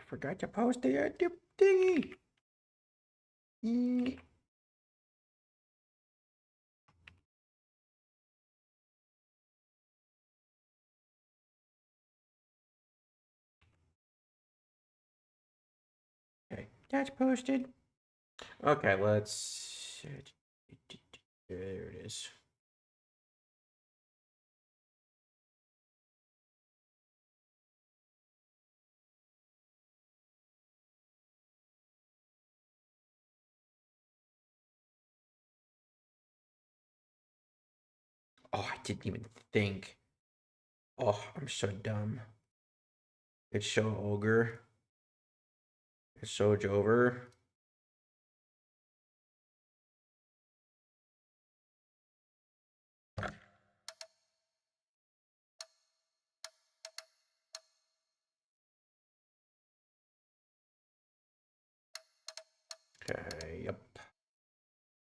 forgot to post the thingy. Okay, that's posted. Okay, let's. There it is. Oh, I didn't even think. Oh, I'm so dumb. It's show ogre. It's show Jover. Okay, yep.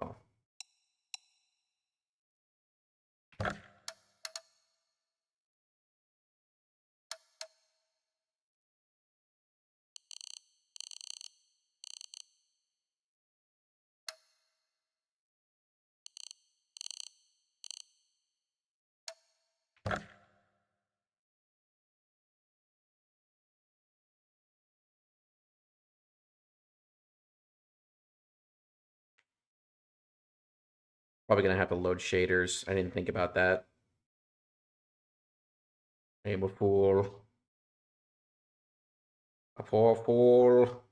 Oh. Probably gonna have to load shaders. I didn't think about that. I'm a fool. A poor fool.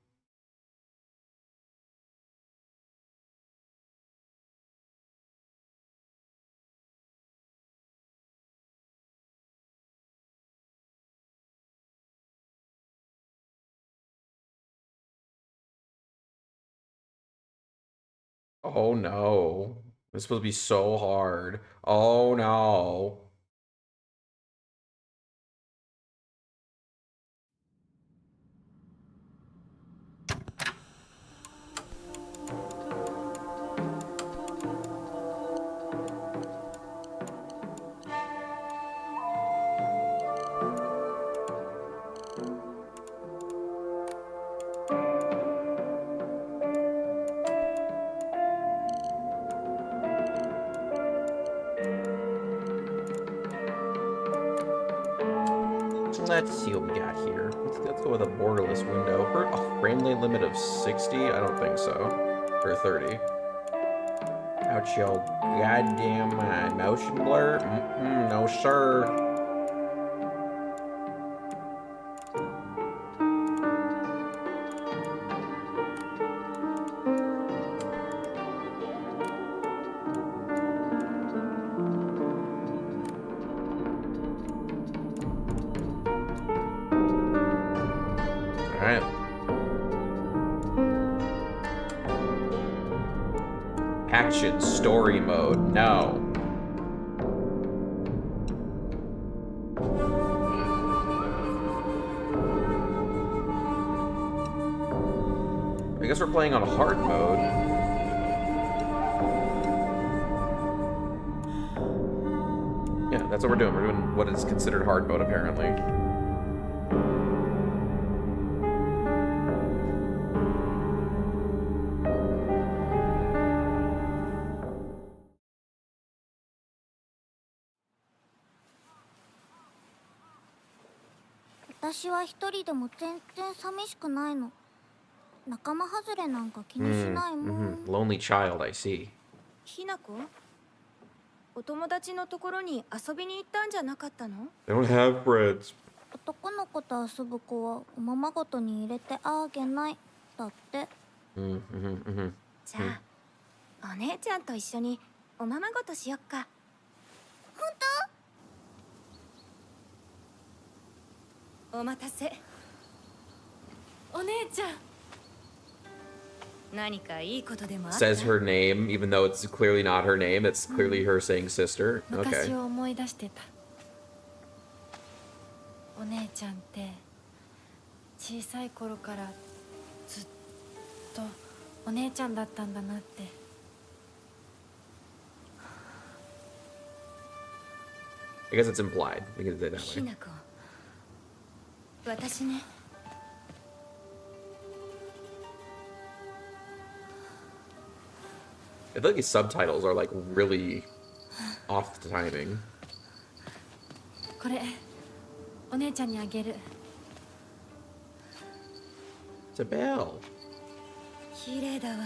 Oh no. It's supposed to be so hard. Oh no. Let's see what we got here. Let's go with a borderless window. For a frame rate limit of 60? I don't think so. Or 30. Out your goddamn motion blur? No sir. Alright. Action story mode. No. I guess we're playing on hard mode. Yeah, that's what we're doing. We're doing what is considered hard mode, apparently. Lonely child, I see. ひなこ、お友達のところに遊びに行ったんじゃなかったの？ They don't have friends. 男の子と遊ぶ子はおままごとに入れてあげないだって。じゃあ、お姉ちゃんと一緒におままごとしよっか。本当？お待たせ。お姉ちゃん。何かいいことでもあった？ Says her name, even though it's clearly not her name. It's clearly her saying sister. Okay. 昔を思い出してた。お姉ちゃんって小さい頃からずっとお姉ちゃんだったんだなって。I guess it's implied. We can say it that ひ way. なこ、私ね、I feel like these subtitles are like really off the timing. これお姉ちゃんにあげる。 It's a bell. 綺麗だわ。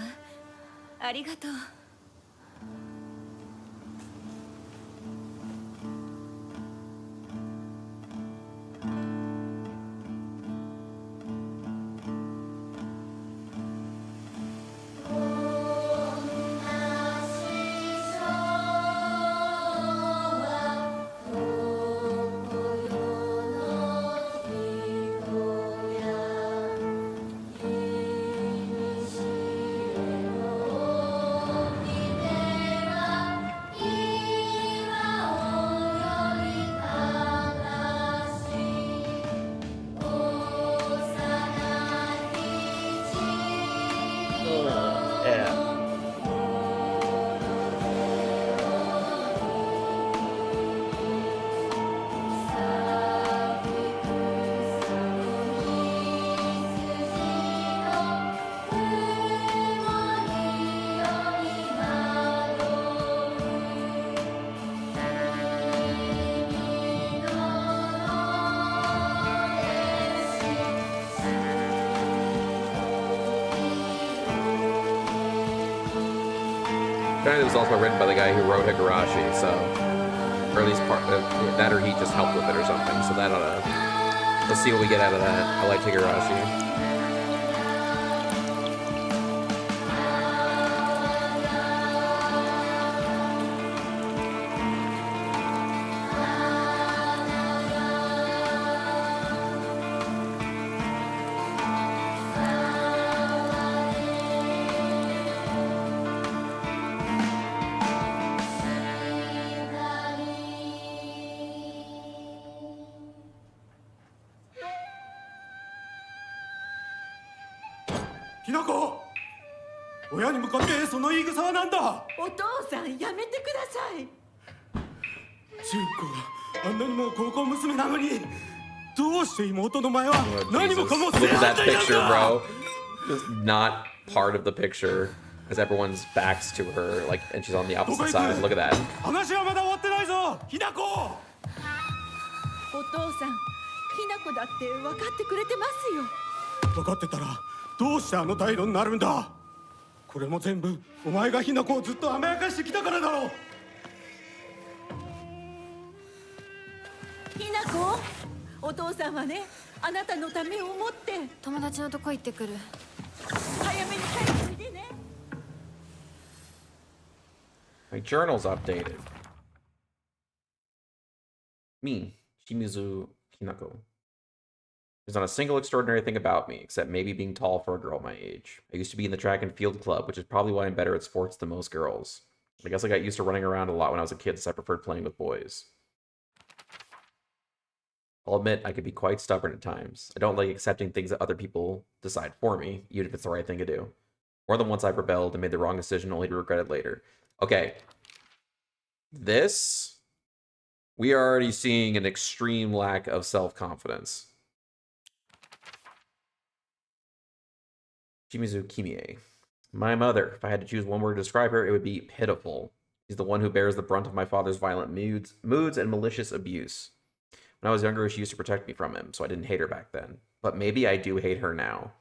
ありがとう。 Yeah. Apparently, it was also written by the guy who wrote Higurashi, so, or at least part that, or he just helped with it or something. So that ought to. Let's see what we get out of that. I like Higurashi. Hinako! 親に向かってその言い草は何だ。お父さんやめてください。純子があんなにも高校娘なのに、どうして妹の前は Oh, 何も Jesus. かも Look 正 at 反 that 対なん picture, だ。 bro. Just not part of the picture, as everyone's backs to her, like, and she's on the opposite side. Look at that. 話はまだ終わってないぞ、ひなこ。お父さん、ひな子だって分かってくれてますよ。分かってたらどうしてあの態度になるんだ。これも全部お前がひなこをずっと甘やかしてきたからだろう。ひな子、お父さんはね、あなたのためを思って友達のとこ行ってくる。早めに帰っておいでね。 My journal's updated. Me, Shimizu Hinako. There's not a single extraordinary thing about me, except maybe being tall for a girl my age. I used to be in the track and field club, which is probably why I'm better at sports than most girls. I guess I got used to running around a lot when I was a kid, so I preferred playing with boys. I'll admit I could be quite stubborn at times. I don't like accepting things that other people decide for me, even if it's the right thing to do. More than once I've rebelled and made the wrong decision only to regret it later. Okay. This, we are already seeing an extreme lack of self-confidence. Shimizu Kimie. My mother. If I had to choose one word to describe her, it would be pitiful. She's the one who bears the brunt of my father's violent moods and malicious abuse. When I was younger, she used to protect me from him, so I didn't hate her back then. But maybe I do hate her now.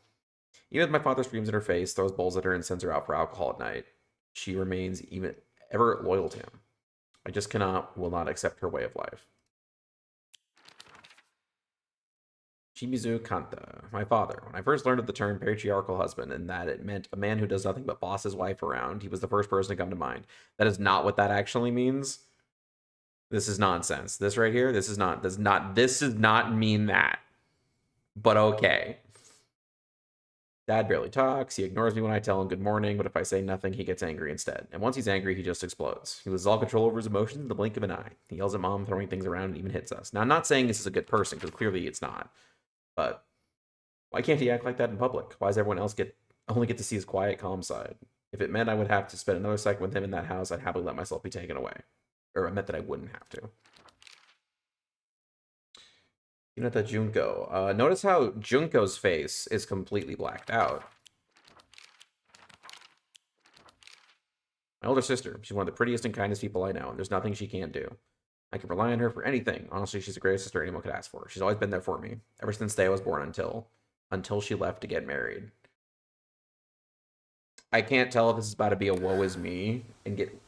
Even if my father screams in her face, throws bowls at her, and sends her out for alcohol at night, she remains even ever loyal to him. I just will not accept her way of life. Shimizu Kanta, my father. When I first learned of the term patriarchal husband and that it meant a man who does nothing but boss his wife around, he was the first person to come to mind. That is not what that actually means. This is nonsense. This right here, this does not mean that. But okay. Dad barely talks. He ignores me when I tell him good morning, but if I say nothing, he gets angry instead. And once he's angry, he just explodes. He loses all control over his emotions in the blink of an eye. He yells at Mom, throwing things around, and even hits us. Now, I'm not saying this is a good person, because clearly it's not. But why can't he act like that in public? Why does everyone else only get to see his quiet, calm side? If it meant I would have to spend another second with him in that house, I'd happily let myself be taken away. Or it meant that I wouldn't have to. Hinata Junko. Notice how Junko's face is completely blacked out. My older sister. She's one of the prettiest and kindest people I know, and there's nothing she can't do. I can rely on her for anything. Honestly, she's the greatest sister anyone could ask for. She's always been there for me, ever since the day I was born until she left to get married. I can't tell if this is about to be a woe is me and get...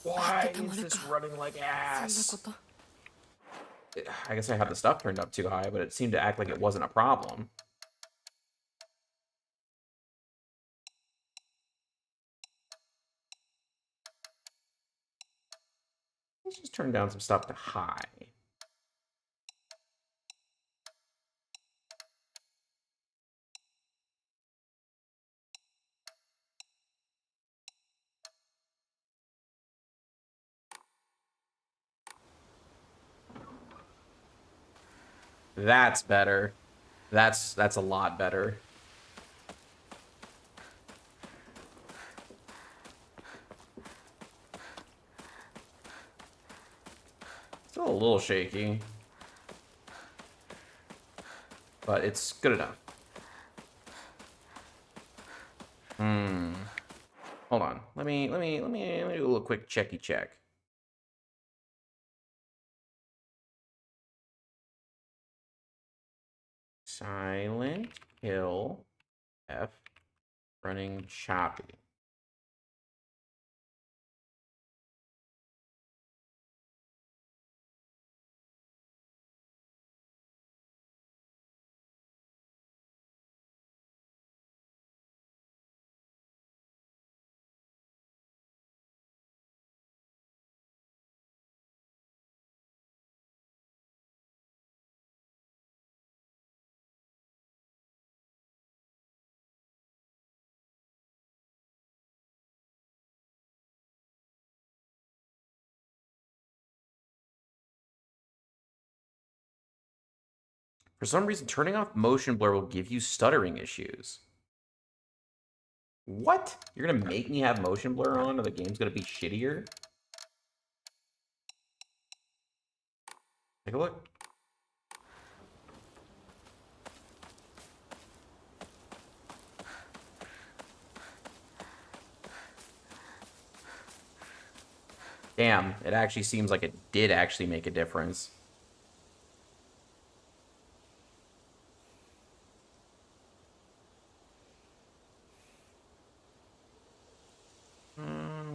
Why is this running like ass? I guess I had the stuff turned up too high, but it seemed to act like it wasn't a problem. Let's just turn down some stuff to high. That's better. That's a lot better. Still a little shaky, but it's good enough. Hold on. Let me do a little quick checky check. Silent kill F running choppy. For some reason, turning off motion blur will give you stuttering issues. What? You're gonna make me have motion blur on, or the game's gonna be shittier? Take a look. Damn, it actually seems like it did actually make a difference.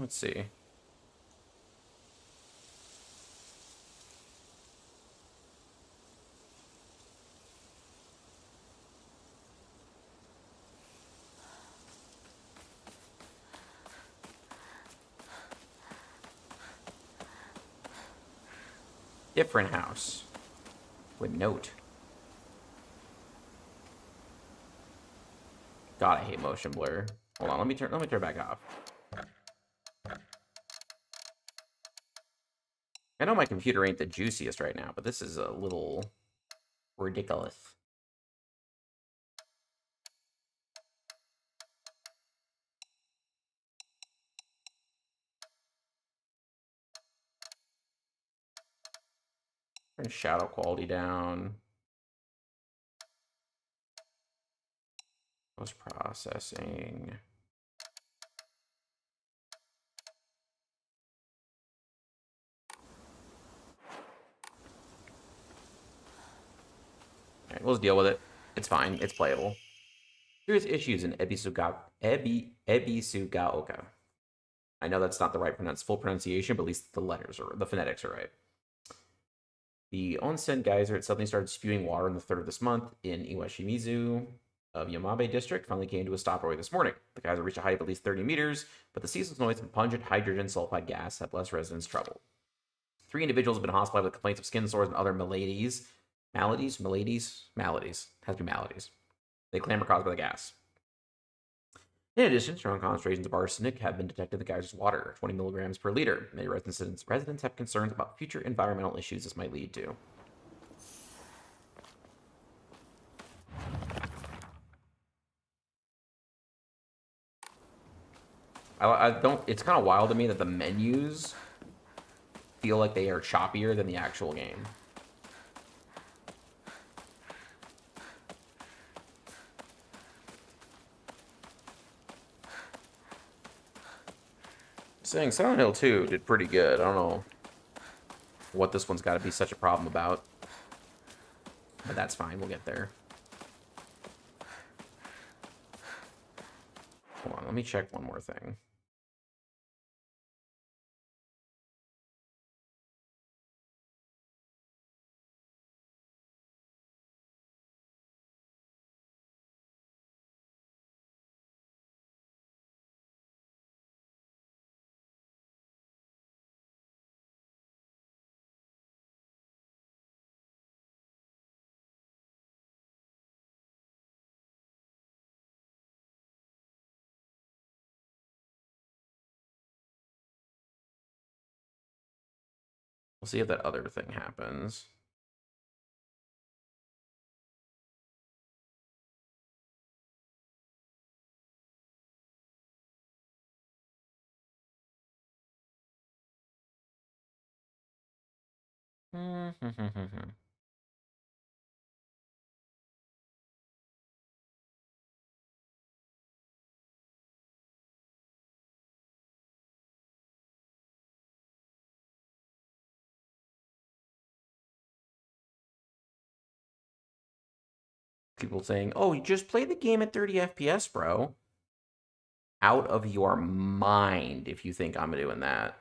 Let's see. Different house. With note. God, I hate motion blur. Hold on, let me turn it back off. I know my computer ain't the juiciest right now, but this is a little ridiculous. Turn shadow quality down. Post processing. Alright, we'll just deal with it. It's fine. It's playable. Serious issues in Ebisugaoka. I know that's not the right full pronunciation, but at least the phonetics are right. The onsen geyser had suddenly started spewing water on the 3rd of this month in Iwashimizu of Yamabe district finally came to a stop early this morning. The geyser reached a height of at least 30 meters, but the ceaseless noise of pungent hydrogen sulfide gas had left residents troubled. 3 individuals have been hospitalized with complaints of skin sores and other maladies. Maladies? Has to be maladies. They claim are caused by the gas. In addition, strong concentrations of arsenic have been detected in the geyser's water, 20 milligrams per liter. Many residents have concerns about future environmental issues this might lead to. I don't. It's kind of wild to me that the menus feel like they are choppier than the actual game. Saying Silent Hill 2 did pretty good. I don't know what this one's got to be such a problem about. But that's fine. We'll get there. Hold on. Let me check one more thing. We'll see if that other thing happens. People saying, "Oh, you just play the game at 30 FPS, bro." Out of your mind if you think I'm doing that.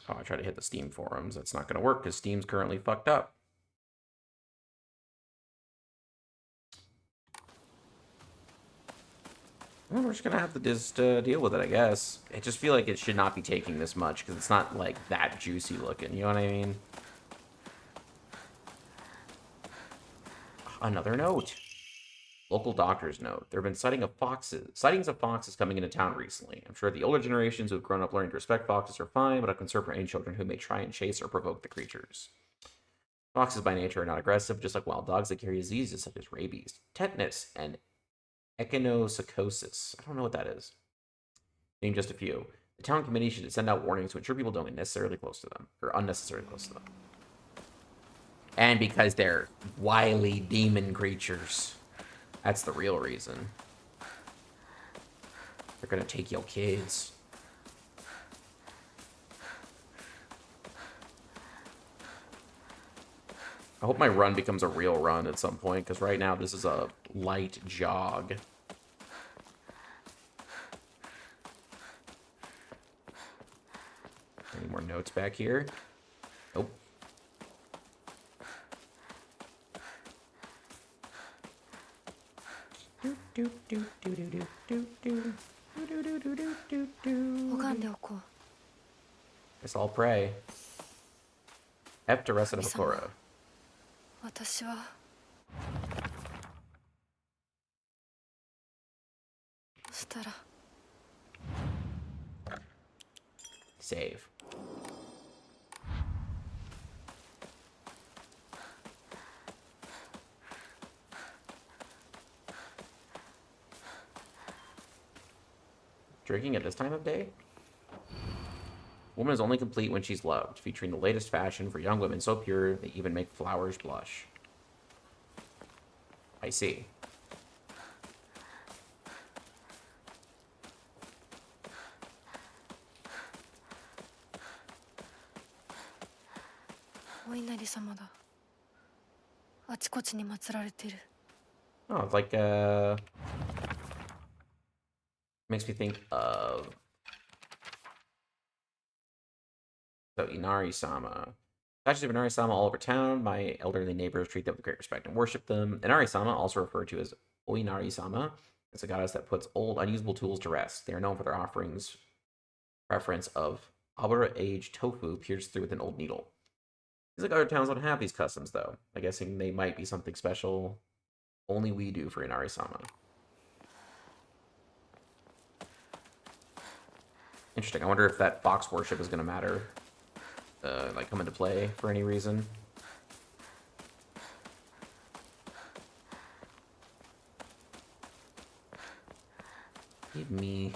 Oh, I try to hit the Steam forums. That's not going to work because Steam's currently fucked up. Well, we're just going to have to just deal with it, I guess. I just feel like it should not be taking this much because it's not, like, that juicy looking. You know what I mean? Another note. Local doctor's note. There have been sightings of foxes coming into town recently. I'm sure the older generations who have grown up learning to respect foxes are fine, but I'm concerned for any children who may try and chase or provoke the creatures. Foxes by nature are not aggressive, just like wild dogs that carry diseases such as rabies, tetanus, and echinococcus. I don't know what that is. Name just a few. The town committee should send out warnings to ensure people don't get necessarily close to them, or unnecessarily close to them. And because they're wily demon creatures. That's the real reason. They're gonna take your kids. I hope my run becomes a real run at some point, because right now this is a light jog. Any more notes back here? Nope. Guess I'll pray. Heptaressa de Hokora. 私は したら Save. Drinking at this time of day? Woman is only complete when she's loved, featuring the latest fashion for young women so pure they even make flowers blush. I see. Oh, it's like, makes me think of... So, Inari-sama. Statues of Inari-sama all over town. My elderly neighbors treat them with great respect and worship them. Inari-sama, also referred to as Oinari-sama, is a goddess that puts old, unusable tools to rest. They are known for their offerings preference of Abura-aged tofu pierced through with an old needle. These like other towns don't have these customs, though. I'm guessing they might be something special only we do for Inari-sama. Interesting. I wonder if that fox worship is going to matter. Like, come into play for any reason. Give me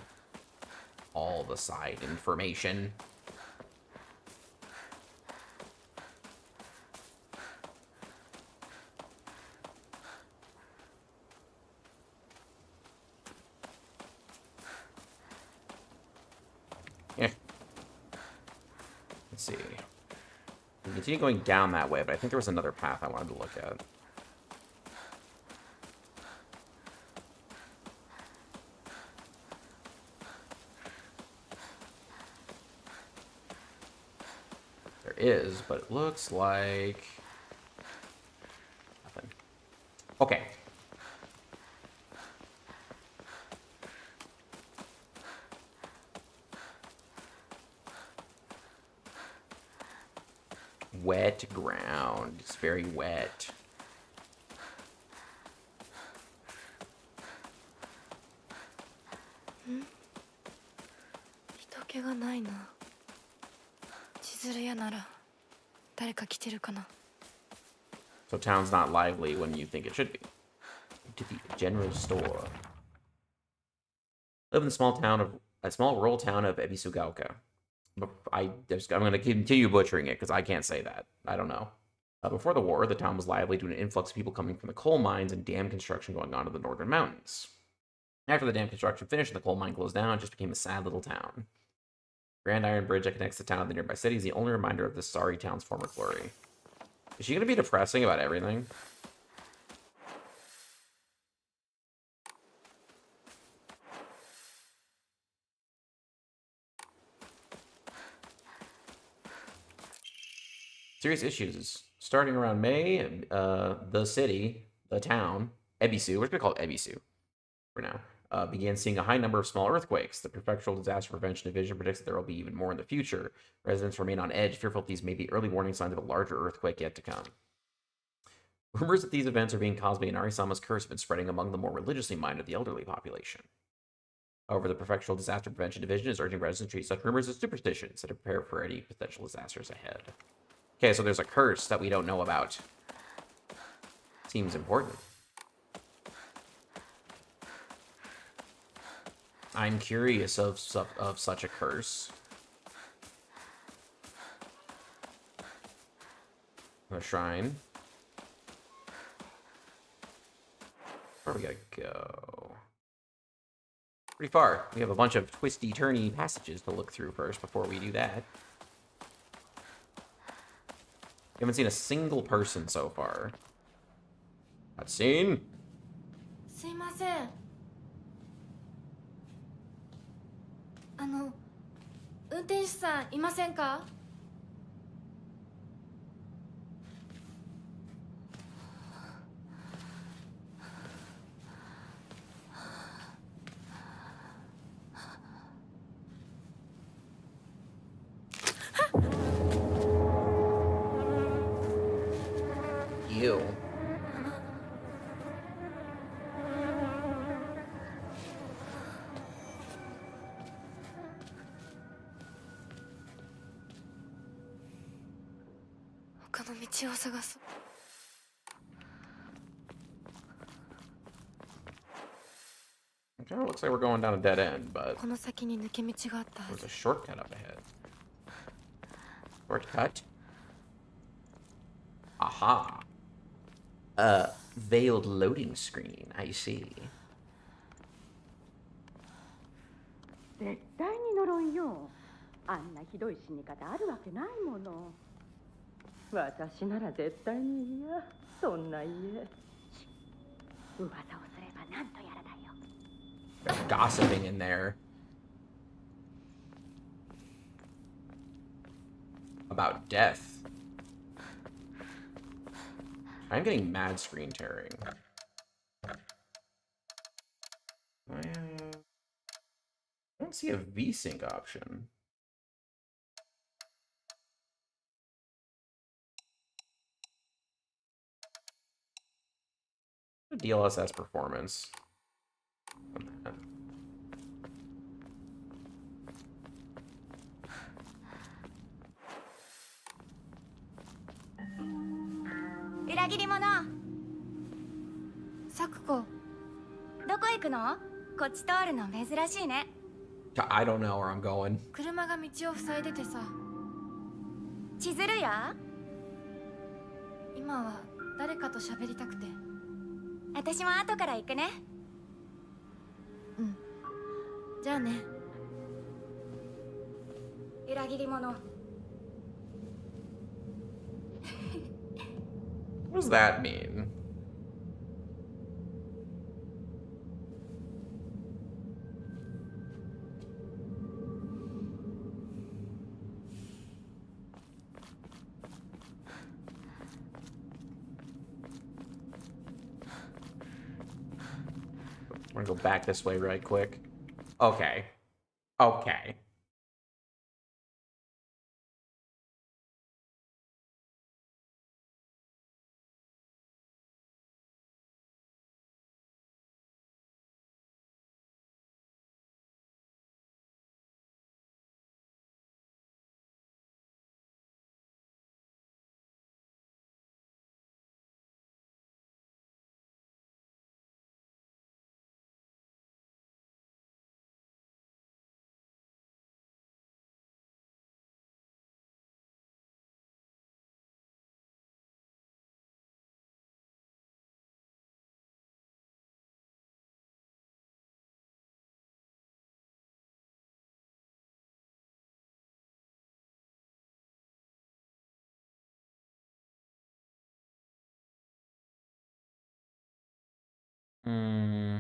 all the side information. Eh. Let's see. We continue going down that way, but I think there was another path I wanted to look at. There is, but it looks like nothing. Okay. Wet ground. It's very wet. Hmm? 人気がないな。千鶴屋なら誰か来てるかな。 So town's not lively when you think it should be. To the general store. Live in the small rural town of Ebisugaoka. I'm going to continue butchering it because I can't say that. I don't know. Before the war, the town was lively due to an influx of people coming from the coal mines and dam construction going on in the northern mountains. After the dam construction finished and the coal mine closed down, it just became a sad little town. Grand Iron Bridge that connects the town to the nearby city is the only reminder of this sorry town's former glory. Is she going to be depressing about everything? Serious issues. Starting around May, the city, the town, Ebisu, we're going to call it Ebisu for now, began seeing a high number of small earthquakes. The Prefectural Disaster Prevention Division predicts that there will be even more in the future. Residents remain on edge, fearful that these may be early warning signs of a larger earthquake yet to come. Rumors that these events are being caused by Inari-sama's curse have been spreading among the more religiously minded of the elderly population. However, the Prefectural Disaster Prevention Division is urging residents to treat such rumors as superstitions and to prepare for any potential disasters ahead. Okay, so there's a curse that we don't know about. Seems important. I'm curious of such a curse. A shrine. Where we gotta go? Pretty far. We have a bunch of twisty-turny passages to look through first before we do that. We haven't seen a single person so far. Not seen. すいません。運転手さんいませんか？ Ew. It kind of looks like we're going down a dead end, but there's a shortcut up ahead. Shortcut? Aha. Veiled loading screen, I see. 絶対に呪いよ。あんなひどい死に方あるわけないもの。私なら絶対に嫌。そんな家。噂をすればなんとやらだよ。 They're gossiping in there. About death. I'm getting mad screen tearing. I don't see a VSync option. DLSS performance. I don't know where I'm going. 車が道を塞いでてさ。千鶴屋？今は誰かと喋りたくて。私も後から行くね。うん。じゃあね。裏切り者。 What does that mean? I'm gonna go back this way right quick. Okay. Okay. Hmm.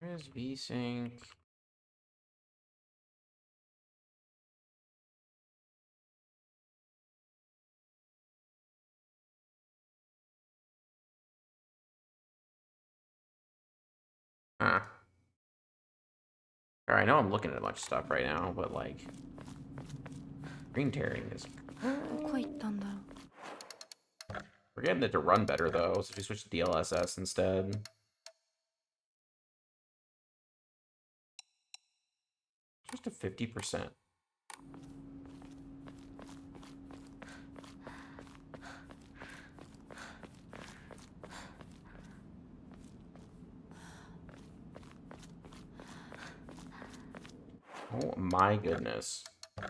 Where's VSync? Huh. Alright, I know I'm looking at a bunch of stuff right now, but like screen tearing is どこ行ったんだろう。 we're getting it to run better though, so if we switch to DLSS instead. Just to 50%. Oh my goodness. I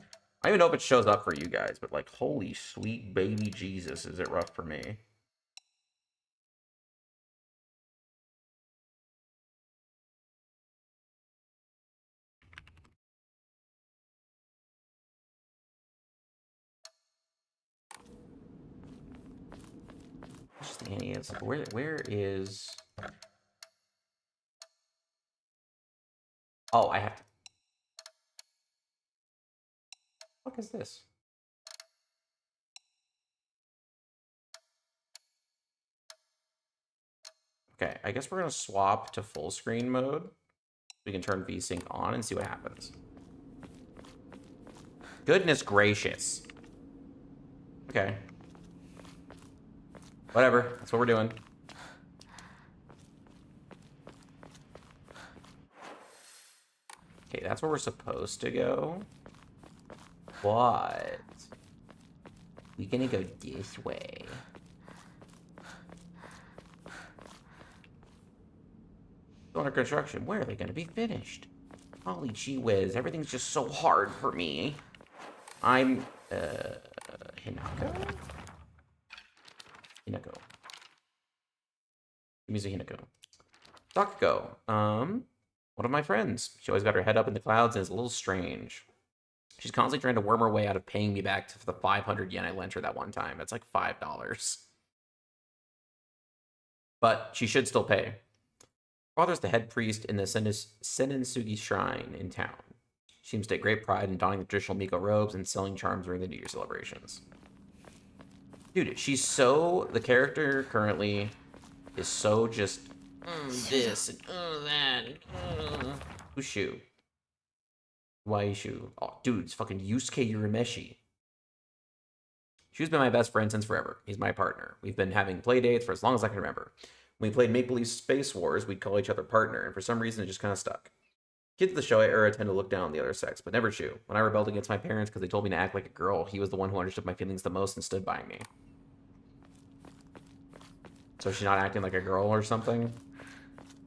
don't even know if it shows up for you guys, but like, holy sweet baby Jesus, is it rough for me. Where is... Oh, I have to... What is this? Okay, I guess we're gonna swap to full screen mode. We can turn VSync on and see what happens. Goodness gracious. Okay. Whatever, that's what we're doing. Okay, that's where we're supposed to go. But we're gonna go this way. Under construction. Where are they gonna be finished? Holy gee whiz, everything's just so hard for me. I'm Hinako. Hinako. Give me a Hinako. Takuko. One of my friends. She always got her head up in the clouds and is a little strange. She's constantly trying to worm her way out of paying me back for the 500 yen I lent her that one time. That's like $5. But she should still pay. Father's the head priest in the Senensugi shrine in town. She seems to take great pride in donning the traditional Miko robes and selling charms during the New Year celebrations. Dude, she's so... The character currently is so just... this and that. Who's Shu? Why Shu? Oh, dude, it's fucking Yusuke Urameshi. Shu's been my best friend since forever. He's my partner. We've been having play dates for as long as I can remember. When we played Make Believe Space Wars, we'd call each other partner, and for some reason it just kind of stuck. Kids of the Showa era tend to look down on the other sex, but never Shu. When I rebelled against my parents because they told me to act like a girl, he was the one who understood my feelings the most and stood by me. So she's not acting like a girl or something?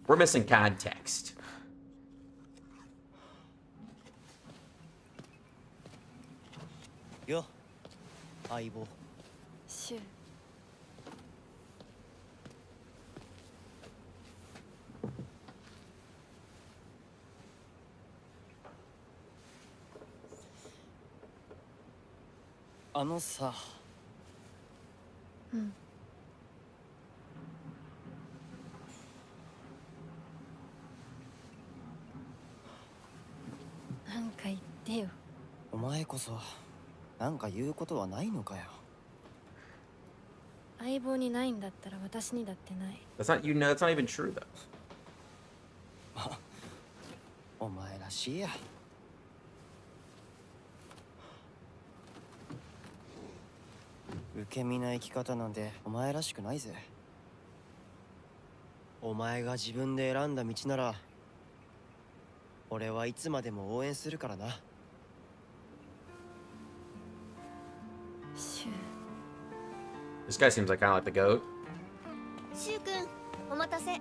We're missing context. よ相棒。シュウ。あのさ、うん。なんか言ってよ。お前こそなんか言うことはないのかよ。相棒にないんだったら私にだってない。 That's not, you know, that's not even true though. お前らしいや。受け身な生き方なんてお前らしくないぜ。お前が自分で選んだ道なら俺はいつまでも応援するからな。シュウ。 This guy seems like kind of like the goat. シュウくんお待たせ。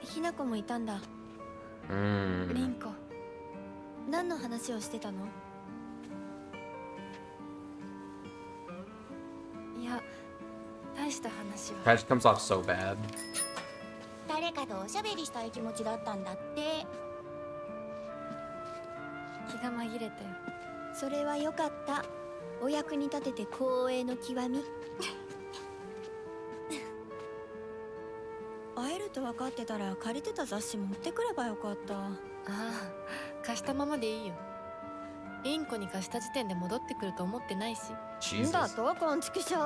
ひなこもいたんだ。リ Mm. ンコ。何の話をしてたの？いや、大した話は。 That comes off so bad. 誰かとおしゃべりしたい気持ちだったんだって。気が紛れたよ。それはよかった。お役に立てて光栄の極み。会えると分かってたら借りてた雑誌持ってくればよかった。ああ、貸したままでいいよ。リンコに貸した時点で戻ってくると思ってないし。んだ Jesus. とこんちくしょう。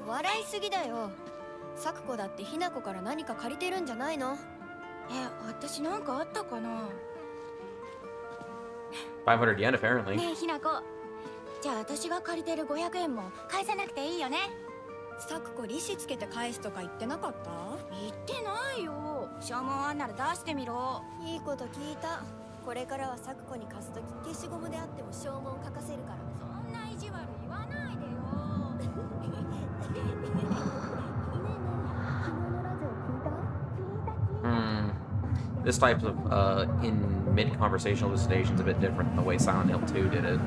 笑いすぎだよ。サクコだってひなこから何か借りてるんじゃないの？私なんかあったかな。500 yen apparently. ねえひなこ、じゃあ私が借りてる500円も返さなくていいよね。サクコ利子つけて返すとか言ってなかった？言ってないよ。証文あんなら出してみろ。いいこと聞いた。これからはサクコに貸すとき消しゴムであっても証文書かせるから。そんな意地悪言わないでよ。Hmm. This type of in mid-conversation hallucination is a bit different than the way Silent Hill 2 did it.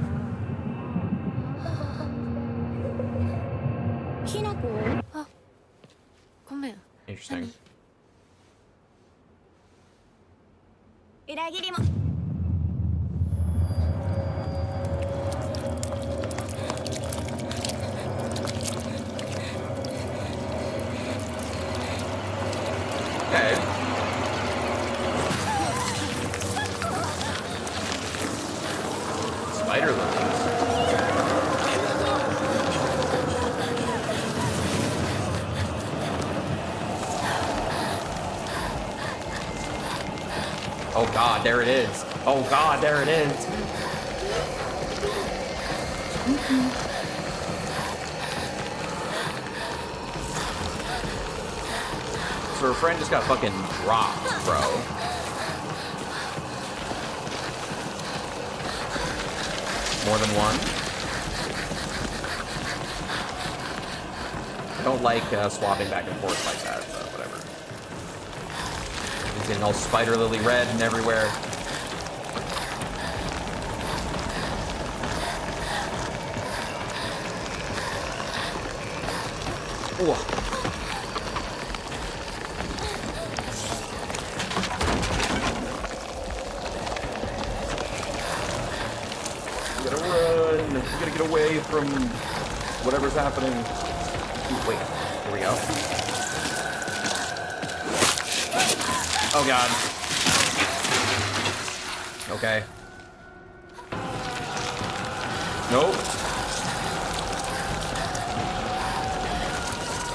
ひなこ？あ、ごめん。 Interesting. 裏切りも。Okay. Spider lilies. Oh god, there it is. Oh god, there it is. So her friend just got fucking dropped, bro. More than one? I don't like swapping back and forth like that, but whatever. He's getting all spider lily red and everywhere. Ooh. We gotta run. We gotta get away from whatever's happening. Ooh, wait, here we go. Oh god. Okay. Nope.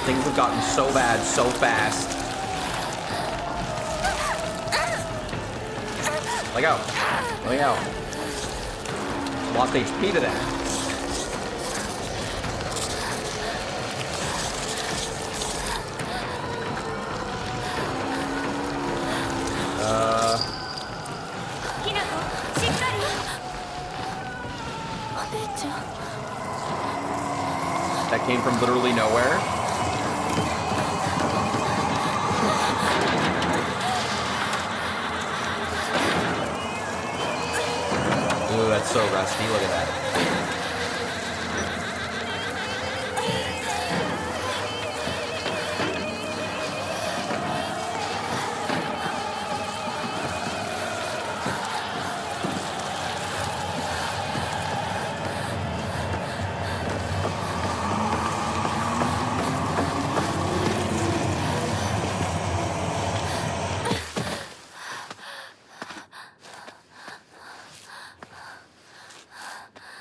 Things have gotten so bad so fast. Let go. Let me out. Lost HP to that. That came from literally nowhere. so rusty. Look at that.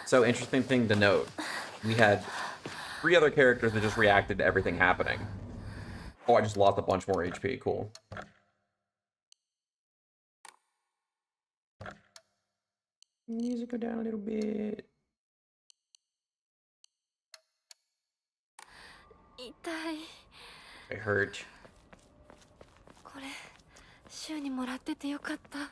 So, interesting thing to note. We had 3 other characters that just reacted to everything happening. Oh, I just lost a bunch more HP. Cool. Music go down a little bit. 痛い。 I hurt. これ週にもらっててよかった。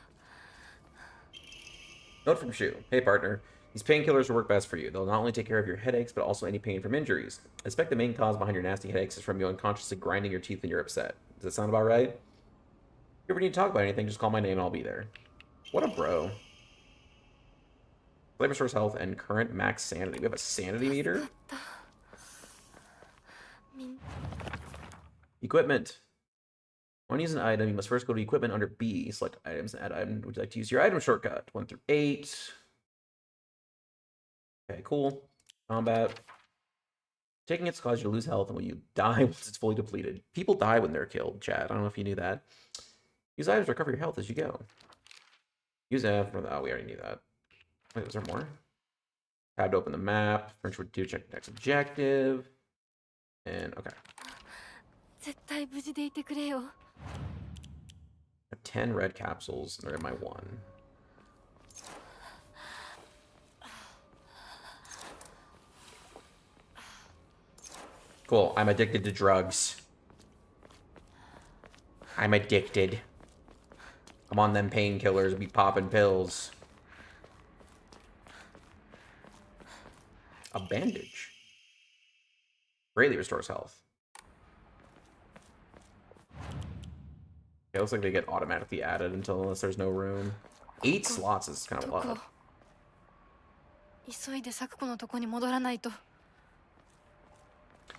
Note from Shu. Hey, partner. These painkillers will work best for you. They'll not only take care of your headaches, but also any pain from injuries. I suspect the main cause behind your nasty headaches is from you unconsciously grinding your teeth when you're upset. Does that sound about right? If you ever need to talk about anything, just call my name and I'll be there. What a bro. Labor source health and current max sanity. We have a sanity meter? Equipment. When you use an item, you must first go to equipment under B. Select items and add item. Would you like to use your item shortcut? 1 through 8. Okay, cool. Combat. Taking its cause you to lose health, and when you die once it's fully depleted. People die when they're killed, chat. I don't know if you knew that. Use items to recover your health as you go. Use F for the... Oh, we already knew that. Wait, was there more? Tab to open the map. French would do check the next objective. And, okay. 絶対無事でいてくれよ。 I have 10 red capsules, and they're in my 1. Cool. I'm addicted to drugs. I'm addicted. I'm on them painkillers. Be popping pills. A bandage. Greatly restores health. It looks like they get automatically added unless there's no room. 8 slots is kind of a lot. 急いでサクコのとこに戻らないと。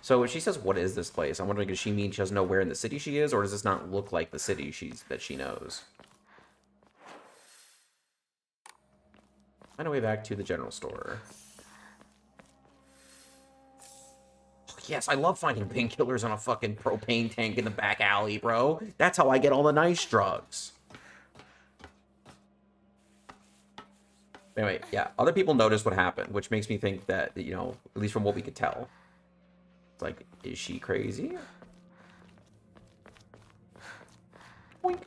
So when she says, "What is this place?" I'm wondering, does she mean she doesn't know where in the city she is, or does this not look like the city that she knows? Find a way back to the general store. Oh, yes, I love finding painkillers on a fucking propane tank in the back alley, bro. That's how I get all the nice drugs. Anyway, yeah, other people noticed what happened, which makes me think that, you know, at least from what we could tell. It's like, is she crazy? Boink.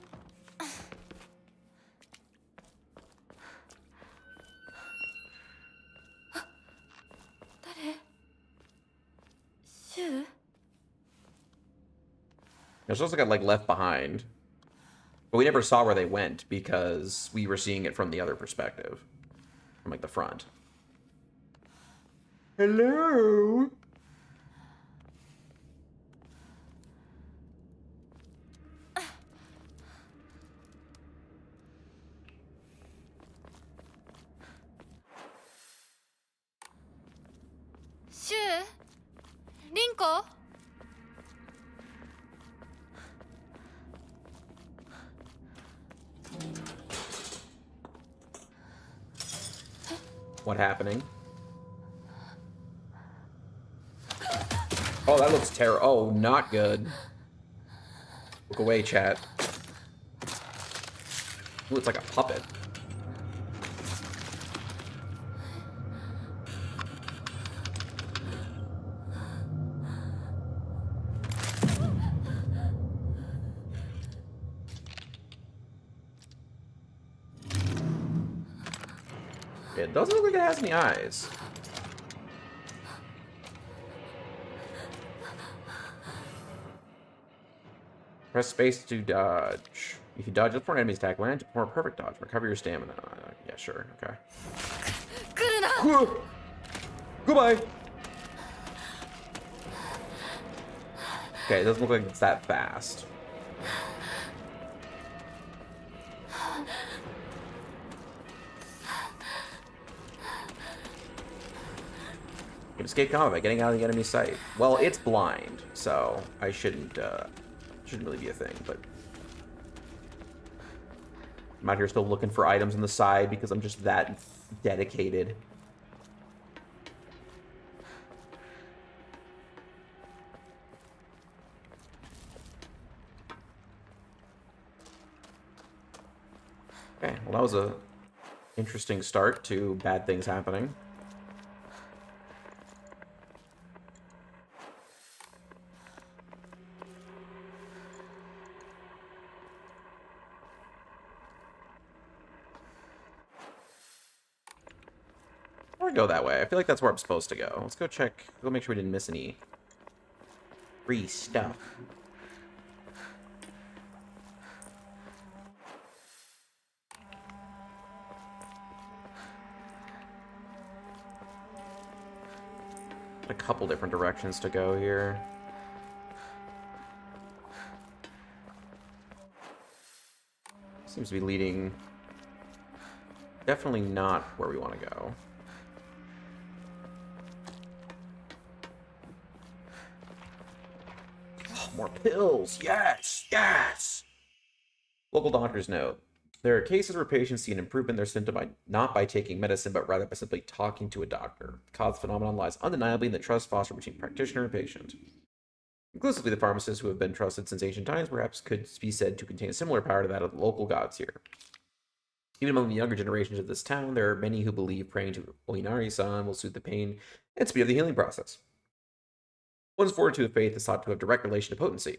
シュウ？ It looks like I like left behind. But we never saw where they went because we were seeing it from the other perspective. From like the front. Hello? What happening? Oh, that looks terrible. Oh, not good. Look away, chat. Ooh, it's like a puppet. It doesn't look like it has any eyes. Press space to dodge. If you dodge before an enemy's attack, land to perform a perfect dodge. Recover your stamina. Yeah, sure. Okay. Goodbye. Okay, it doesn't look like it's that fast. escape combat by getting out of the enemy's sight. Well, it's blind, so I shouldn't really be a thing, but I'm out here still looking for items on the side because I'm just that dedicated. Okay, well that was a interesting start to bad things happening. Or go that way. I feel like that's where I'm supposed to go. Let's go check. Go make sure we didn't miss any free stuff. A couple different directions to go here. Seems to be leading definitely not where we want to go. Oh, more pills. Yes, yes. Local doctor's note. There are cases where patients see an improvement in their symptom not by taking medicine, but rather by simply talking to a doctor. The cause of the phenomenon lies undeniably in the trust fostered between practitioner and patient. Inclusively, the pharmacists who have been trusted since ancient times perhaps could be said to contain a similar power to that of the local gods here. Even among the younger generations of this town, there are many who believe praying to Oinari-san will soothe the pain and speed up the healing process. One's fortitude of faith is thought to have direct relation to potency.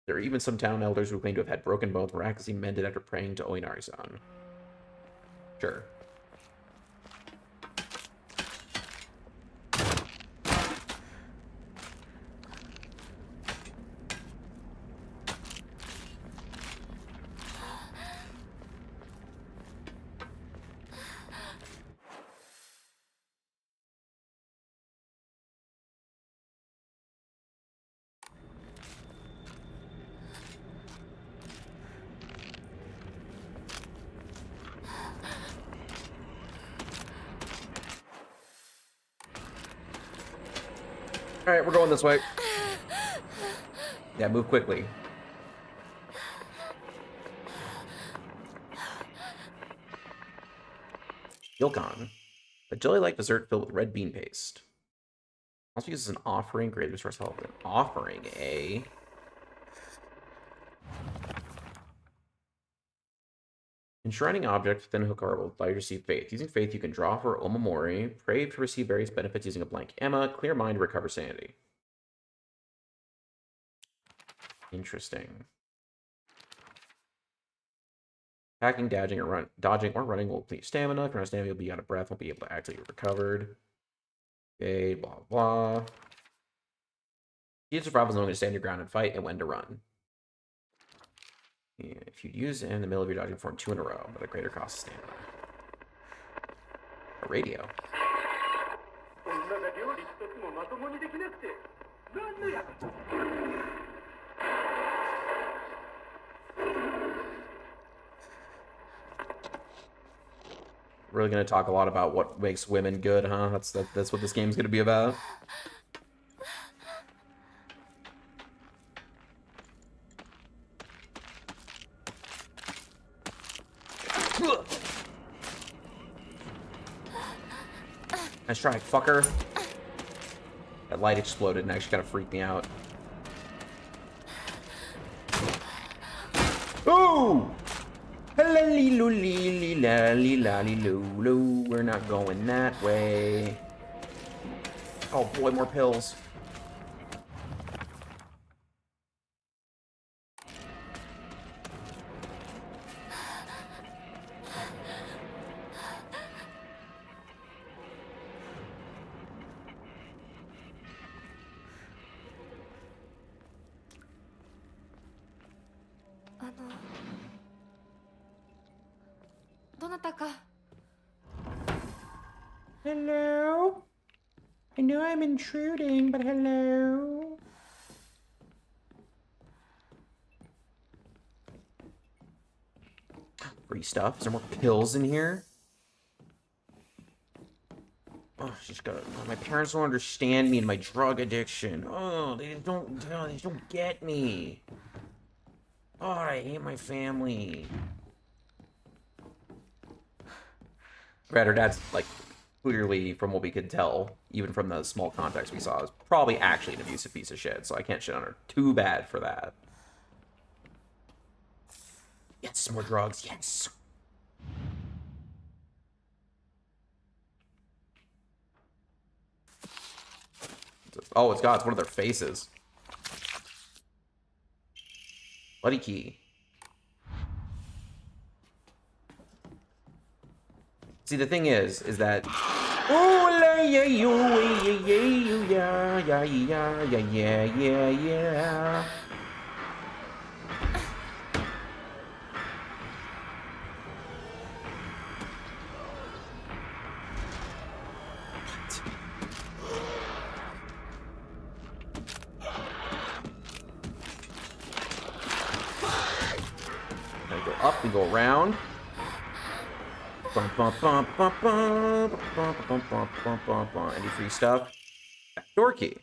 There are even some town elders who claim to have had broken bones miraculously mended after praying to Oinari-san. Sure. Alright, we're going this way. Yeah, move quickly. Yilkan. A jelly-like dessert filled with red bean paste. Also uses an offering. Great resource help. An offering, eh? Enshrining object within Hokar will allow you to receive faith. Using faith, you can draw for Omamori, pray to receive various benefits using a blank Emma, clear mind, recover sanity. Interesting. Hacking, dodging, or running will deplete stamina. If you're out of stamina, you'll be out of breath, won't be able to act until you're recovered. Okay, blah, blah. Key to survival is knowing to stand your ground and fight and when to run. Yeah, if you use it in the middle of your dodging form 2 in a row, but a greater cost of stamina. A radio. Really gonna talk a lot about what makes women good, huh? That's what this game's gonna be about. Nice try, fucker. That light exploded and actually kind of freaked me out. Ooh! We're not going that way. Oh boy, more pills. Hello? I know I'm intruding, but hello? Free stuff? Is there more pills in here? Ugh. just gotta. My parents don't understand me and my drug addiction. Oh, they don't get me. Oh, I hate my family. Her dad's like clearly, from what we could tell, even from the small context we saw, is probably actually an abusive piece of shit. So I can't shit on her too bad for that. Yes, more drugs. Yes. Oh, it's one of their faces. Bloody key. See, the thing is that oh yeah yeah. Up, we go around. Any free stuff? Backdoor key.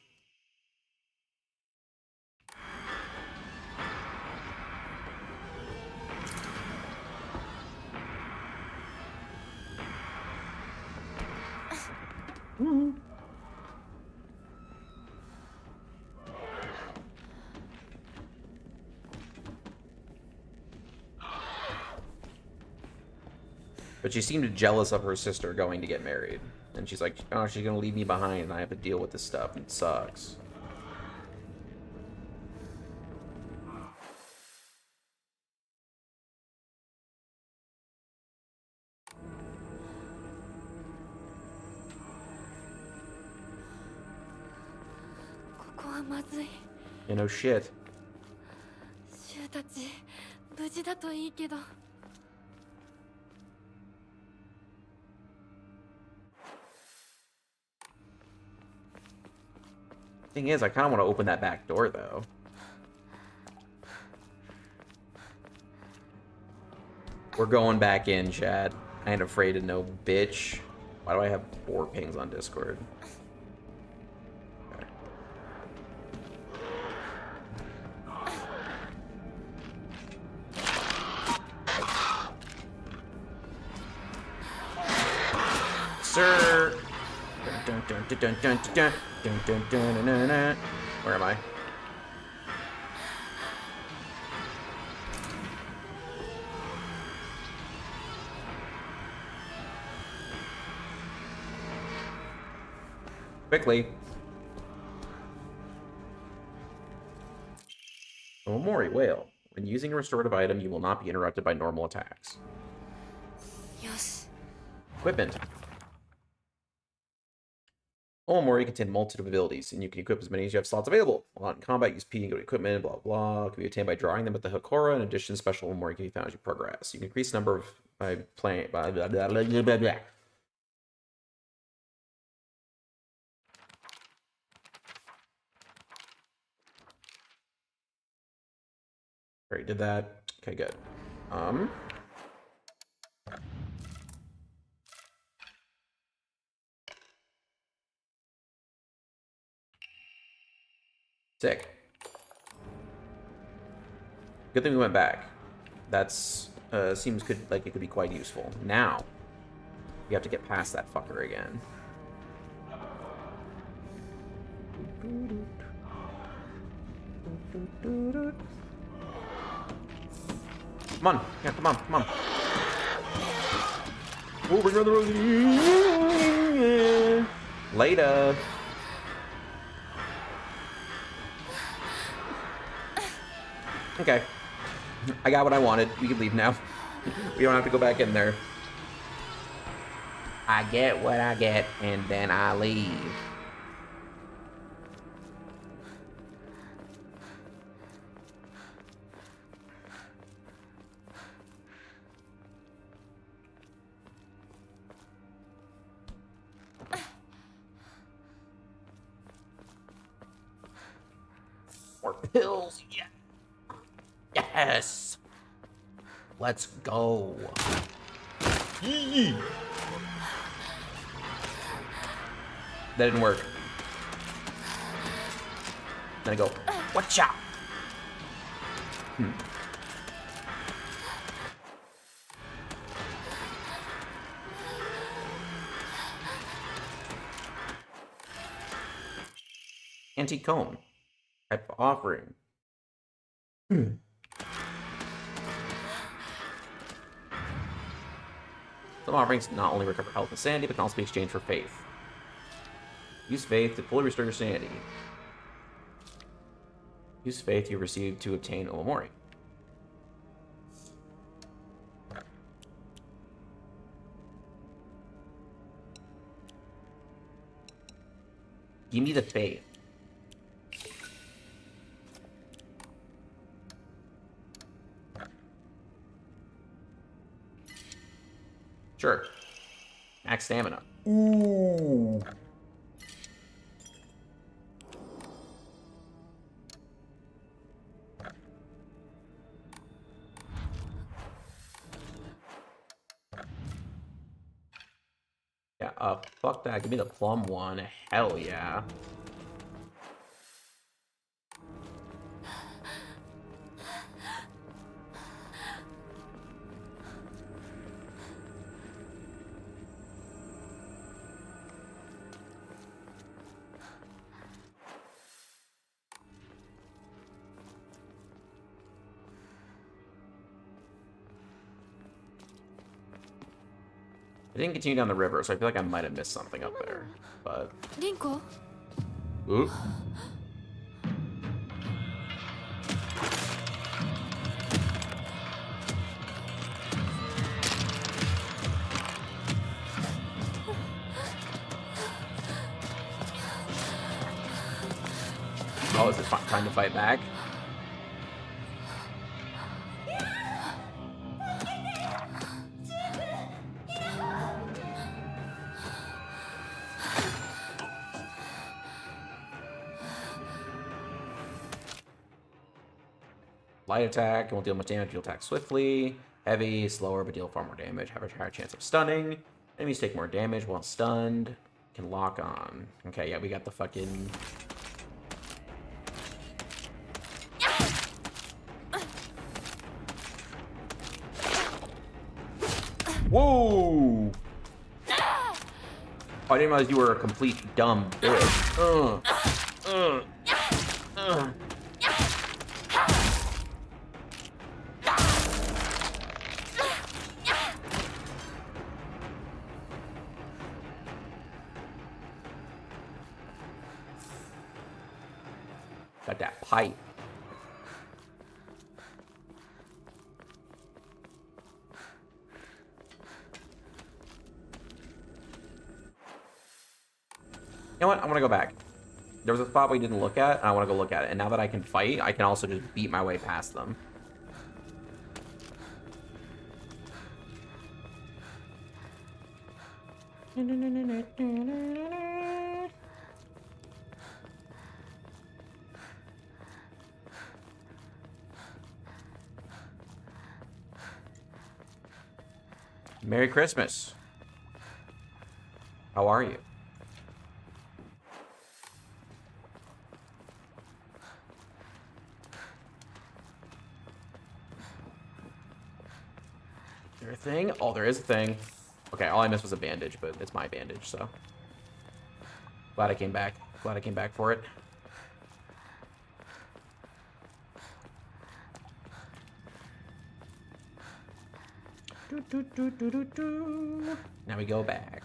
But she seemed jealous of her sister going to get married. And she's like, oh, she's gonna leave me behind and I have to deal with this stuff and it sucks. You know, shit. シュウたち無事だといいけど。 Thing is, I kind of want to open that back door, though. We're going back in, Chad. I ain't afraid of no bitch. Why do I have 4 pings on Discord? Okay. Sir! Dun, dun, dun, dun, dun, dun, dun. Dun, dun, dun, dun, dun, dun. Where am I? Quickly. Omori whale. When using a restorative item, you will not be interrupted by normal attacks. Yes. Equipment. Omori contain a multitude of abilities, and you can equip as many as you have slots available. While not in combat, use P and go to equipment, blah, blah. It can be obtained by drawing them with the Hakora. In addition, special Omori can be found as you progress. You can increase the number of by playing. Blah, blah, blah, blah, blah, blah, blah. Already did that. Okay, good. Sick. Good thing we went back. That's seems like it could be quite useful. Now, we have to get past that fucker again. Come on, yeah, come on, come on. Oh, we're going the road. Later. Okay. I got what I wanted. We can leave now. We don't have to go back in there. I get what I get, and then I leave. More pills, yeah. Yes! Let's go. That didn't work. Then I go, watch out! Antique cone. Type of offering. Some offerings not only recover health and sanity, but can also be exchanged for faith. Use faith to fully restore your sanity. Use faith you received to obtain Omamori. Give me the faith. Sure. Max stamina. Ooh. Yeah, fuck that. Give me the plum one. Hell yeah. I didn't continue down the river, so I feel like I might have missed something up there. But リンコ ooh. Oh, is it trying to fight back? Light attack, won't deal much damage, you'll attack swiftly. Heavy, slower, but deal far more damage. Have a higher chance of stunning. Enemies take more damage while stunned. Can lock on. Okay, yeah, we got the fucking... Whoa! Oh, I didn't realize you were a complete dumb bitch. Got that pipe. You know what? I want to go back. There was a spot we didn't look at, and I want to go look at it. And now that I can fight, I can also just beat my way past them. Merry Christmas. How are you? Is there a thing? Oh, there is a thing. Okay, all I missed was a bandage, but it's my bandage, so. Glad I came back. Glad I came back for it. Now we go back.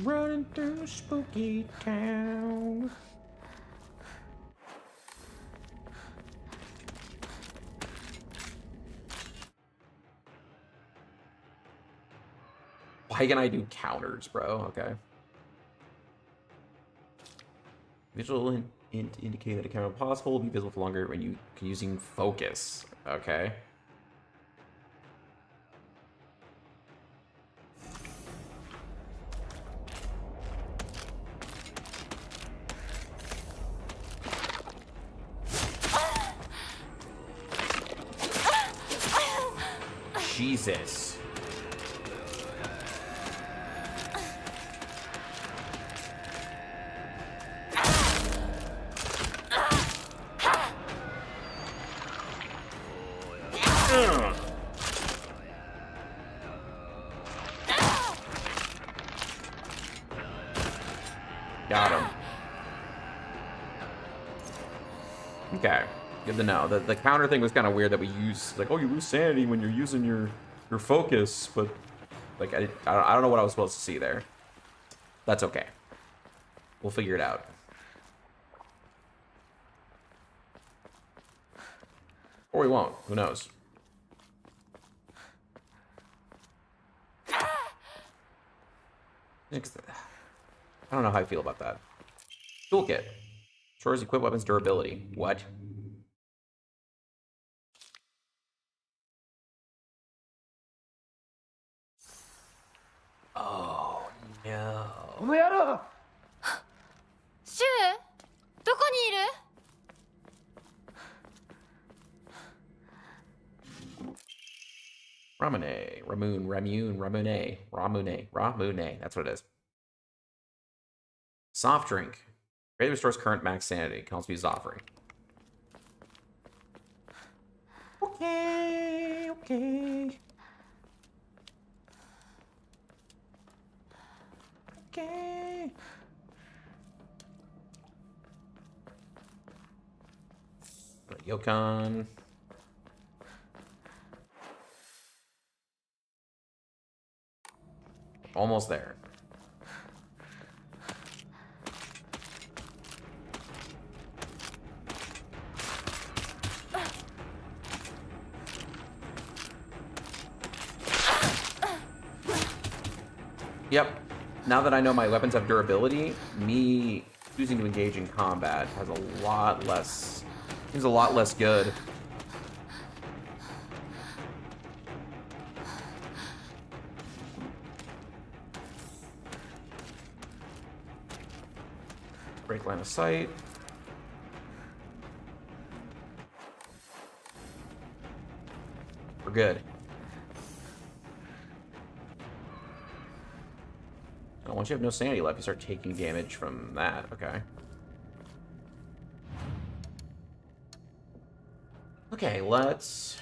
Running through spooky town. Why can I do counters, bro? Okay. Visual hint indicate that a counter possible will be visible for longer when you using focus. Okay. Jesus. Ugh. Got him. Okay, good to know. The counter thing was kind of weird that we use, like, oh, you lose sanity when you're using your focus, but like I don't know what I was supposed to see there. That's okay. We'll figure it out. Or we won't. Who knows? I don't know how I feel about that. Toolkit. Restores equipped weapons durability. What? Oh, no. この野郎シュウどこにいる？ Ramune. Ramune. That's what it is. Soft drink. Greatly restores current max sanity. Can also be Zoffrey. Okay. Okay. Yokon. Almost there. Yep. Now that I know my weapons have durability, me choosing to engage in combat has a lot less... seems a lot less good. Break line of sight. We're good. Oh, once you have no sanity left, you start taking damage from that. Okay. Okay, let's...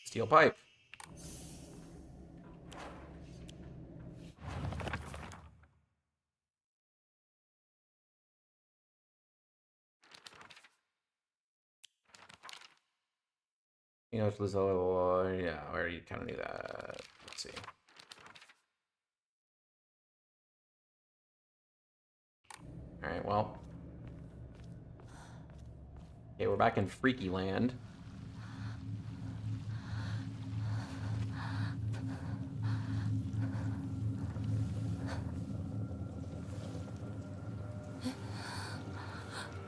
Steel pipe. You know, it's yeah, I already kind of knew that. Let's see. All right, well. Okay, we're back in Freaky Land.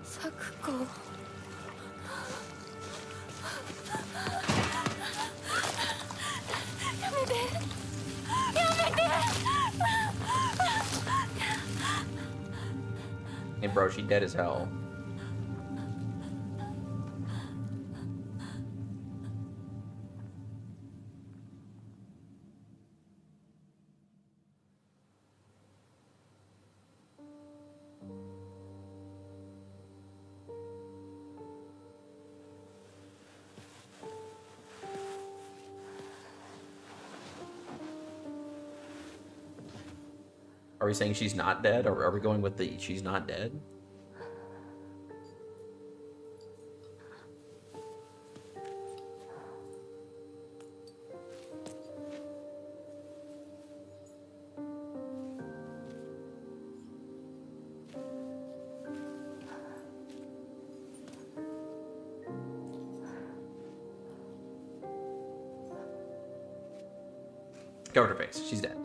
Sakuko. Hey, bro, she dead as hell. Are we saying she's not dead, or are we going with the she's not dead? Covered her face. She's dead.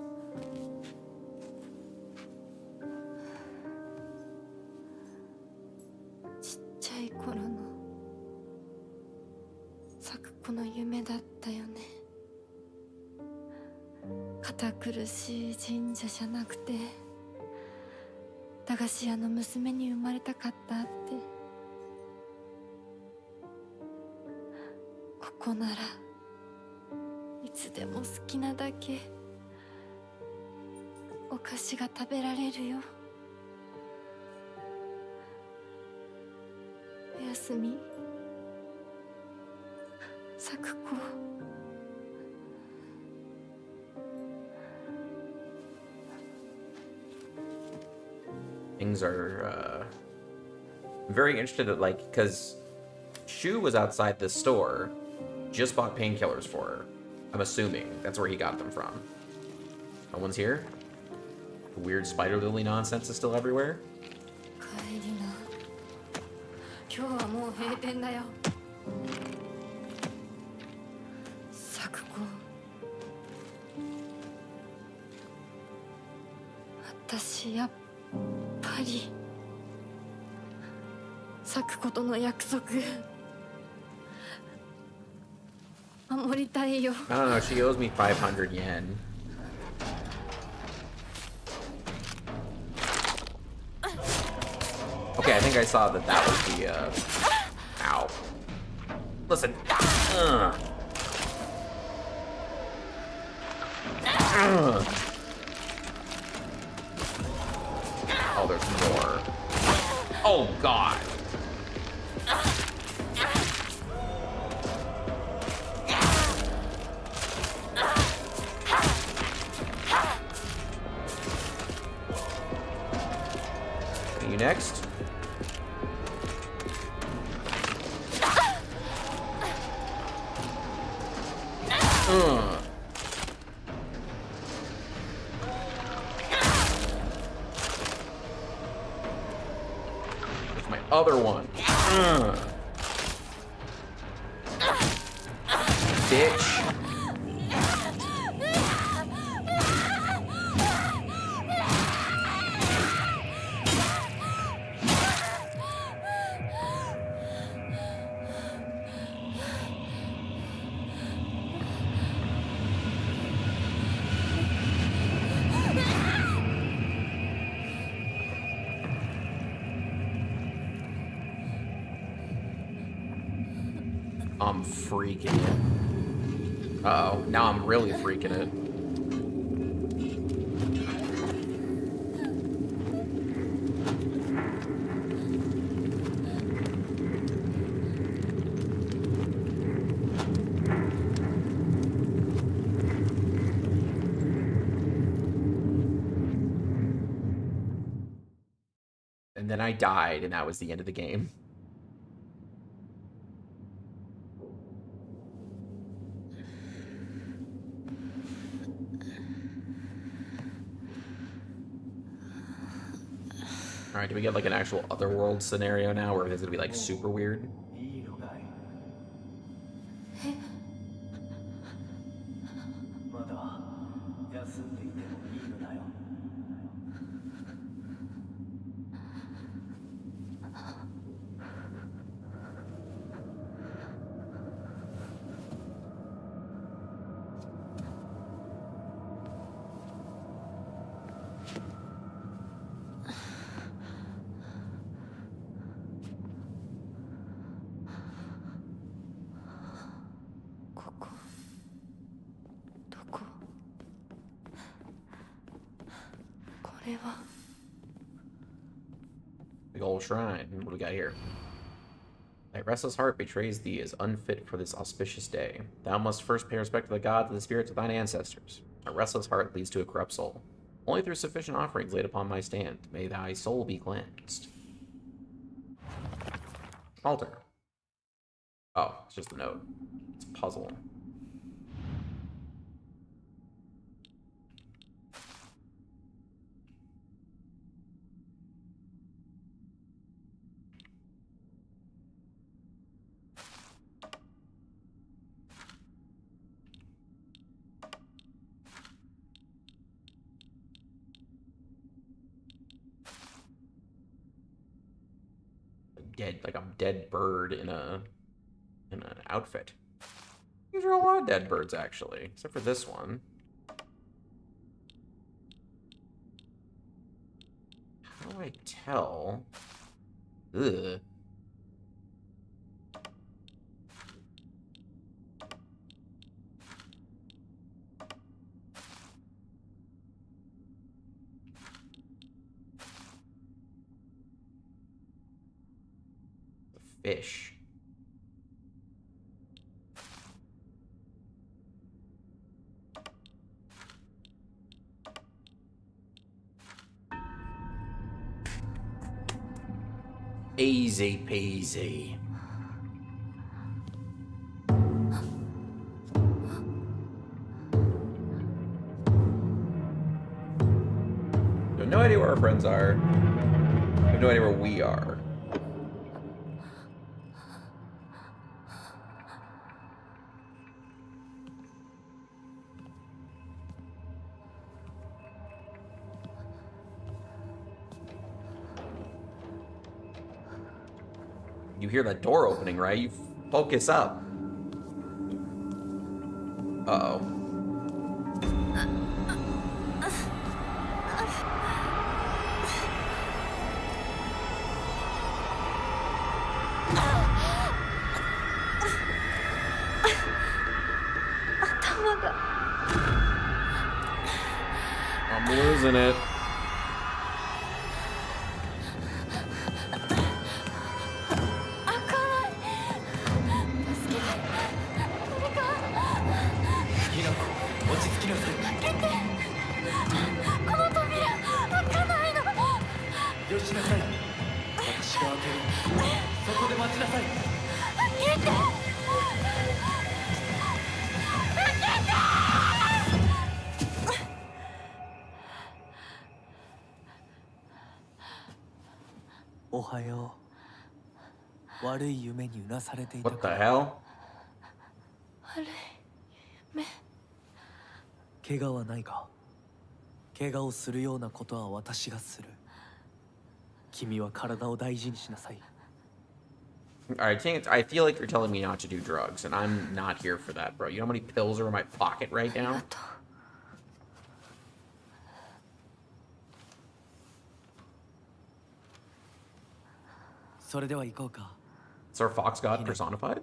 駄菓子屋の娘に生まれたかったって。ここならいつでも好きなだけお菓子が食べられるよ。おやすみ、咲子。Things are very interested at, like, because Shu was outside the store, just bought painkillers for her. I'm assuming that's where he got them from. No one's here? The weird spider lily nonsense is still everywhere? 帰りな。今日はもう閉店だよ。咲子。私やっぱり咲子との約束守りたいよ。 I don't know, she owes me 500 yen. Okay, I think I saw that that was the, ow. Listen. Ugh. Ugh. Oh, there's more. Oh, God. Are you next? There's my other one. Bitch. I'm freaking it. Uh-oh, now I'm really freaking it. And then I died, and that was the end of the game. Alright, do we get like an actual otherworld scenario now where it's gonna be like super weird? いいのかいまだ休んでいてもいいのだよ ここどこ。これは Big old shrine. What do we got here? Thy restless heart betrays thee as unfit for this auspicious day. Thou must first pay respect to the gods and the spirits of thine ancestors. A restless heart leads to a corrupt soul. Only through sufficient offerings laid upon my stand may thy soul be cleansed. Altar. Oh, it's just a note. It's a puzzle. Like a dead bird in an outfit. These are a lot of dead birds actually, except for this one. How do I tell? Ugh. Fish. Easy peasy. I have no idea where our friends are. I have no idea where we are. You hear that door opening, right? You focus up. Uh-oh. I'm losing it. What the hell? 怪我はないか怪我をするようなことは私がする君は体を大事にしなさい Alright, I feel like you're telling me not to do drugs, and I'm not here for that, bro. You know how many pills are in my pocket right now? それでは行こうか Is our fox god personified?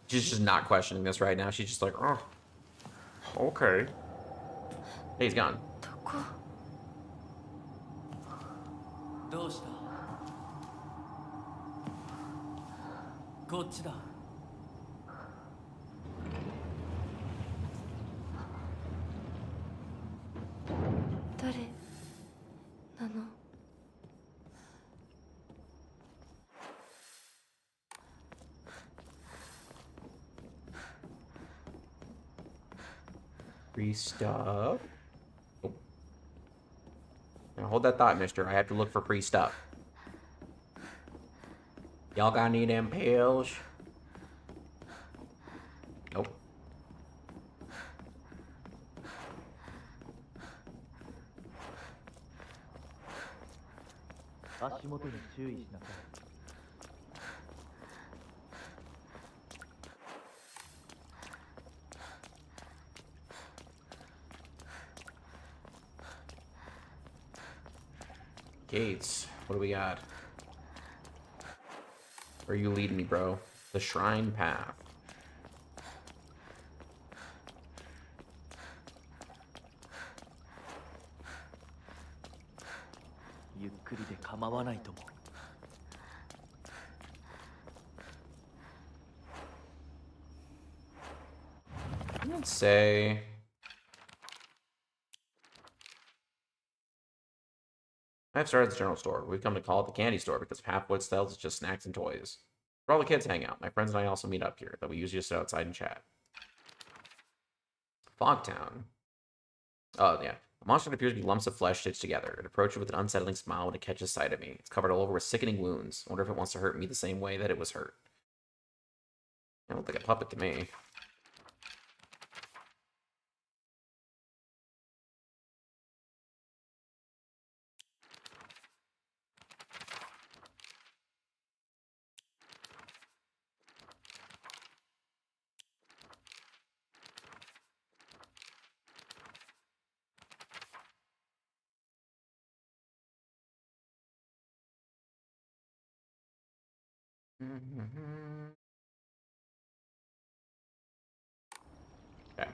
She's just not questioning this right now. She's just like, oh, okay. Hey, he's gone. どうしたこっちだ誰なの？ Free stuff. Oh. Now hold that thought, mister. I have to look for free stuff. Y'all got any damn pills? Nope. 足元に注意しなさい Gates. What do we got? Where are you leading me, bro? The Shrine Path. ゆっくりで構わないと思う I'd say... I've started the general store. We've come to call it the candy store because half what sells is just snacks and toys. Where all the kids hang out. My friends and I also meet up here, though we usually just sit outside and chat. Fogtown. Oh, yeah. A monster that appears to be lumps of flesh stitched together. It approaches with an unsettling smile when it catches sight of me. It's covered all over with sickening wounds. I wonder if it wants to hurt me the same way that it was hurt. It looked like a puppet to me. Okay.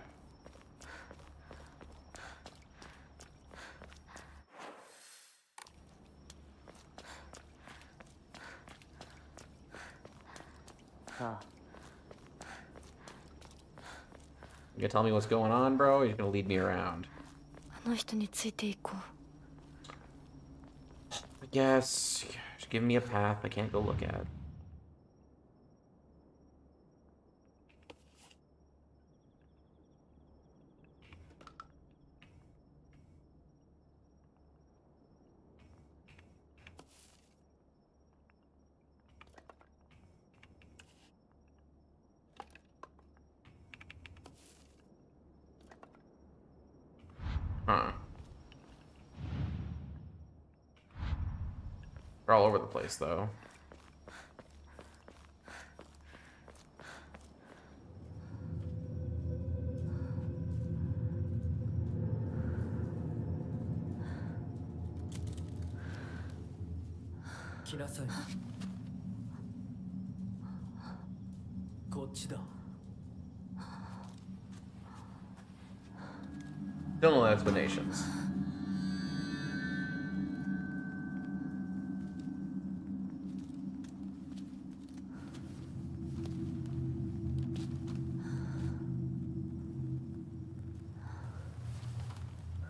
You gonna tell me what's going on, bro? Or you're gonna lead me around? あの人についていこう。 I guess. Just give me a path I can't go look at. Huh. They're all over the place, though. Still no explanations.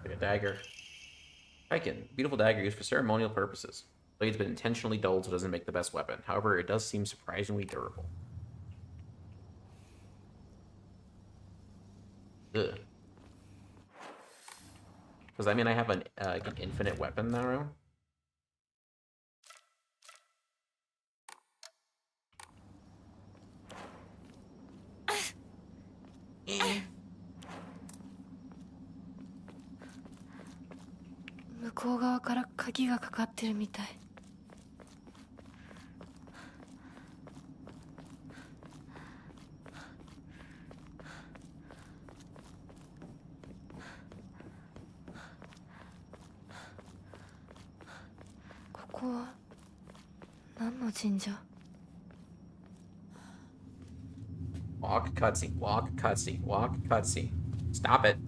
Like a dagger. Hiken. Beautiful dagger used for ceremonial purposes. Blade's been intentionally dulled so it doesn't make the best weapon. However, it does seem surprisingly durable. Ugh. Does that mean I have an infinite weapon now?向こう側から鍵がかかってるみたい。ここは何の神社？ Walk cutscene, walk cutscene, walk cutscene. Stop it.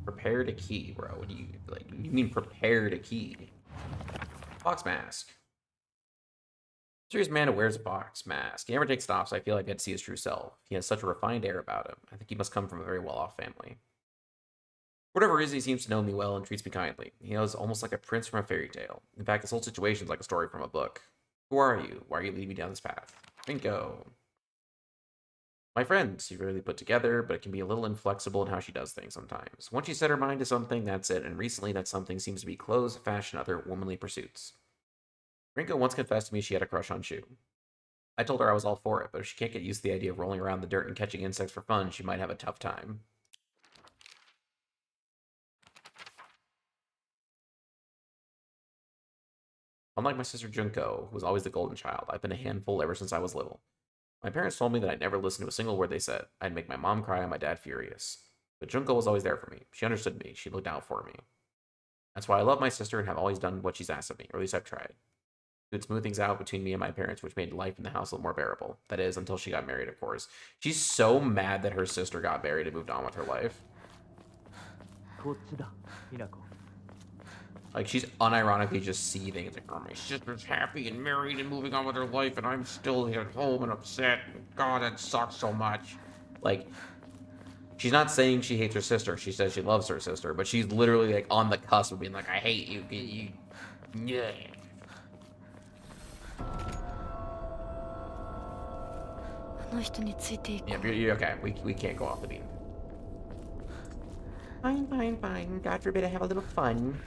Prepare to key, bro. What do you like? You mean prepare to key? Box mask. Mysterious man who wears a box mask. He never takes it off, so I feel like I get to see his true self. He has such a refined air about him. I think he must come from a very well-off family. For whatever reason, he seems to know me well and treats me kindly. He is almost like a prince from a fairy tale. In fact, this whole situation is like a story from a book. Who are you? Why are you leading me down this path? Rinko. My friend, she's really put together, but it can be a little inflexible in how she does things sometimes. Once she set her mind to something, that's it, and recently that something seems to be clothes, fashion, other womanly pursuits. Rinko once confessed to me she had a crush on Shu. I told her I was all for it, but if she can't get used to the idea of rolling around the dirt and catching insects for fun, she might have a tough time. Unlike my sister Junko, who was always the golden child, I've been a handful ever since I was little. My parents told me that I'd never listen to a single word they said. I'd make my mom cry and my dad furious. But Junko was always there for me. She understood me. She looked out for me. That's why I love my sister and have always done what she's asked of me, or at least I've tried. She would smooth things out between me and my parents, which made life in the house a little more bearable. That is, until she got married, of course. She's so mad that her sister got married and moved on with her life. Like, she's unironically just seething. It's like, oh, my sister's happy and married and moving on with her life, and I'm still here at home and upset. God, that sucks so much. Like, she's not saying she hates her sister. She says she loves her sister, but she's literally, like, on the cusp of being like, I hate you. Yeah. Yeah, you're okay. We can't go off the beam. Fine, fine, fine. God forbid I have a little fun.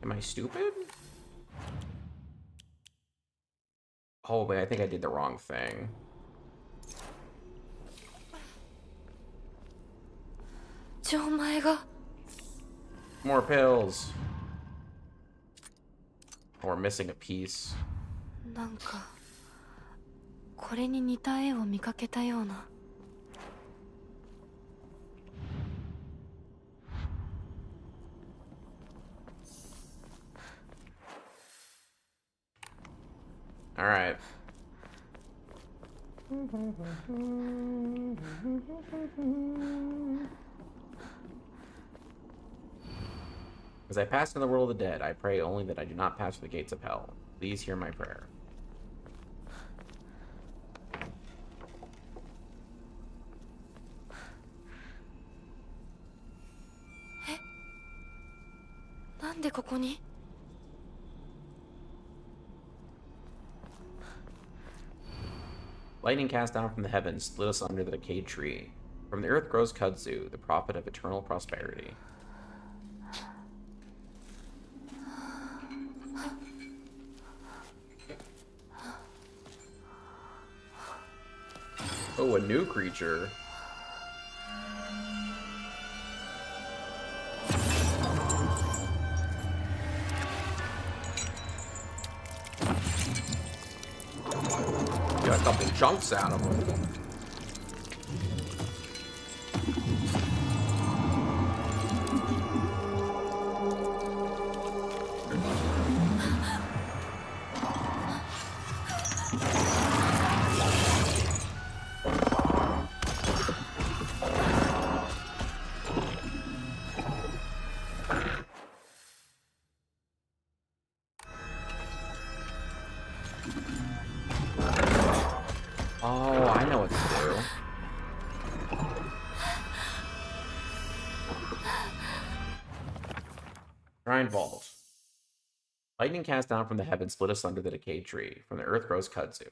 Am I stupid? Oh, wait, I think I did the wrong thing. More pills. We're missing a piece. なんかこれに似た絵を見かけたような。All right. As I pass into the world of the dead, I pray only that I do not pass through the gates of hell. Please hear my prayer. Eh? なんでここに? Lightning cast down from the heavens split us under the decayed tree. From the earth grows Kudzu, the prophet of eternal prosperity. Oh, a new creature. Got a couple chunks out of him. Oh, I know what to do. Shrine Vault. Lightning cast down from the heavens split us under the decayed tree. From the earth grows Kudzu.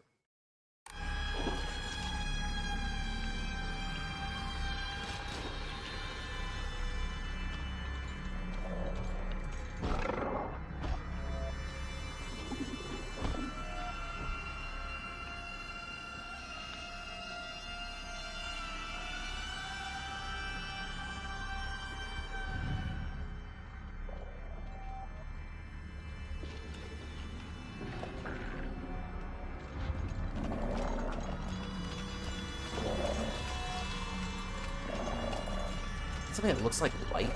Something that looks like lightning.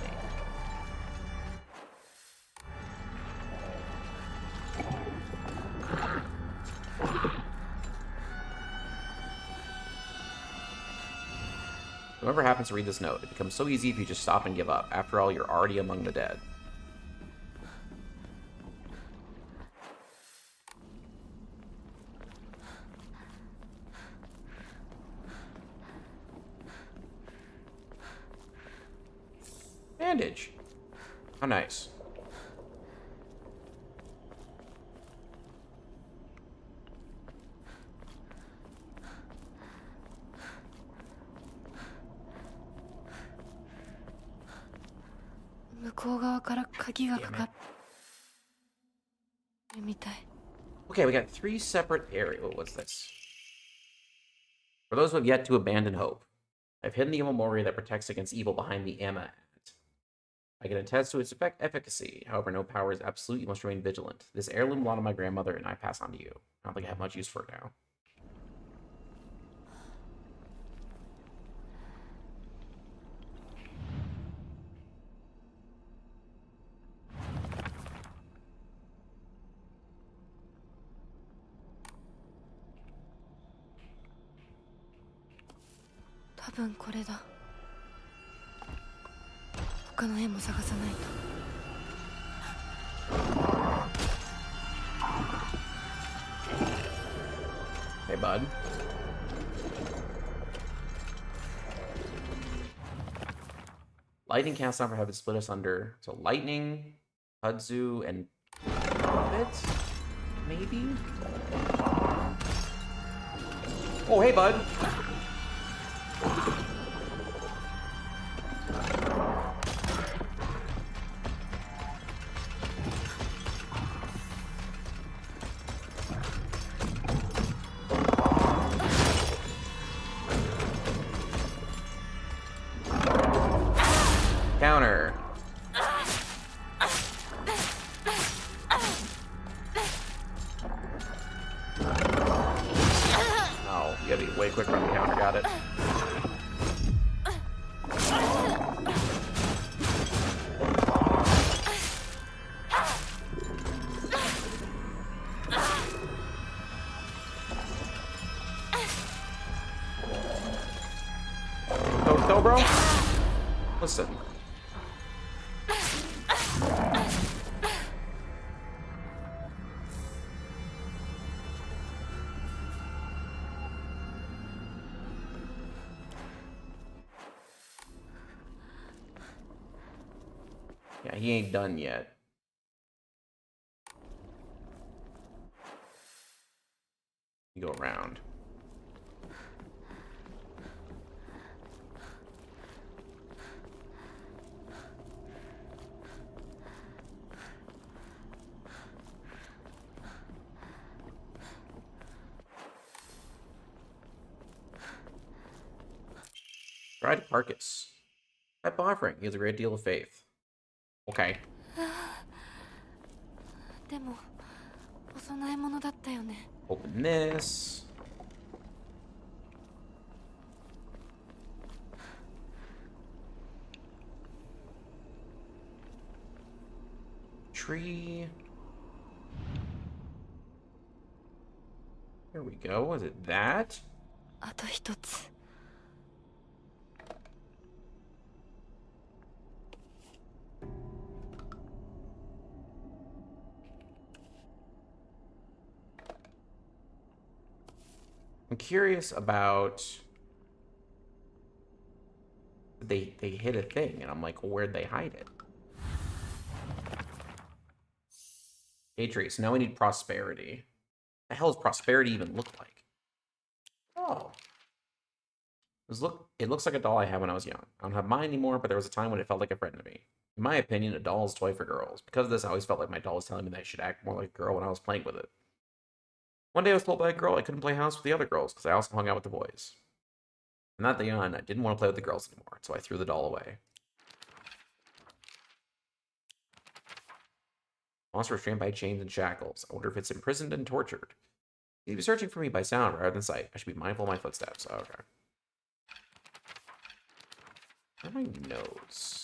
Whoever happens to read this note, it becomes so easy if you just stop and give up. After all, you're already among the dead. Bandage. How nice. Okay, we got 3 separate areas. What's this? For those who have yet to abandon hope, I've hidden the Imma Mori that protects against evil behind the Amma. I can attest to its efficacy. However, no power is absolute. You must remain vigilant. This heirloom belonged to my grandmother, and I pass on to you. I don't think I have much use for it now. Hey, bud. Lightning cast off for heaven split us under. So lightning, Hudzu, and Hobbit? Maybe? Oh, hey, bud. Counter. Oh, you gotta be way quicker on the counter, got it. Go, bro. Listen. Yeah, he ain't done yet. You go around. Try to Carcass. That offering. He has a great deal of faith. Okay. でもお供え物だったよね。 Open this. Tree. There we go. Was it that? あと一つ。 I'm curious about they hit a thing and I'm like, well, where'd they hide it? Tree. So now we need prosperity. The hell does prosperity even look like? Oh. It looks like a doll I had when I was young. I don't have mine anymore, but there was a time when it felt like a friend to me. In my opinion, a doll is a toy for girls. Because of this, I always felt like my doll was telling me that I should act more like a girl when I was playing with it. One day I was told by a girl I couldn't play house with the other girls because I also hung out with the boys. From that day on, I didn't want to play with the girls anymore, so I threw the doll away. Monster restrained by chains and shackles. I wonder if it's imprisoned and tortured. You'd be searching for me by sound rather than sight. I should be mindful of my footsteps. Oh, okay. Where are my notes?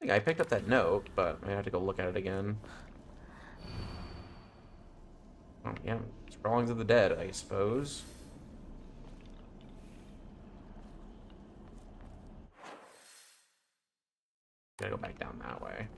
I think I picked up that note, but I have to go look at it again. Oh, yeah. Scrawlings of the Dead, I suppose. Gotta go back down that way.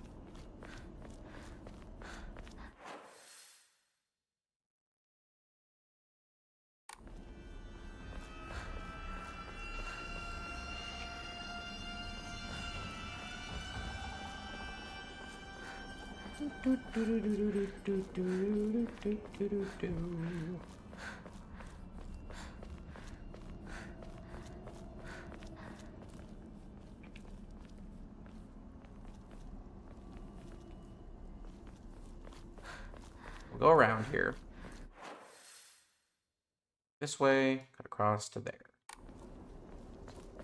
We'll go around here. This way, cut across to there.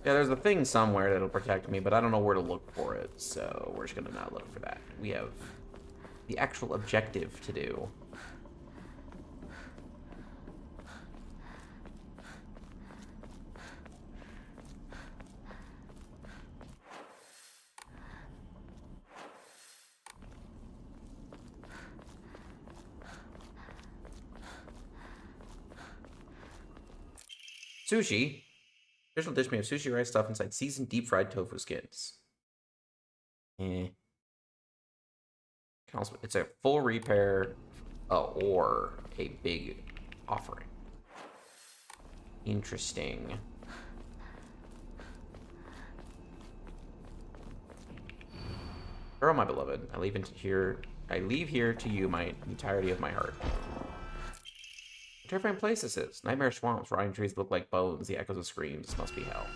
Yeah, there's a thing somewhere that'll protect me, but I don't know where to look for it, so we're just gonna not look for that. We have the actual objective to do. Sushi. Traditional dish made of sushi rice stuffed inside seasoned deep-fried tofu skins. Eh. Can also, it's a full repair or a big offering. Interesting. Farewell, my beloved. I leave here to you my entirety of my heart. A terrifying place this is. Nightmare swamps, rotting trees look like bones, the echoes of screams. This must be hell.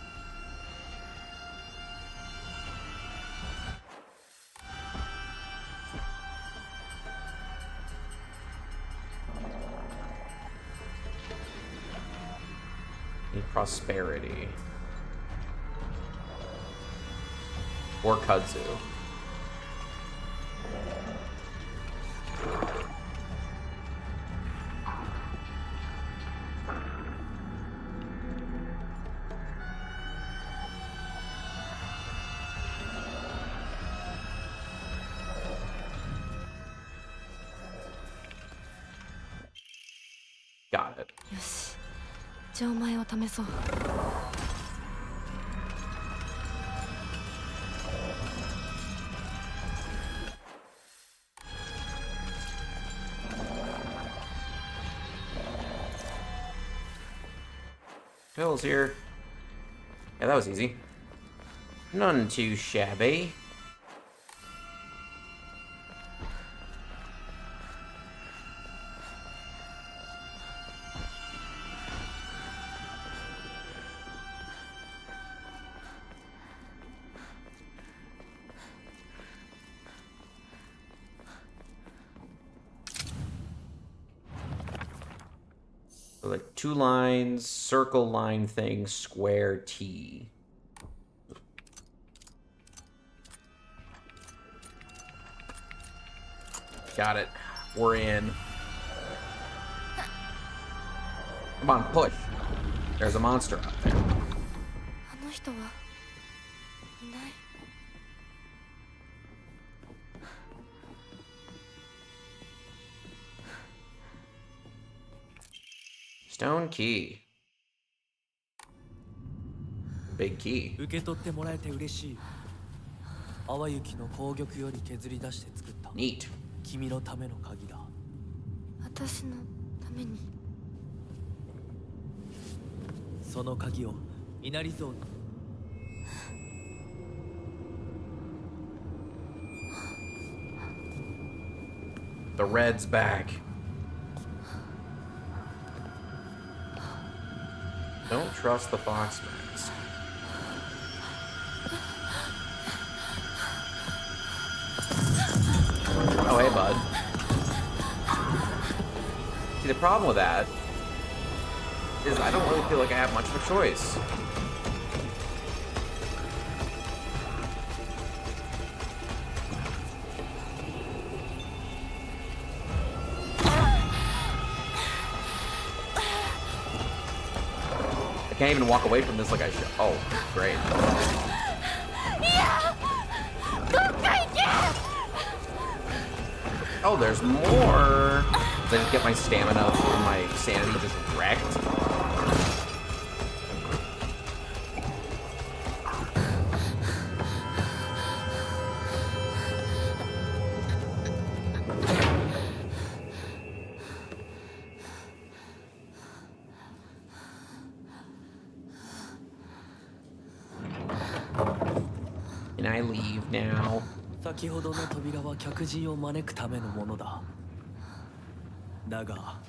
Need prosperity. Or kudzu. Got it. よしじゃあお前を試そう Phil's here. Yeah, that was easy. None too shabby. So like 2 lines, circle line thing, square T. Got it. We're in. Come on, push. There's a monster up there. あの人はいない Stone key. Big key. 受け取ってもらえて嬉しい。淡雪の紅玉より削り出して作った Neat. 君のための鍵だ。私のために その鍵を稲荷像に The red's back. Don't trust the fox mask. Oh, hey, bud. See, the problem with that is I don't really feel like I have much of a choice. I can't even walk away from this like I should. Oh, great. Oh, there's more. Did I just get my stamina and my sanity just wrecked? Can I leave now? 先ほどの扉は客人を招くためのものだ。だが、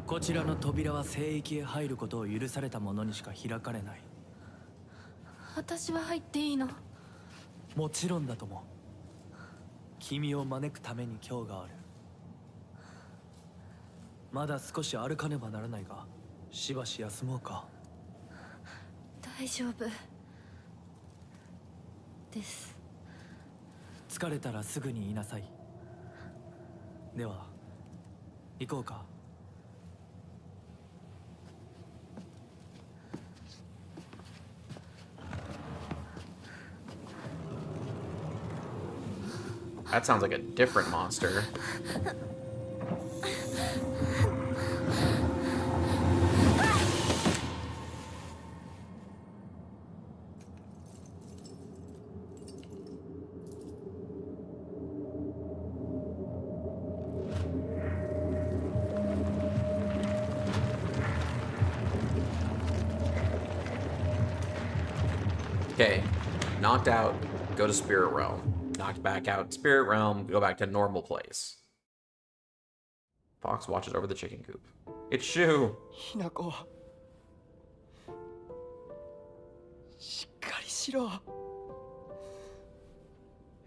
こちらの扉は聖域へ入ることを許された者にしか開かれない。私は入っていいのもちろんだとも。君を招くために今日がある。まだ少し歩かねばならないが、しばし休もうか。大丈夫です疲れたらすぐに言いなさい。では、行こうか。That sounds like a different monster. Okay, knocked out, go to Spirit Realm. Knocked back out, Spirit Realm, go back to normal place. Fox watches over the chicken coop. It's Shu! ひなこしっかりしろ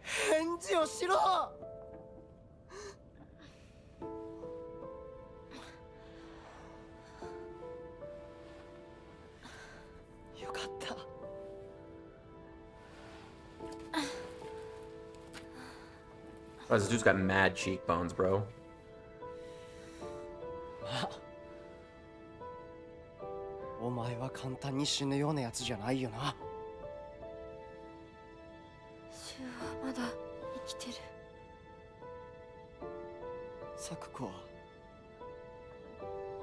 返事をしろよかった Oh, this dude's got mad cheekbones, bro. お前は簡単に死ぬようなやつじゃないよなシュウはまだ生きてる。サクコは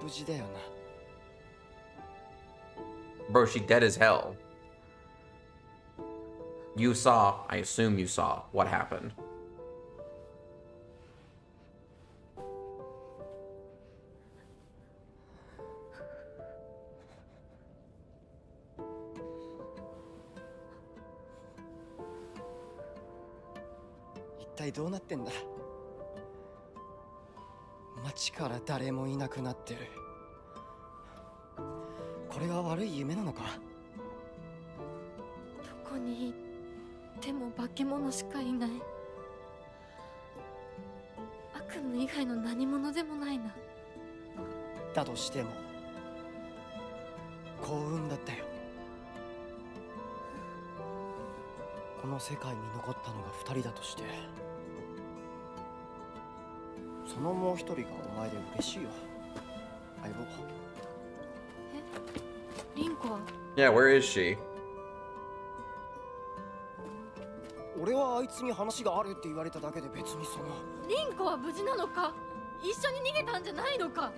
無事だよな Bro, she dead as hell. You saw, I assume you saw, what happened. What 一体どうなってんだ街から誰もいなくなってるこれは悪い夢なのかどこに行っても化け物しかいない。悪夢以外の何者でもないな。だとしても幸運だったよこの世界に残ったのが2人だとしてそのもう一人がお前で嬉しいよ相棒リンコは Yeah, where is she? 俺はあいつに話があるって言われただけで別にそのリンコは無事なのか。一緒に逃げたんじゃないのか。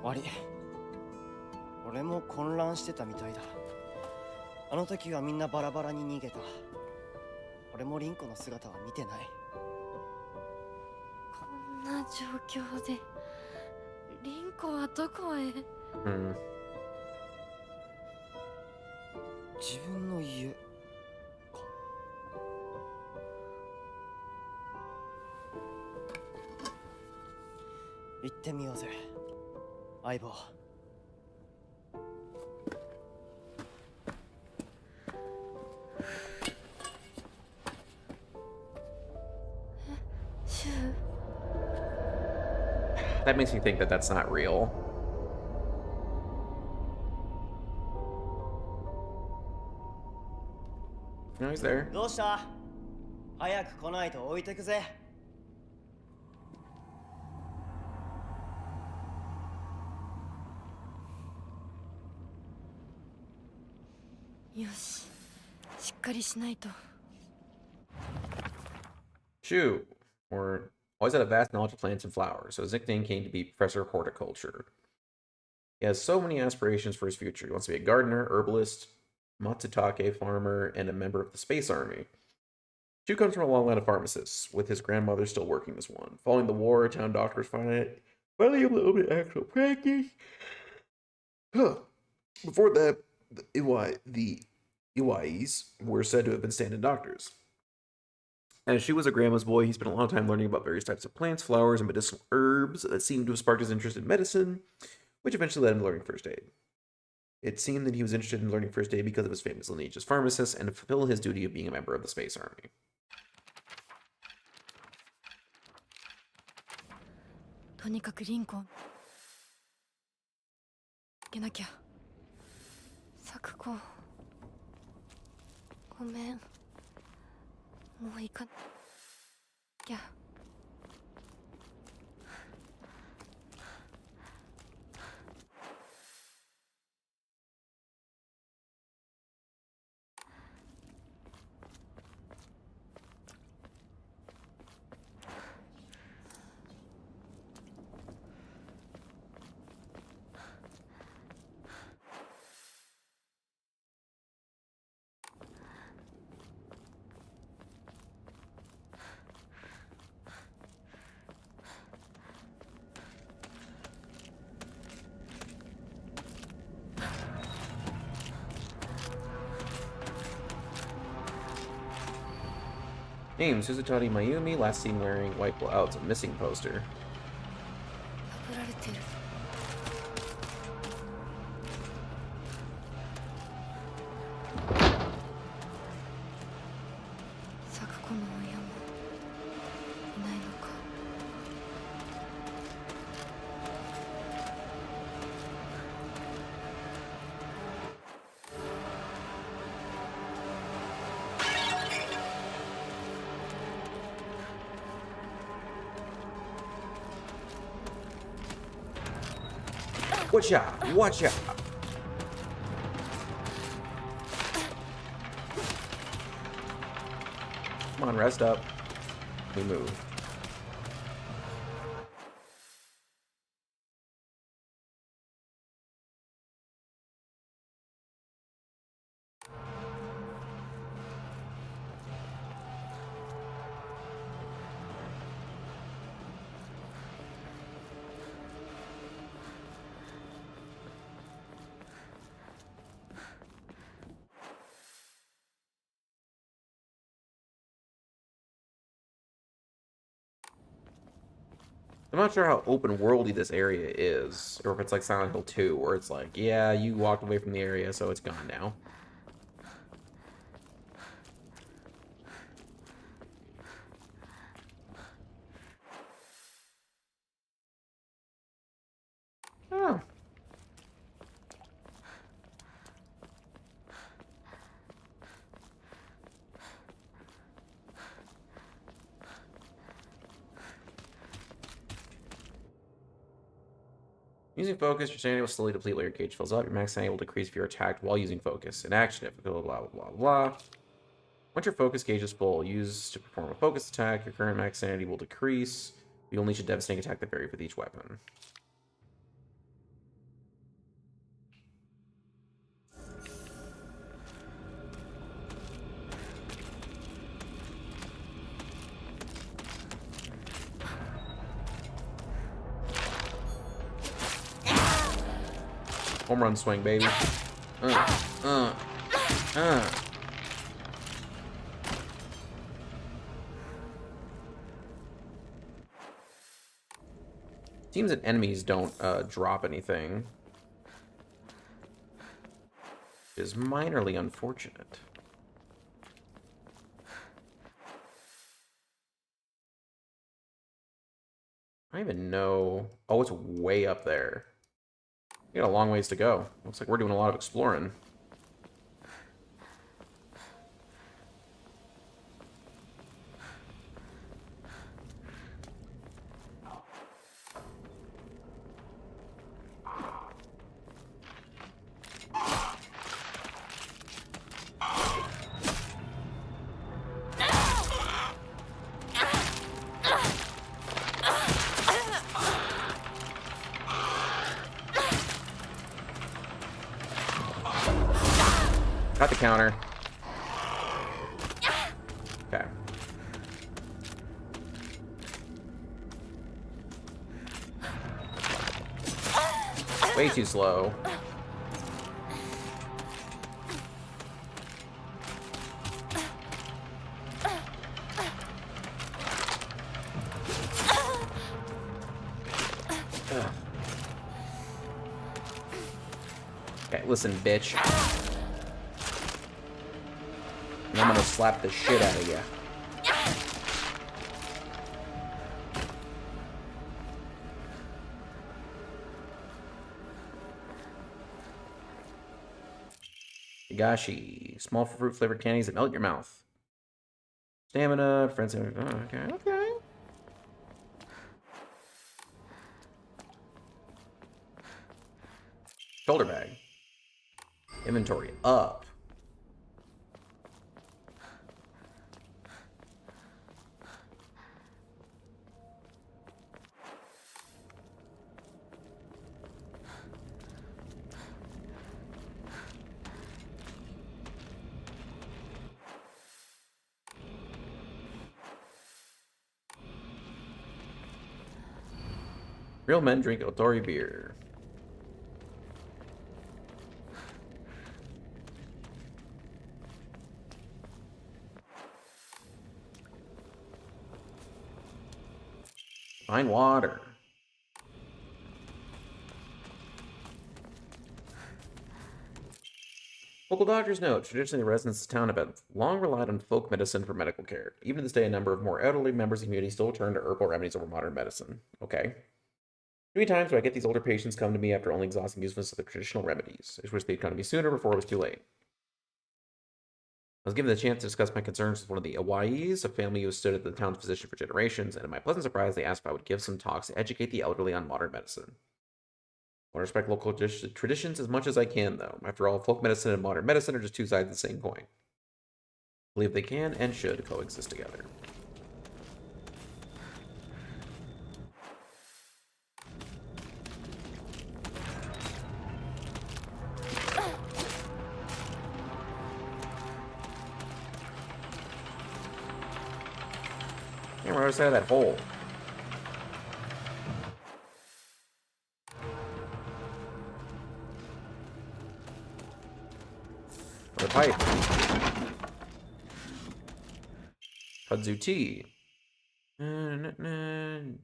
悪い俺も混乱してたみたいだあの時はみんなバラバラに逃げた俺もリンコの姿は見てないこんな状況でリンコはどこへ。 Hmm. 自分の家か行ってみようぜ相棒シュウ That makes me think that that's not real. No, he's there. どうした早く来ないと置いてくぜよし、しっかりしないと。 Shu, or always had a vast knowledge of plants and flowers, so his nickname came to be Professor Horticulture. He has so many aspirations for his future. He wants to be a gardener, herbalist, Matsutake farmer, and a member of the Space Army. Shu comes from a long line of pharmacists, with his grandmother still working as one. Following the war, town doctors finally a little bit of actual practice. Before that, the Iwais were said to have been stand-in doctors. As Shu was a grandma's boy, he spent a long time learning about various types of plants, flowers, and medicinal herbs that seemed to have sparked his interest in medicine, which eventually led him to learning first aid. It seemed that he was interested in learning first aid because of his famous lineage as pharmacist and to fulfill his duty of being a member of the Space Army. とにかくリンコつけなきゃ。サクコごめん、もう行かなきゃ。Name, Suzutani Mayumi, last seen wearing white gloves. Oh, it's a missing poster. 破られてる。咲く子の親もいないのか。Watch out! Watch out! Come on, rest up. We move. I'm not sure how open worldy this area is, or if it's like Silent Hill 2, where it's like, yeah, you walked away from the area, so it's gone now. Oh. Using focus, your sanity will slowly deplete while your gauge fills up. Your max sanity will decrease if you're attacked while using focus. In action, if blah blah blah blah. Once your focus gauge is full, used to perform a focus attack, your current max sanity will decrease. You will unleash a devastating attack that vary with each weapon. Home run swing, baby. Seems that enemies don't drop anything. Which is minorly unfortunate. I don't even know. Oh, it's way up there. We got a long ways to go. Looks like we're doing a lot of exploring. Got the counter. Okay. Way too slow. Ugh. Okay, listen, bitch. And I'm gonna slap the shit out of you. Higashi. Small fruit flavored candies that melt your mouth. Stamina, friends. Oh, okay, okay. Shoulder bag. Inventory up. Real men drink Otori beer. Find water. Local doctors note, traditionally the residents of the town have long relied on folk medicine for medical care. Even to this day, a number of more elderly members of the community still turn to herbal remedies over modern medicine. Okay. Too many times do I get these older patients come to me after only exhausting the usefulness of the traditional remedies. I wish they'd come to me sooner before it was too late. I was given the chance to discuss my concerns with one of the Awais, a family who has stood at the town's physician for generations, and to my pleasant surprise, they asked if I would give some talks to educate the elderly on modern medicine. I want to respect local traditions as much as I can, though. After all, folk medicine and modern medicine are just two sides of the same coin. I believe they can and should coexist together. Damn, we're on the other side of that hole. The pipe. Kudzu tea. Ginger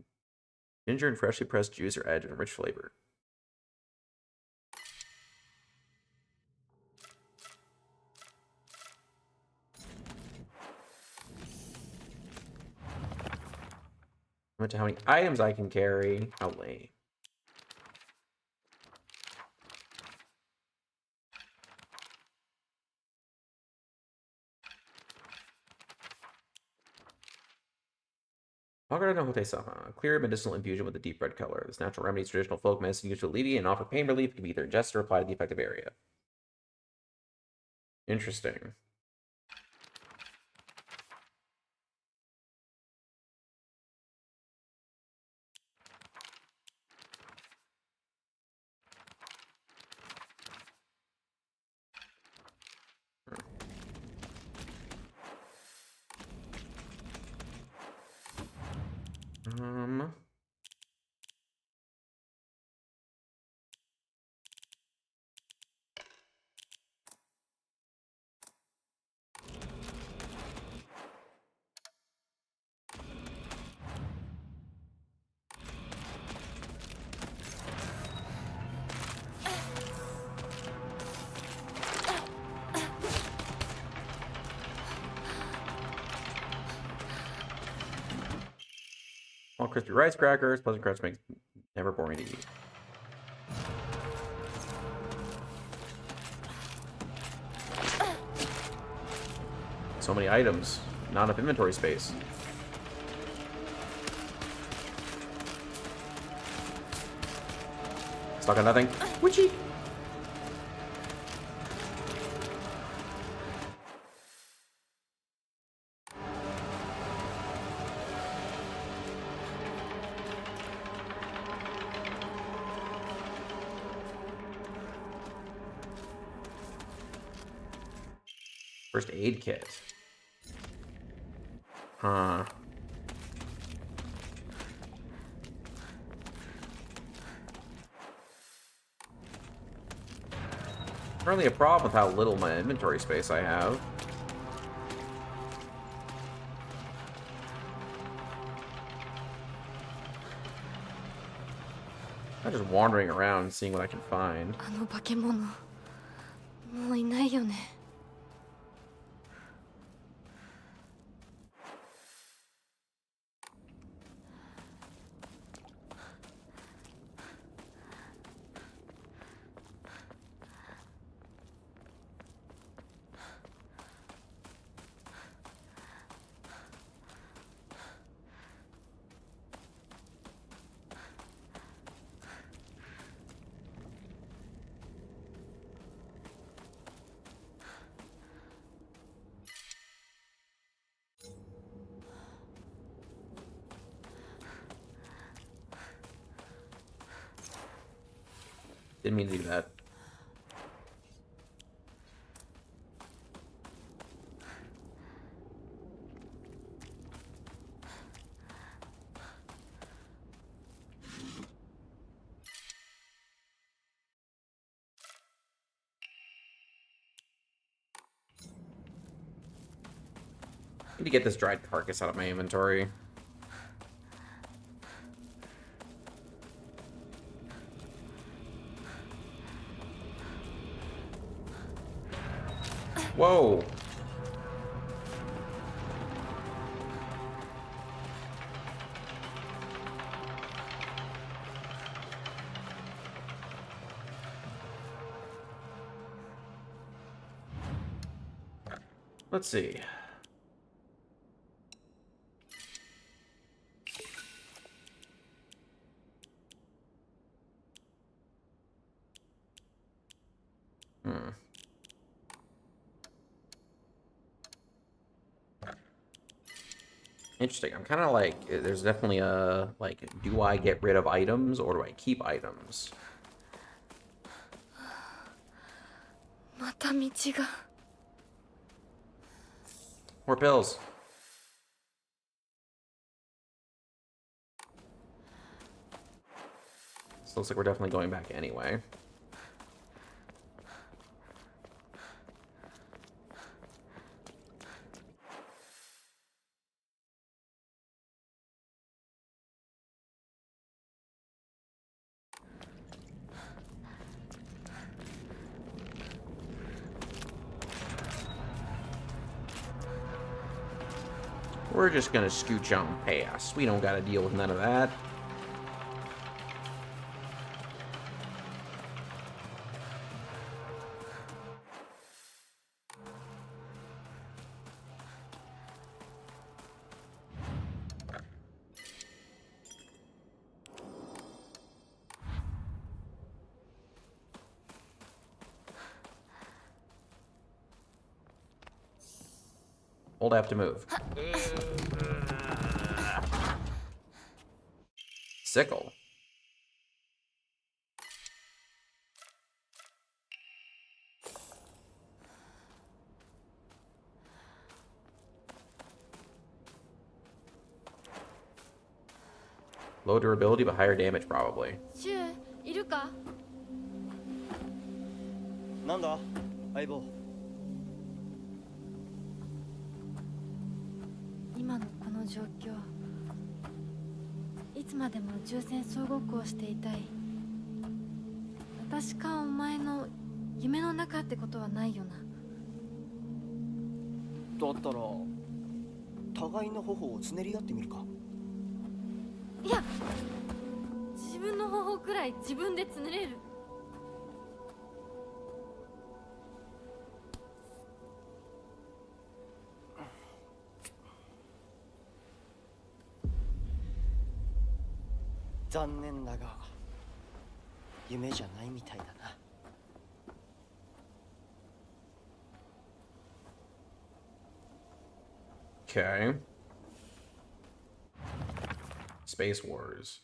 and freshly pressed juice are added to a rich flavor. Limit to how many items I can carry. How late? Agara no Hote-sama, a clear medicinal infusion with a deep red color. This natural remedy is traditional folk medicine used to alleviate and offer pain relief. It can be either ingested or applied to the affected area. Interesting. All crispy rice crackers, pleasant crunch makes never boring to eat. So many items, not enough inventory space. Stuck on nothing. Witchy! First aid kit. Huh. Currently a problem with how little my inventory space I have. I'm just wandering around seeing what I can find. あの化け物もういないよね。Didn't mean to do that. Need to get this dried carcass out of my inventory. Whoa. Let's see. Interesting. I'm kind of like, there's definitely a, like, do I get rid of items or do I keep items? また道が More pills. This looks like we're definitely going back anyway. We're just gonna scooch on past. We don't gotta deal with none of that. Hold F to move. Sickle. Low durability, but higher damage, probably. シュウいるかなんだ相棒。今のこの状況いつまでも宇宙船総合行していたい私かお前の夢の中ってことはないよなだったら互いの頬をつねり合ってみるか。いや自分の方法くらい自分でつねれる残念だが夢じゃないみたいだな。Okay. Space Wars.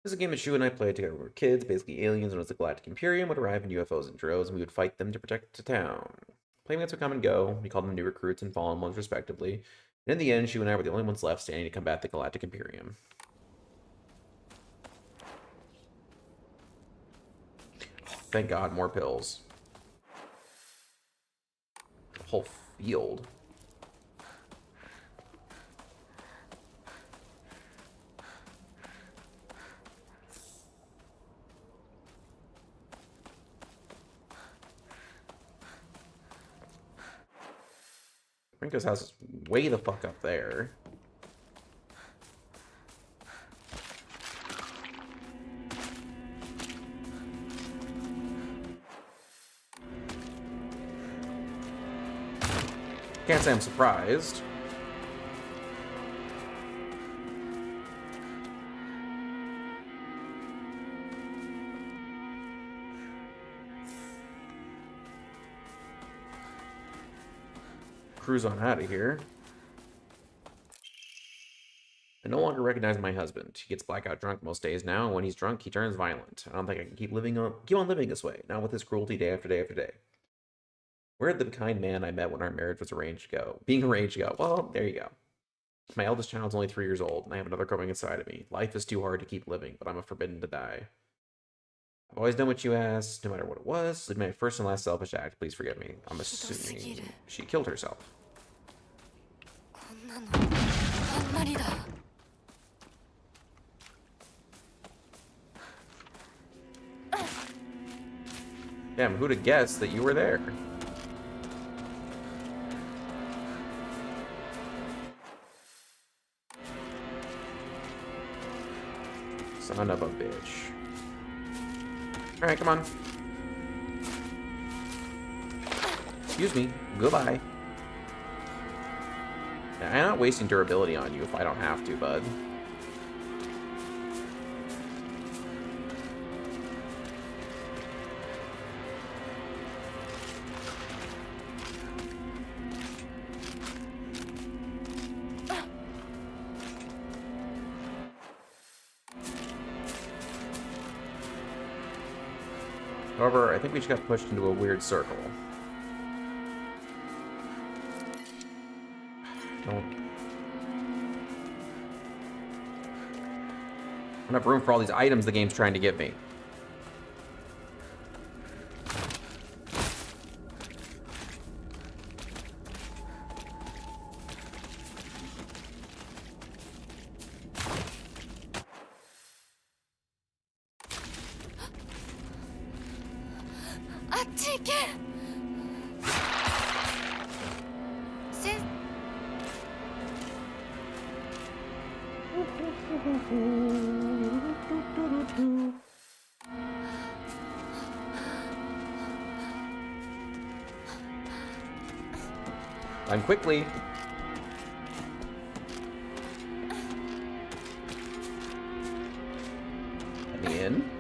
This is a game that Shu and I played together when we were kids. Basically, aliens known as the Galactic Imperium would arrive in UFOs and droves, and we would fight them to protect the town. Playmates would come and go. We called them new recruits and fallen ones, respectively. And in the end, Shu and I were the only ones left standing to combat the Galactic Imperium. Thank God, more pills. A whole field. Rinko's house is way the fuck up there. Can't say I'm surprised. Cruise on out of here. I no longer recognize my husband. He gets blackout drunk most days now, and when he's drunk, he turns violent. I don't think I can keep on living this way, not with his cruelty day after day after day. Where did the kind man I met when our marriage was being arranged go? Well, there you go. My eldest child's only 3 years old, and I have another growing inside of me. Life is too hard to keep living, but I'm forbidden to die. I've always done what you asked, no matter what it was. It's my first and last selfish act. Please forgive me. I'm assuming she killed herself. こんなのあんまりだ Damn, who'd have guessed that you were there? Son of a bitch. Alright, come on. Excuse me. Goodbye. I'm not wasting durability on you if I don't have to, bud. However, I think we just got pushed into a weird circle. Don't have room for all these items the game's trying to give me. Climb quickly. Let me in.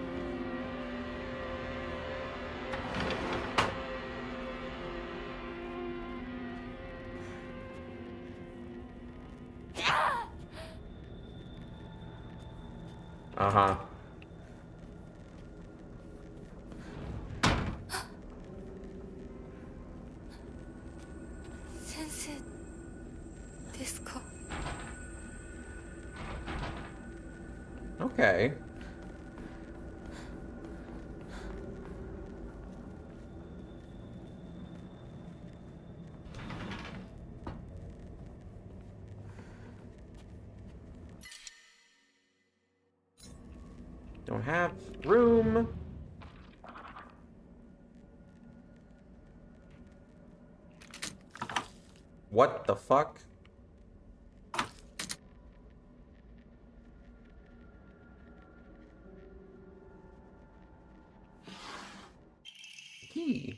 Uh-huh. Okay. Don't have room. What the fuck? Key.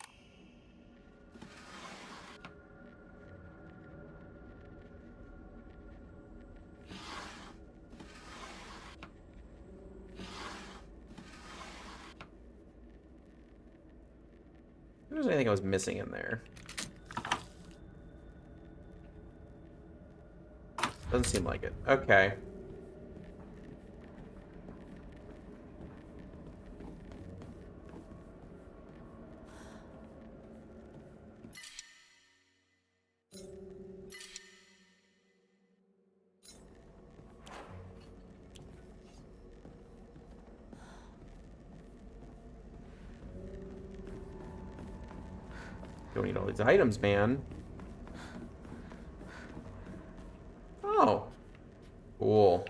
If there's anything I was missing in there. Doesn't seem like it. Okay. Don't need all these items, man. Oh. Cool.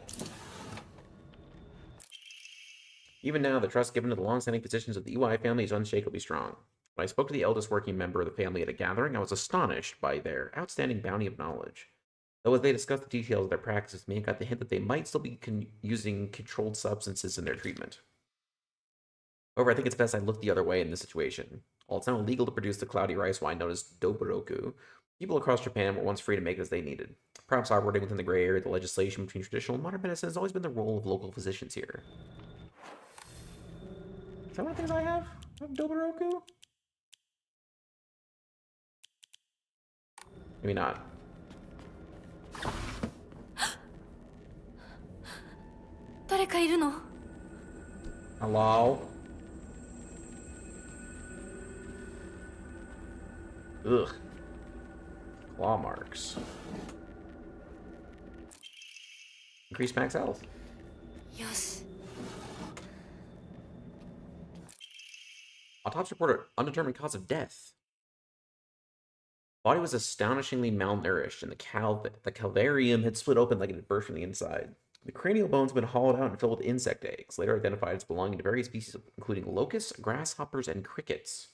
Even now, the trust given to the long-standing positions of the Iwai family is unshakably strong. When I spoke to the eldest working member of the family at a gathering, I was astonished by their outstanding bounty of knowledge. Though as they discussed the details of their practice with me, I got the hint that they might still be using controlled substances in their treatment. However, I think it's best I look the other way in this situation. While it's now illegal to produce the cloudy rice wine known as Doburoku, people across Japan were once free to make it as they needed. Perhaps operating within the gray area of the legislation between traditional and modern medicine has always been the role of local physicians here. Is that one of the things I have? I have Doburoku? Maybe not. Hello? Ugh. Claw marks. Increase max health. Yes. Autopsy reported undetermined cause of death. Body was astonishingly malnourished, and the calvarium had split open like it had burst from the inside. The cranial bones had been hollowed out and filled with insect eggs, later identified as belonging to various species, including locusts, grasshoppers, and crickets.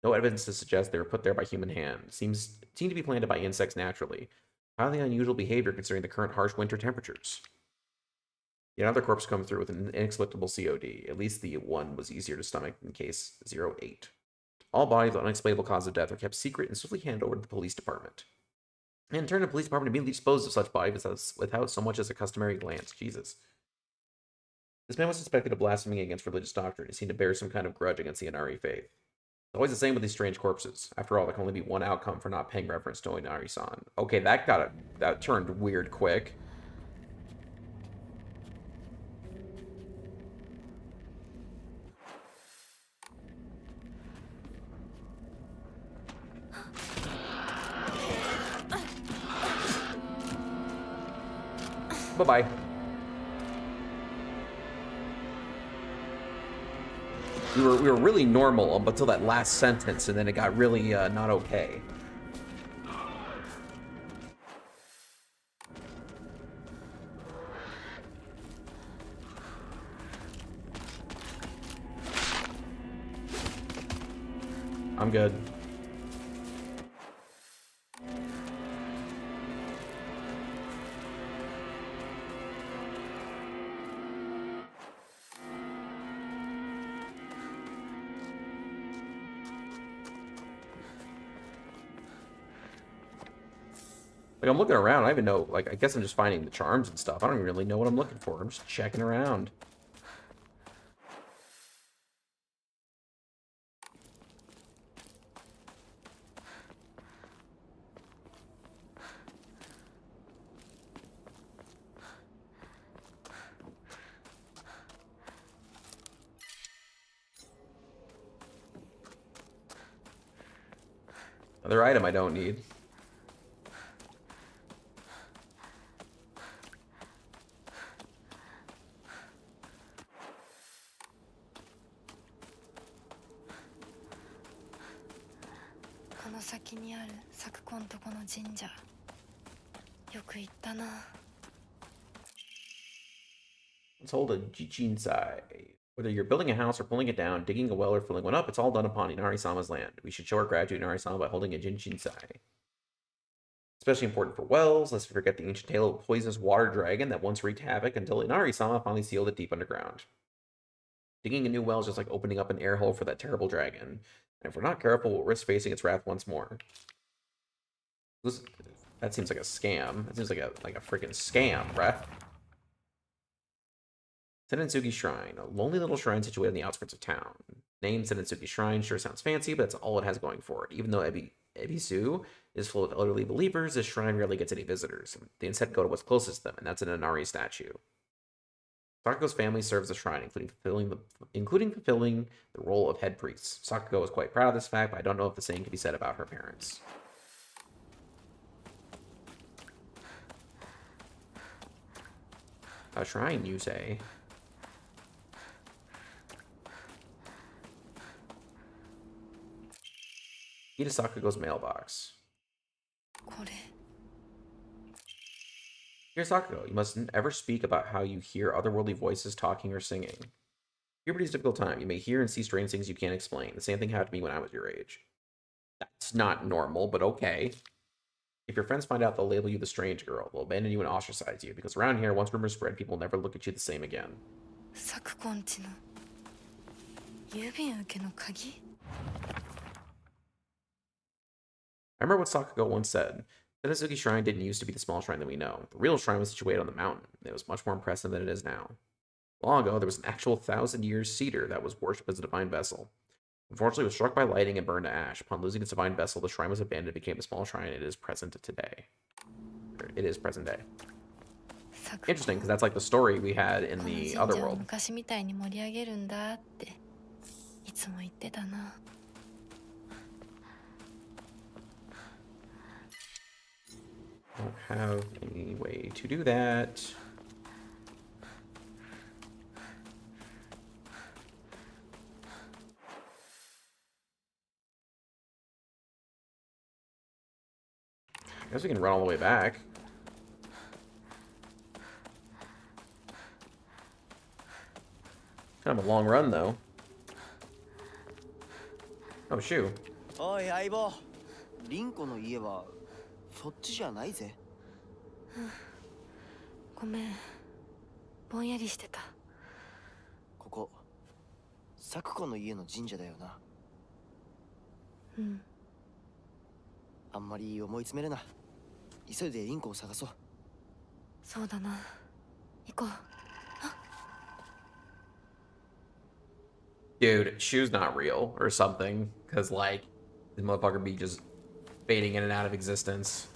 No evidence to suggest they were put there by human hand. Seemed to be planted by insects naturally. Highly unusual behavior considering the current harsh winter temperatures. Yet another corpse come through with an inexplicable COD. At least the one was easier to stomach than case 08. All bodies with unexplainable cause of death are kept secret and swiftly handed over to the police department. And in turn, the police department immediately disposed of such bodies without so much as a customary glance. Jesus. This man was suspected of blaspheming against religious doctrine. He seemed to bear some kind of grudge against the Inari faith. It's always the same with these strange corpses. After all, there can only be one outcome for not paying reference to Inari-san. Okay, that turned weird quick. Bye-bye. We were really normal up until that last sentence, and then it got really not okay. I'm good. Like, I'm looking around. I don't even know. Like, I guess I'm just finding the charms and stuff. I don't even really know what I'm looking for. I'm just checking around. Another item I don't need. Let's hold a Jichinsai. Whether you're building a house or pulling it down, digging a well or filling one up, it's all done upon Inari-sama's land. We should show our gratitude to Inari-sama by holding a Jinshinsai. Especially important for wells, lest we forget the ancient tale of a poisonous water dragon that once wreaked havoc until Inari-sama finally sealed it deep underground. Digging a new well is just like opening up an air hole for that terrible dragon. And if we're not careful, we'll risk facing its wrath once more. That seems like a scam. That seems like a freaking scam, bruh. Senitsugi Shrine, a lonely little shrine situated on the outskirts of town. Name Senitsugi Shrine sure sounds fancy, but that's all it has going for it. Even though Ebisu is full of elderly believers, this shrine rarely gets any visitors. They instead go to what's closest to them, and that's an Inari statue. Sakugo's family serves the shrine, including fulfilling the role of head priest. Sakugo is quite proud of this fact, but I don't know if the same can be said about her parents. A shrine, you say? Key to Sakugo's mailbox. Dear Sakugo, you mustn't ever speak about how you hear otherworldly voices talking or singing. Puberty is a difficult time. You may hear and see strange things you can't explain. The same thing happened to me when I was your age. That's not normal, but okay. If your friends find out, they'll label you the strange girl. They'll abandon you and ostracize you, because around here, once rumors spread, people will never look at you the same again. I remember what Sakugo once said. Senitsugi Shrine didn't used to be the small shrine that we know. The real shrine was situated on the mountain. It was much more impressive than it is now. Long ago, there was an actual 1,000-year cedar that was worshipped as a divine vessel. Unfortunately, it was struck by lightning and burned to ash. Upon losing its divine vessel, the shrine was abandoned and became a small shrine. It is present today. It is present day. Interesting, because that's like the story we had in the other world. Don't have any way to do that. I guess we can run all the way back. Kind of a long run, though. Oh, shoe. Oi, Aibo. Rinko no ie wa socchi ja nai ze. ぼんやりしてた。ここ咲子の家の神社だよな。うん。あんまり思い詰めるな。急いでリンコを探そう。そうだな。行こう。 Dude, shoe's not real or something. Because, like, the motherfucker be just fading in and out of existence.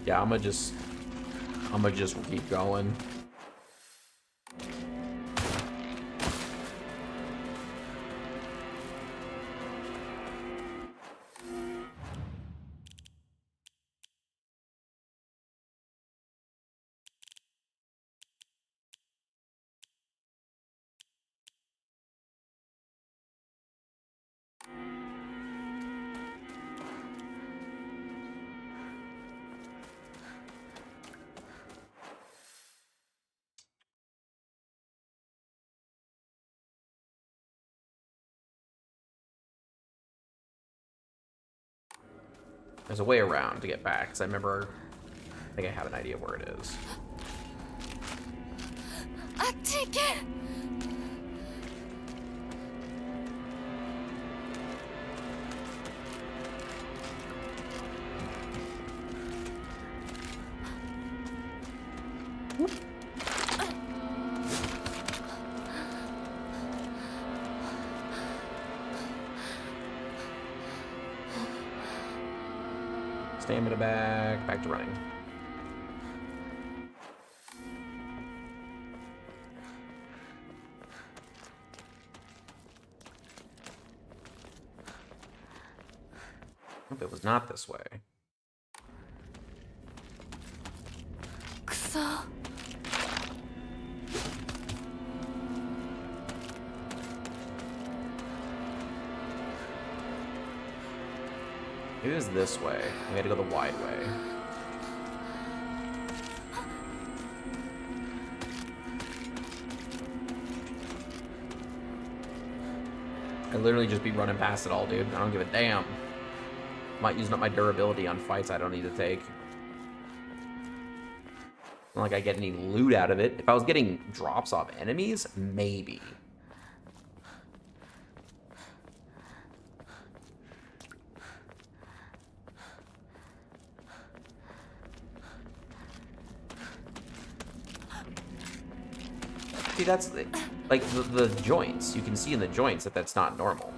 Yeah, I'm gonna just keep going. There's a way around to get back, because I remember, I think I have an idea where it is. あっち行け。Stamina back to running. Hope it was not this way. くそ。 It is this way. We had to go the wide way. I literally just be running past it all, dude. I don't give a damn. Might using up my durability on fights I don't need to take. Not like I get any loot out of it. If I was getting drops off enemies, maybe. See, that's like the joints. You can see in the joints that that's not normal.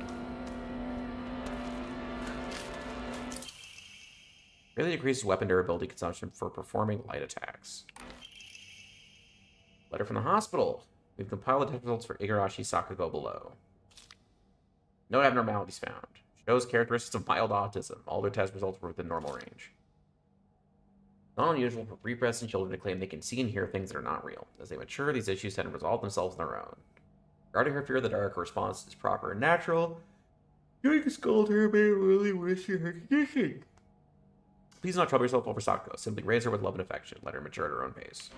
Really decreases weapon durability consumption for performing light attacks. Letter from the hospital. We've compiled the test results for Igarashi Sakugo below. No abnormalities found. Shows characteristics of mild autism. All their test results were within normal range. Not unusual for repressed children to claim they can see and hear things that are not real. As they mature, these issues tend to resolve themselves on their own. Regarding her fear of the dark, her response is proper and natural. You can scold her, but I really wish you her condition. Please do not trouble yourself over Sakugo. Simply raise her with love and affection. Let her mature at her own pace.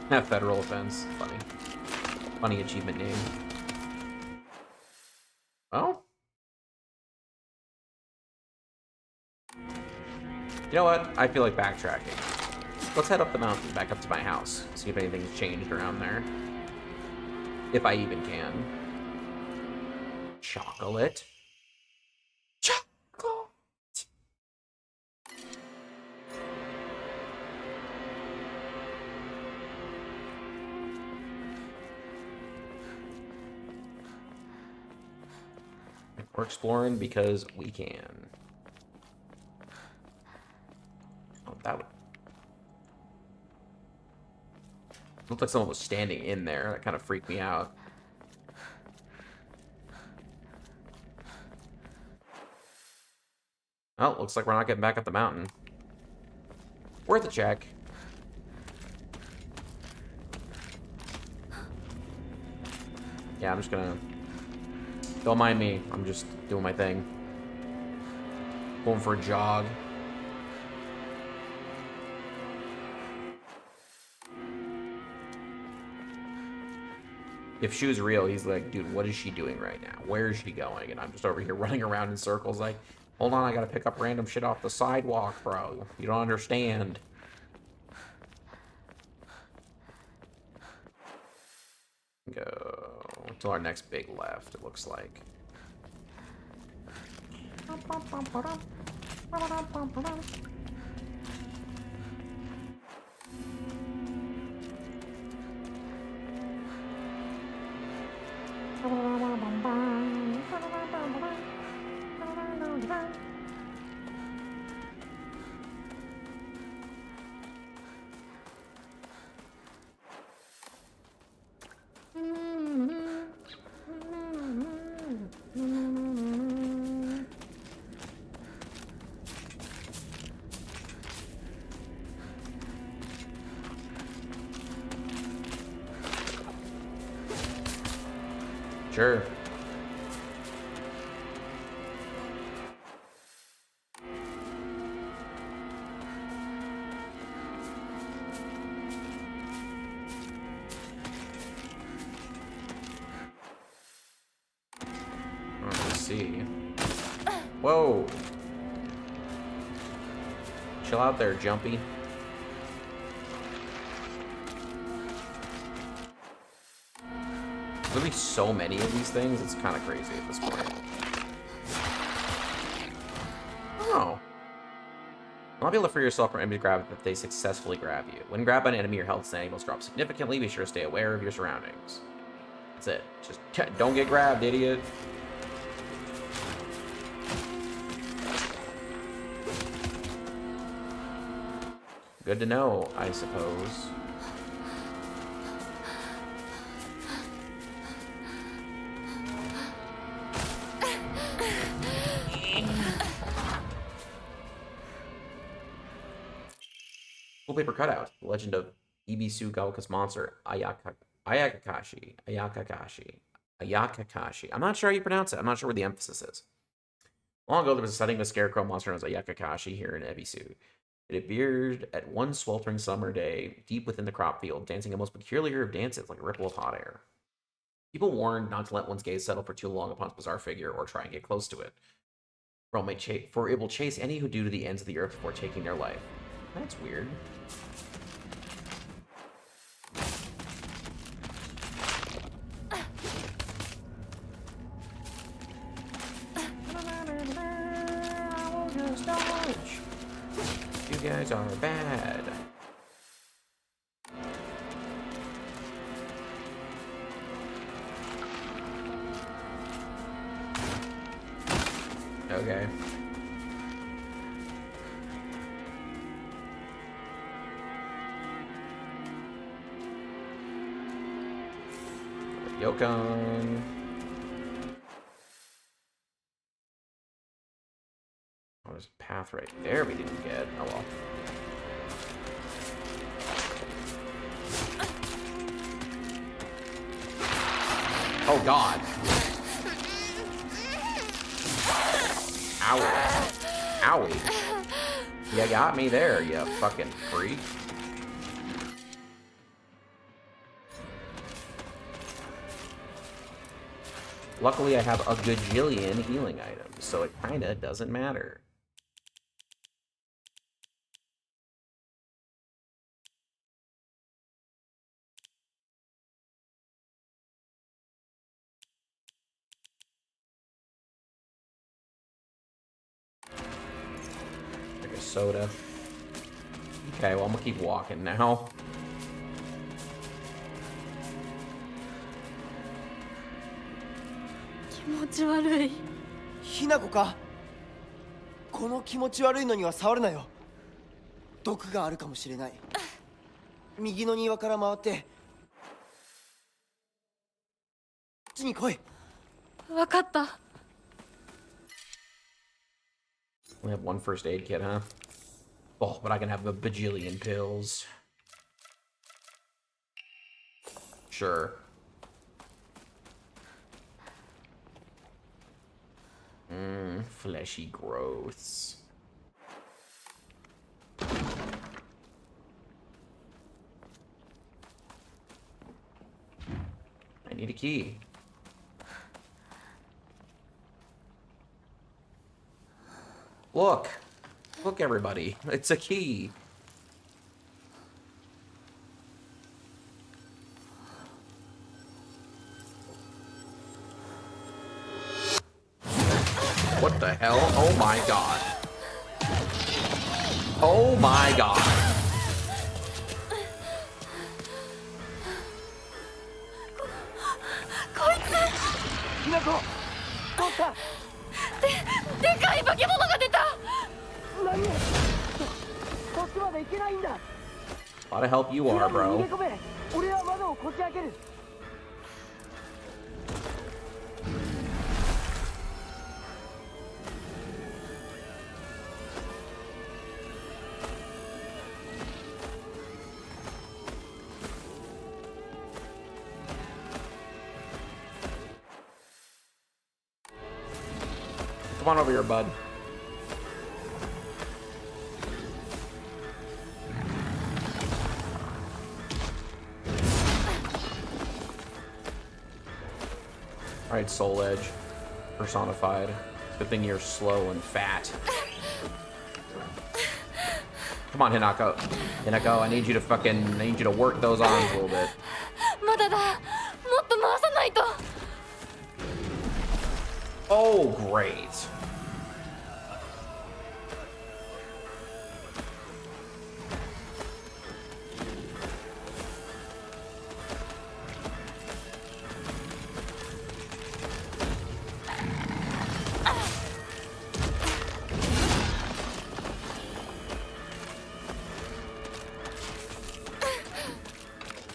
Federal offense. Funny. Funny achievement name. Well. You know what? I feel like backtracking. Let's head up the mountain, back up to my house. See if anything's changed around there. If I even can. Chocolate. Chocolate. We're exploring because we can. Oh, that would... Looked like someone was standing in there. That kind of freaked me out. Well, looks like we're not getting back up the mountain. Worth a check. Yeah, I'm just gonna... Don't mind me. I'm just doing my thing. Going for a jog. If Shu's real, he's like, dude, what is she doing right now? Where is she going? And I'm just over here running around in circles like, hold on, I gotta pick up random shit off the sidewalk, bro. You don't understand. Go until our next big left, it looks like. Sure. Let's see. Whoa. Chill out there, Jumpy. There's gonna be so many of these things, it's kind of crazy at this point. Oh. You'll not be able to free yourself from enemy grab if they successfully grab you. When grabbed by an enemy, your health standing will drop significantly. Be sure to stay aware of your surroundings. That's it. Just don't get grabbed, idiot. Good to know, I suppose. Full paper cutout. The legend of Ibisu Gawaka's monster, Ayakakashi. I'm not sure how you pronounce it. I'm not sure where the emphasis is. Long ago, there was a sighting of a scarecrow monster known as Ayakakashi here in Ebisu. It appeared at one sweltering summer day, deep within the crop field, dancing a most peculiar of dances like a ripple of hot air. People warned not to let one's gaze settle for too long upon its bizarre figure or try and get close to it. For it will chase any who do to the ends of the earth before taking their life. That's weird. You guys are bad. Okay. Yokon. Oh, there's a path right there we didn't get. Oh well. Oh god. Owie. Owie. You got me there, you fucking freak. Luckily, I have a gajillion healing items, so it kinda doesn't matter. Like a soda. Okay, well, I'm gonna keep walking now.ひなこかこの気持ち悪いのには触るなよ毒があるかもしれない右の庭から回ってこっちに来いわかった We have one first aid kit, huh? Oh, but I can have a bajillion pills. Sure. Fleshy growths. I need a key. Look. Look, everybody. It's a key. What the hell? Oh my god. Oh my god. A lot of help you are, bro. Come on over here, bud. Alright, Soul Edge. Personified. Good thing you're slow and fat. Come on, Hinako. Hinako, I need you to work those arms a little bit. まだだ。もっと回さないと。 Oh, great.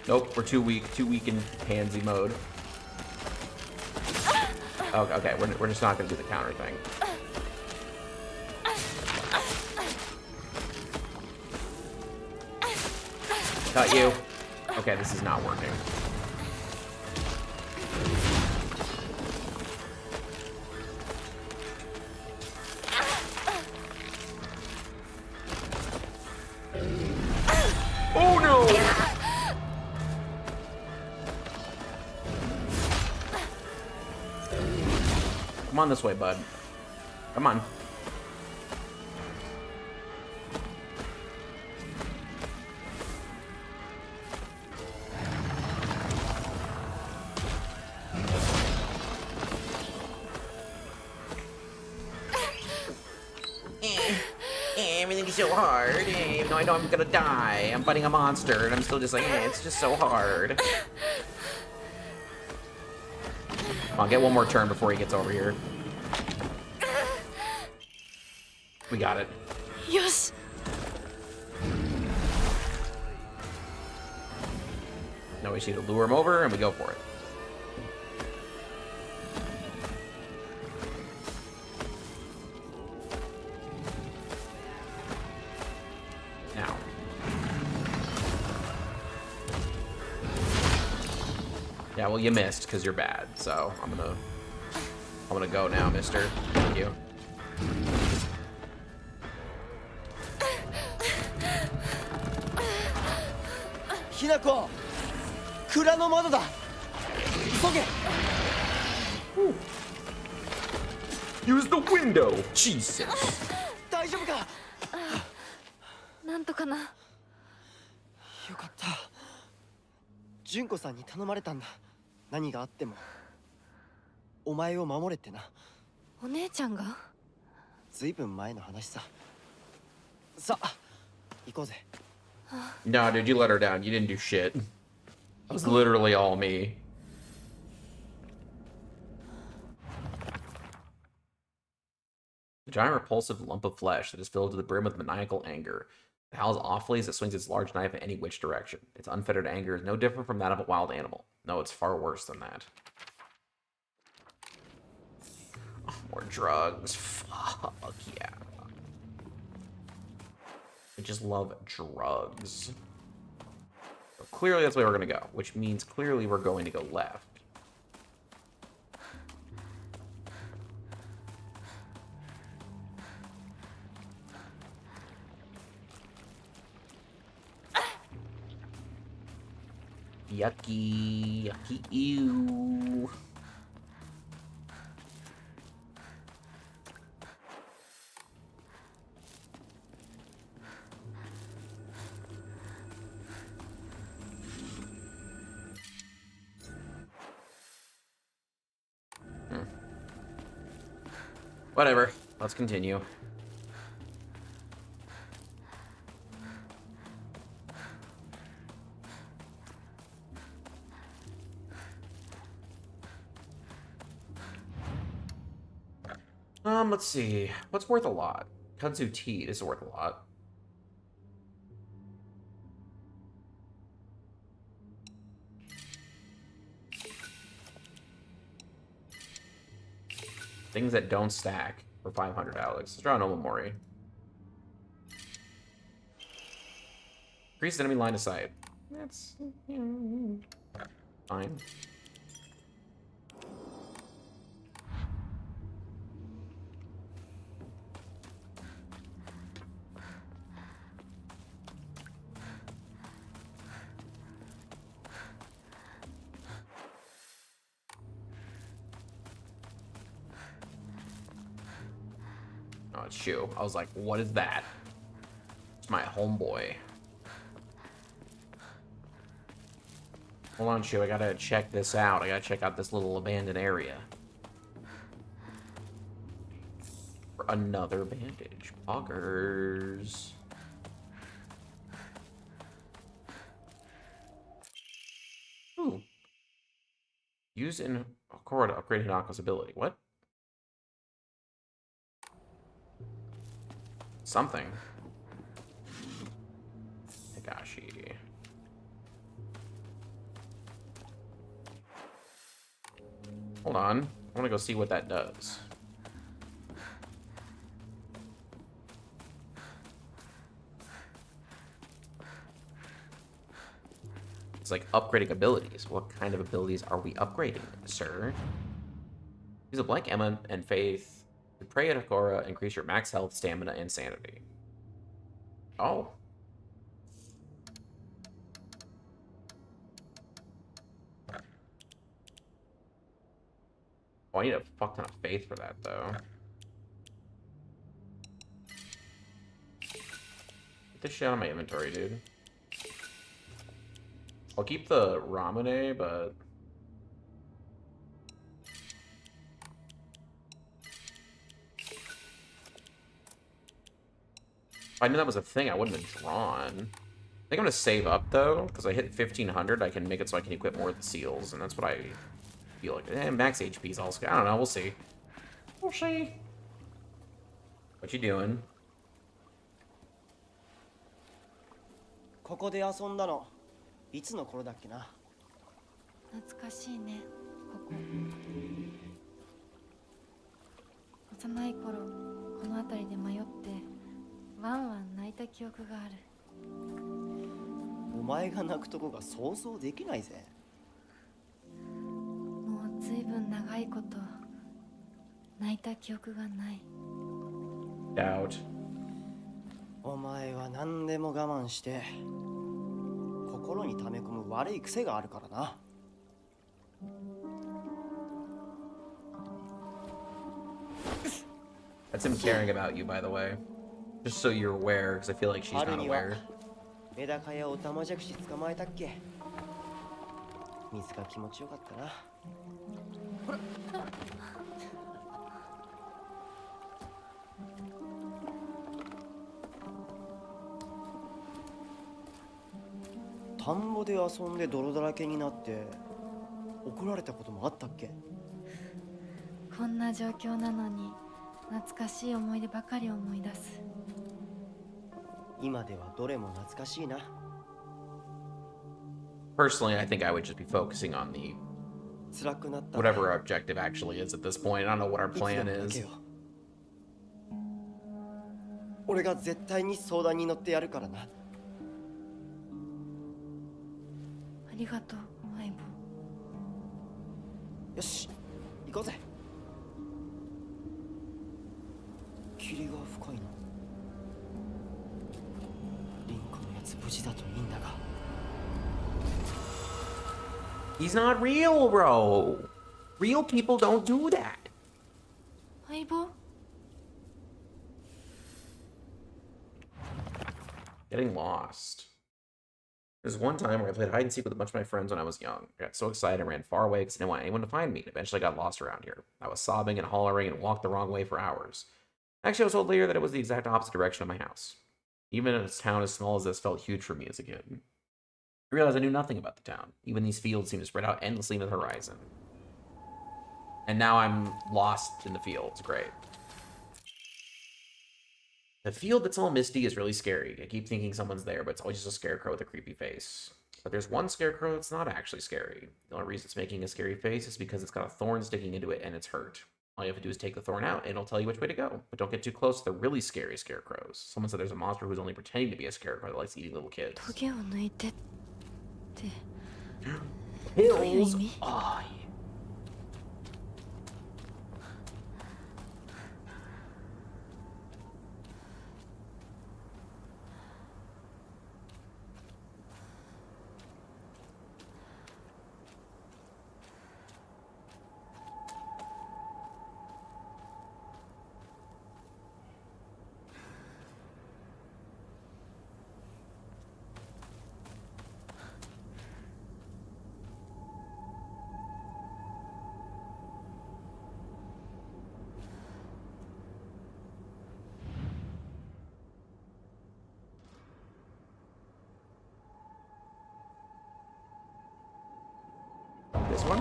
Nope, we're too weak in pansy mode. Okay, we're just not gonna do the counter thing. Cut you. Okay, this is not working. Oh no! Come on this way, bud. Come on. Everything's so hard. Even though I know I'm gonna die, I'm fighting a monster, and I'm still just like, it's just so hard. I'll get one more turn before he gets over here. We got it. Yes. Now we just need to lure him over, and we go for it. Now. Yeah, well, you missed because you're bad. So I'm gonna go now, mister. Thank you. Hinako! 蔵の窓だ! 急げ! Use the window! Jesus! 大丈夫か? なんとかな。よかった。純子さんに頼まれたんだ。何があってもお前を守れってな。お姉ちゃんが？ずいぶん前の話さ。さあ、行こうぜ。 No, dude, you let her down. You didn't do shit. It was literally all me. The giant repulsive lump of flesh that is filled to the brim with maniacal anger. It howls awfully as it swings its large knife in any which direction. Its unfettered anger is no different from that of a wild animal. No, it's far worse than that. Oh, more drugs. Fuck yeah. I just love drugs. So clearly that's where we're gonna go, which means clearly we're going to go left. Yucky, yucky, ew. Whatever, let's continue. Let's see. What's worth a lot? Kudzu tea. This is worth a lot. Things that don't stack for 500 Alex. Let's draw an Omamori. Increase enemy line of sight. That's fine. Oh, it's Shu. I was like, what is that? It's my homeboy. Hold on, Shu. I gotta check this out. I gotta check out this little abandoned area. For another bandage. Poggers. Ooh. Use in Korra to upgrade Hinako's ability. What? Something. Higashi. Hold on. I want to go see what that does. It's like upgrading abilities. What kind of abilities are we upgrading, sir? Use a blank Emma and Faith. Pray at Korra, increase your max health, stamina, and sanity. Oh. Oh, I need a fuck ton of faith for that, though. Get this shit out of my inventory, dude. I'll keep the Ramune, but... If I knew that was a thing, I wouldn't have drawn. I think I'm gonna save up though, because I hit 1500. I can make it so I can equip more of the seals, and that's what I feel like. Max HP's also. I don't know. We'll see. We'll see. What you doing? ここで遊んだのいつの頃だっけな。懐かしいね、ここ。幼い頃この辺りで迷ってワンワン泣いた記憶がある。お前が泣くとこが想像できないぜ。もうずいぶん長いこと泣いた記憶がない。Doubt. お前は何でも我慢して心に溜め込む悪い癖があるからな。That's him caring about you, by the way. Just so you're aware, because I feel like she's not aware. メダカやオタマジャクシ捕まえたっけ。水が気持ちよかったな。ほら。田んぼで遊んで泥だらけになって怒られたこともあったっけ。こんな状況なのに懐かしい思い出ばかり思い出す。今ではどれも懐かしいな。Personally, I think I would just be focusing on the whatever our objective actually is at this point. I don't know what our plan is. 俺が絶対に相談に乗ってやるからな。ありがとう相棒。よし、行こうぜ。霧が深いな。リンコのやつ無事だといいんだが。He's not real, bro. Real people don't do that. 相棒。 Getting lost. There's one time where I played hide and seek with a bunch of my friends when I was young. I got so excited and ran far away because I didn't want anyone to find me, and eventually I got lost around here. I was sobbing and hollering and walked the wrong way for hours. Actually, I was told later that it was the exact opposite direction of my house. Even a town as small as this felt huge for me as a kid. I realized I knew nothing about the town. Even these fields seemed to spread out endlessly into the horizon. And now I'm lost in the fields. Great. The field that's all misty is really scary. I keep thinking someone's there, but it's always just a scarecrow with a creepy face. But there's one scarecrow that's not actually scary. The only reason it's making a scary face is because it's got a thorn sticking into it and it's hurt. All you have to do is take the thorn out and it'll tell you which way to go. But don't get too close to the really scary scarecrows. Someone said there's a monster who's only pretending to be a scarecrow that likes eating little kids. トゲを抜いてって Hills. Really? Oh, yeah. This one?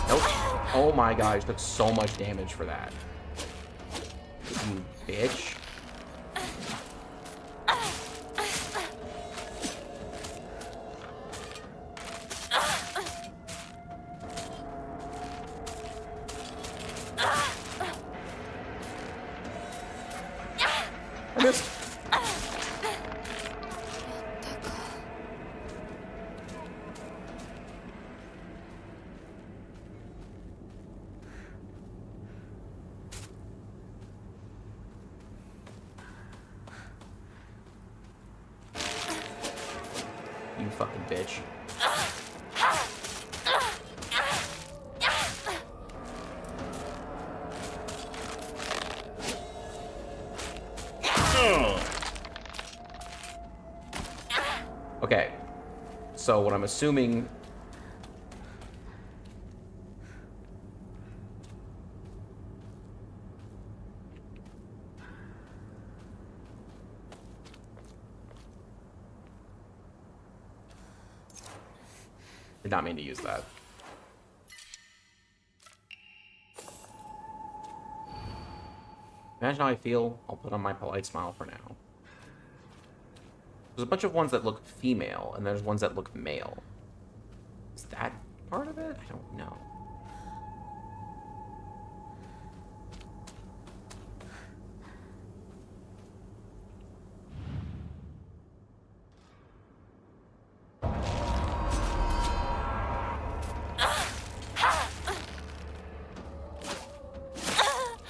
Nope. Oh my gosh, took so much damage for that. You bitch. I missed. You fucking bitch. Okay. So what I'm assuming... Did not mean to use that. Imagine how I feel. I'll put on my polite smile for now. There's a bunch of ones that look female, and there's ones that look male. Is that part of it? I don't know.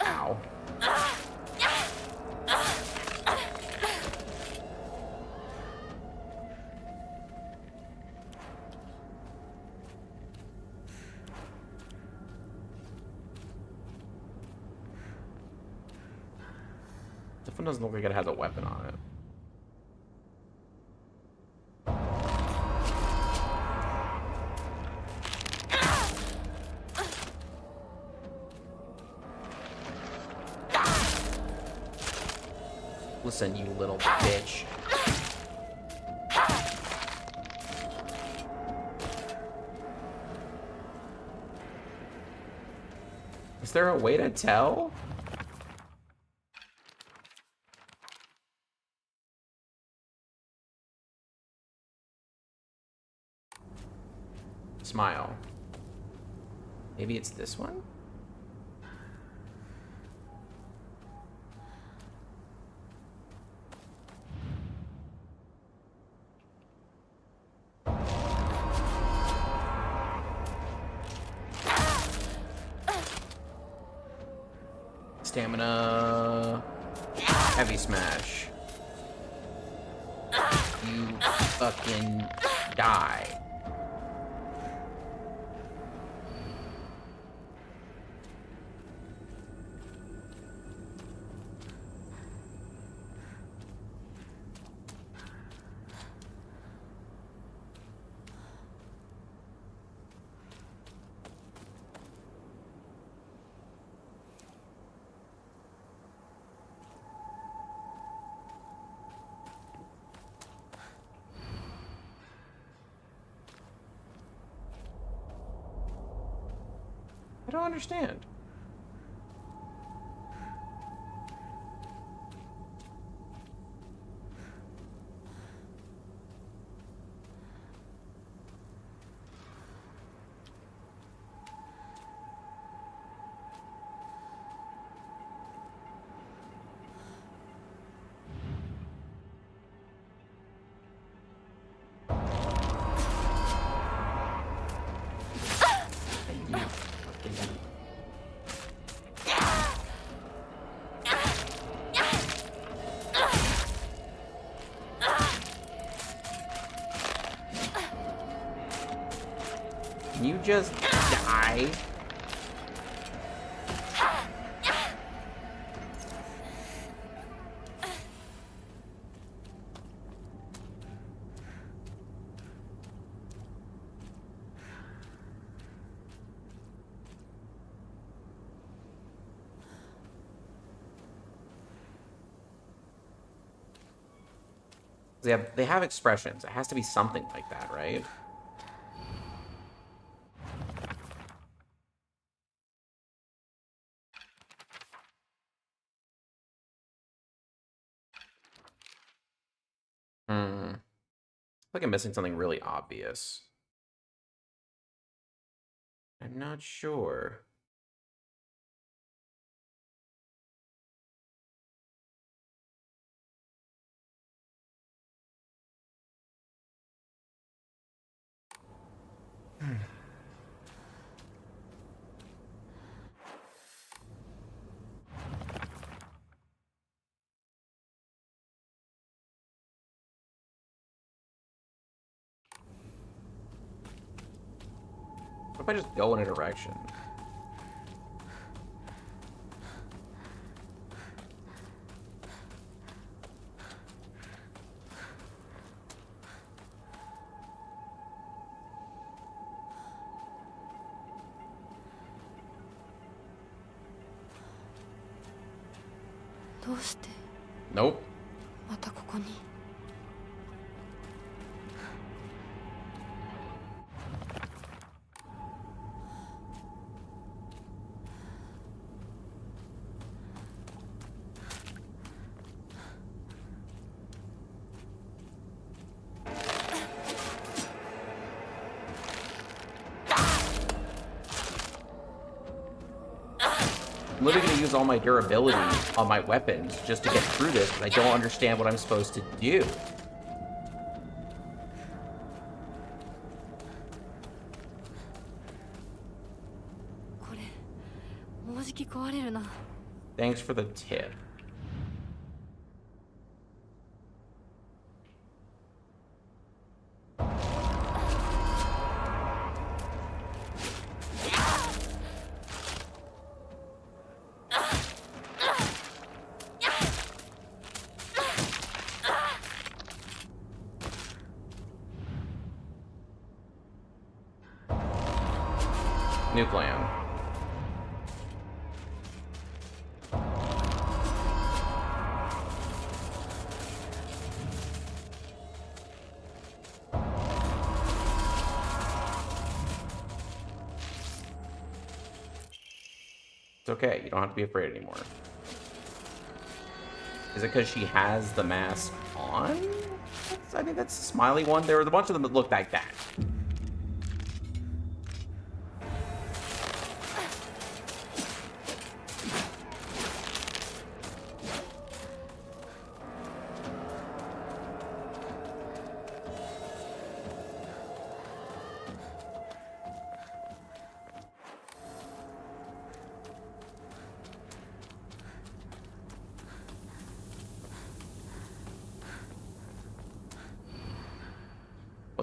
Ow. This one doesn't look like it has a weapon on it. Listen, you little bitch. Is there a way to tell? Smile. Maybe it's this one? Stamina. Heavy smash. You fucking die. I don't understand. Can you just die? They have expressions. It has to be something like that, right? I feel like I'm missing something really obvious. I'm not sure. What if I just go in a direction? Nope. またここに。I'm literally going to use all my durability on my weapons just to get through this, but I don't understand what I'm supposed to do. Thanks for the tip. New plan. It's okay, you don't have to be afraid anymore. Is it because she has the mask on? I think that's the smiley one. There were a bunch of them that looked like that.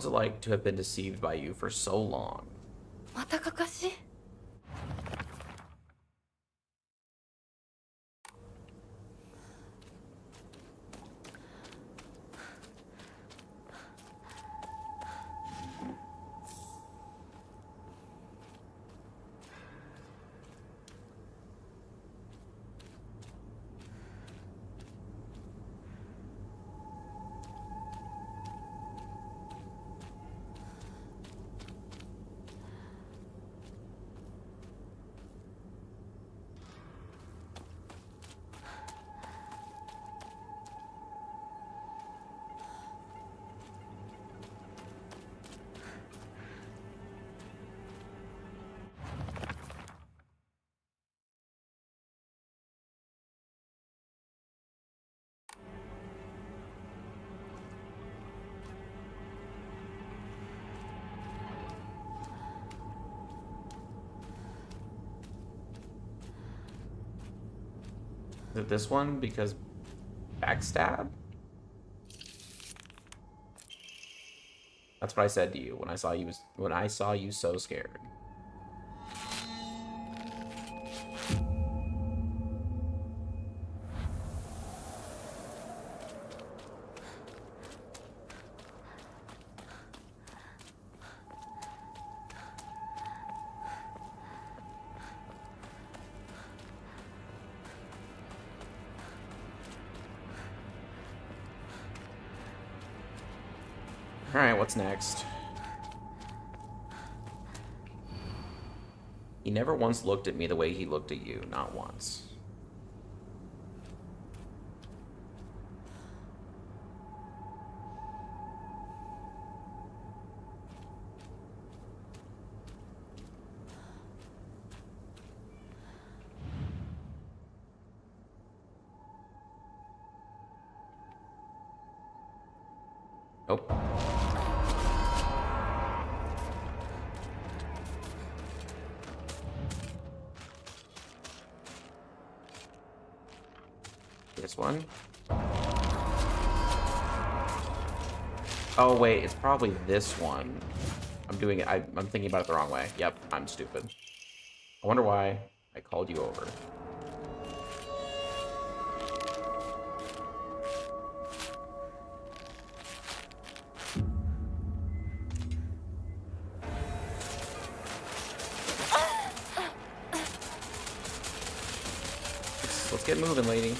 What's it like to have been deceived by you for so long? またかかし Is it this one? Because backstab? That's what I said to you when I saw you so scared. Alright, what's next? He never once looked at me the way he looked at you. Not once. Nope. This one. Oh wait, it's probably this one. I'm doing it. I'm thinking about it the wrong way. Yep, I'm stupid. I wonder why I called you over. Let's get moving, lady.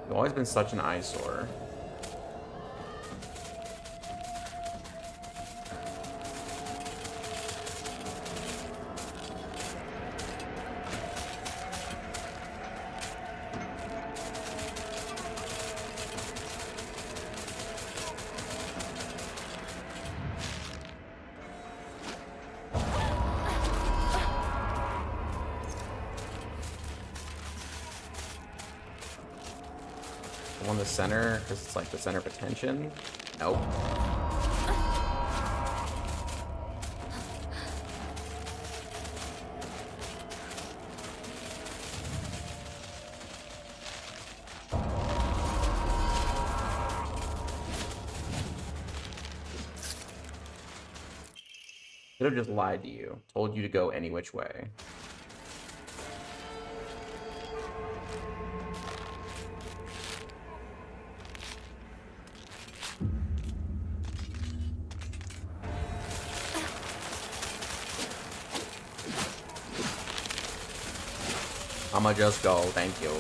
You've always been such an eyesore. On the center, because it's like the center of attention. Nope. Could have just lied to you, told you to go any which way. I'ma just go, thank you.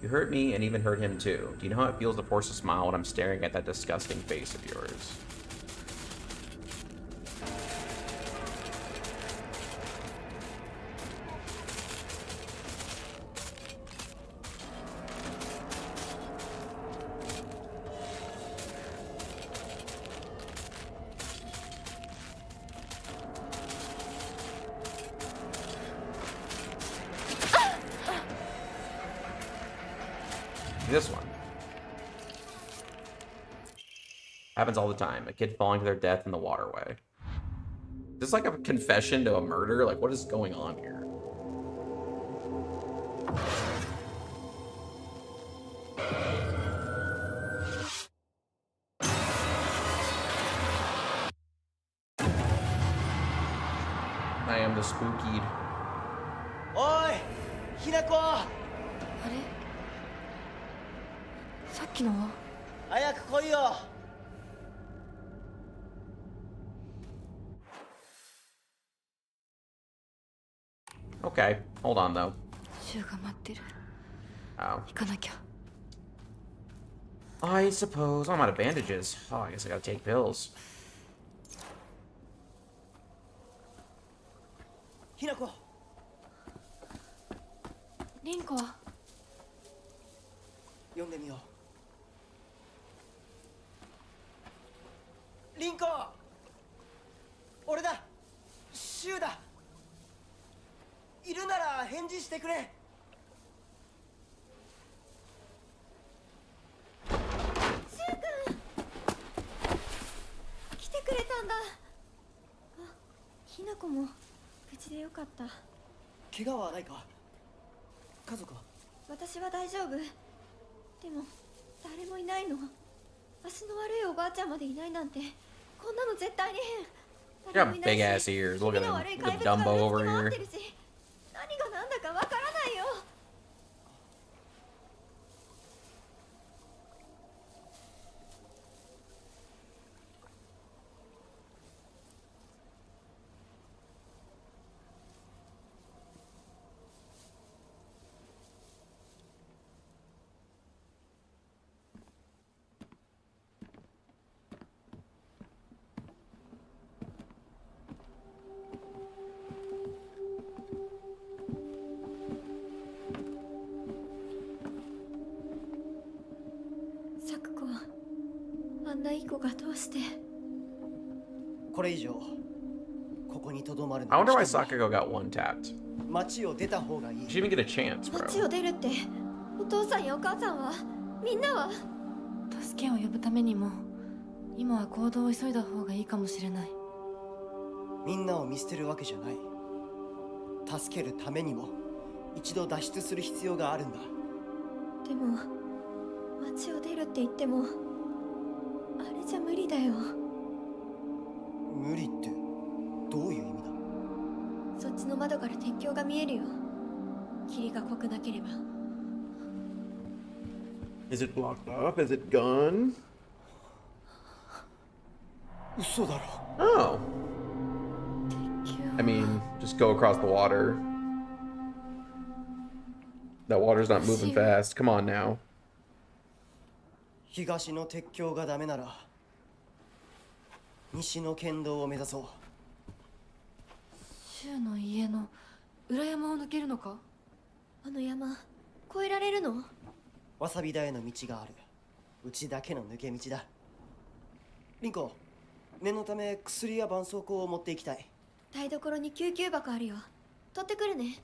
You hurt me and even hurt him too. Do you know how it feels to force a smile when I'm staring at that disgusting face of yours? This one. Happens all the time. A kid falling to their death in the waterway. Is this like a confession to a murder? Like, what is going on here? I am the spookied. おいひなこあれさっきのは早く来いよ Okay, hold on though. シュウが待ってる Oh. 行かなきゃ I suppose I'm out of bandages. Oh, I guess I gotta take pills. ひなこリンコは読んでみようリンコ俺だシュウだいるなら返事してくれ来てくれたんだ。あ、ひなこも無事でよかった。怪我はないか家族は私は大丈夫。でも誰もいないの。足の悪いおばあちゃんまでいないなんて、こんなの絶対に変。 You got big ass ears. Look at him. Look at Dumbo over here. 何が何だかわからないよ。サクコ、あんないい子がどうして。これ以上ここにとどまるの I wonder why は危険だ Sakago got one tapped. 街を出た方がいい She didn't even get a chance, 街 bro. を出るって、お父さんやお母さんは、みんなは。助けを呼ぶためにも今は行動を急いだ方がいいかもしれない。みんなを見捨てるわけじゃない助けるためにも一度脱出する必要があるんだでも街を出るって言ってもあれじゃ無理だよ。無理ってどういう意味だそっちの窓から鉄橋が見えるよ。霧が濃くなければ。 Is it blocked off? Is it gone? 嘘だろ Oh. I mean, just go across the water. That water's not moving fast. Come on now. 東の鉄橋がダメなら西の県道を目指そうシュウの家の裏山を抜けるのか。あの山越えられるの？わさび田への道があるうちだけの抜け道だリンコ念のため薬や絆創膏を持っていきたい台所に救急箱あるよ。取ってくるね。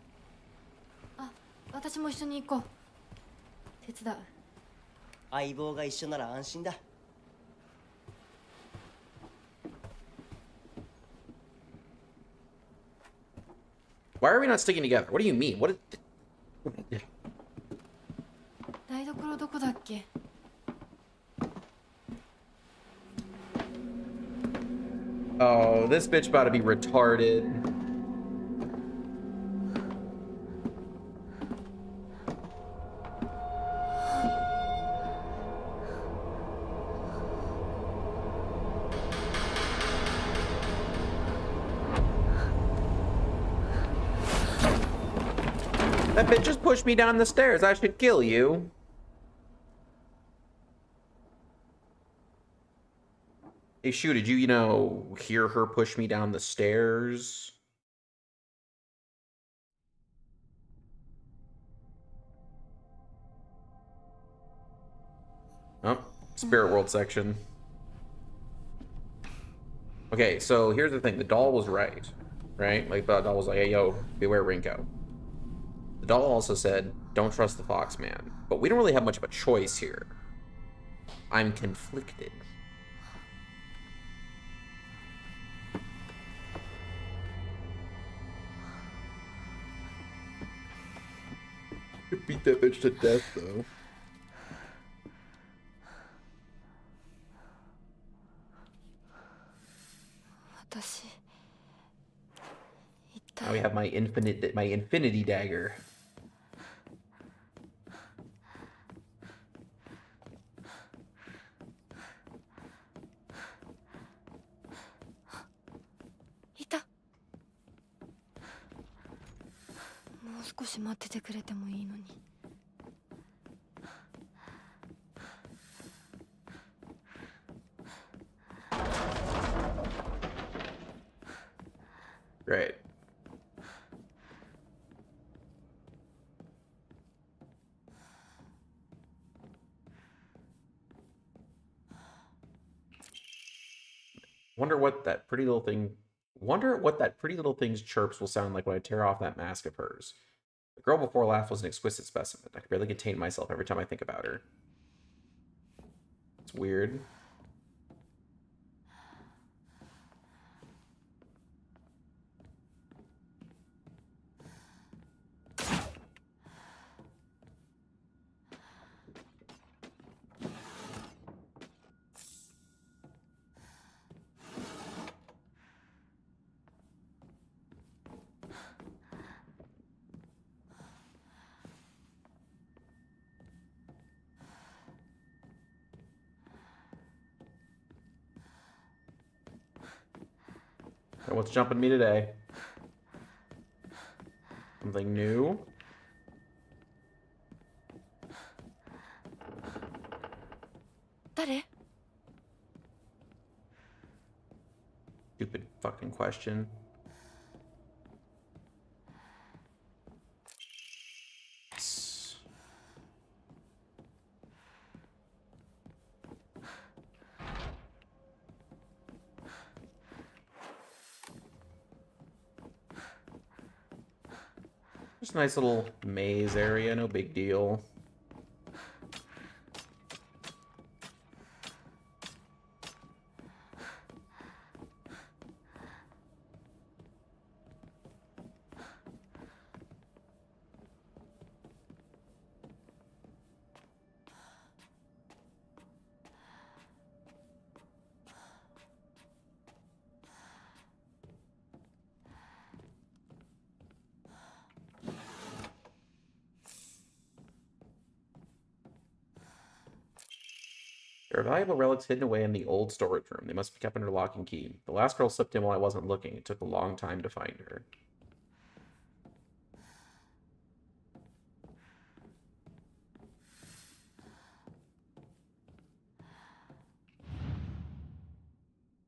あ、私も一緒に行こう。手伝う。相棒が一緒なら安心だ Why are we not sticking together? What do you mean? What? 台所どこだっけ。 Oh, this bitch about to be retarded. That bitch just pushed me down the stairs. I should kill you. Hey, Shu, did you know, hear her push me down the stairs? Oh, Spirit World section. Okay, so here's the thing. The doll was right? Like, the doll was like, hey, yo, beware Rinko. The doll also said, don't trust the Fox Man. But we don't really have much of a choice here. I'm conflicted. You beat that bitch to death, though. Now we have my infinity dagger. Great. Wonder what that pretty little thing's chirps will sound like when I tear off that mask of hers. The girl before laughed was an exquisite specimen. I could barely contain myself every time I think about her. It's weird. What's jumping me today? Something new? Stupid fucking question. Just a nice little maze area, no big deal. There are valuable relics hidden away in the old storage room. They must be kept under lock and key. The last girl slipped in while I wasn't looking. It took a long time to find her.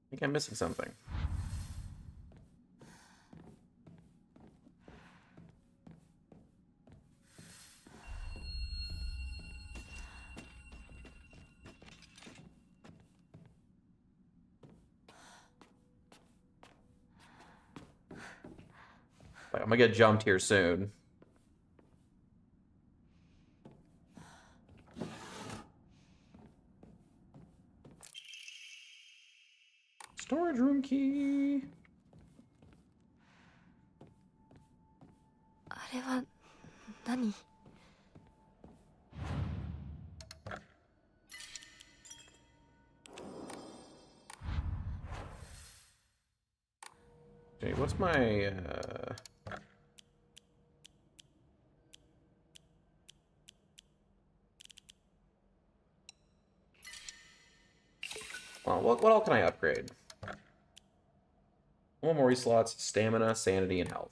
I think I'm missing something. I'm gonna get jumped here soon. Storage room key. Okay, what's my well, what all can I upgrade? More memory slots, stamina, sanity, and health.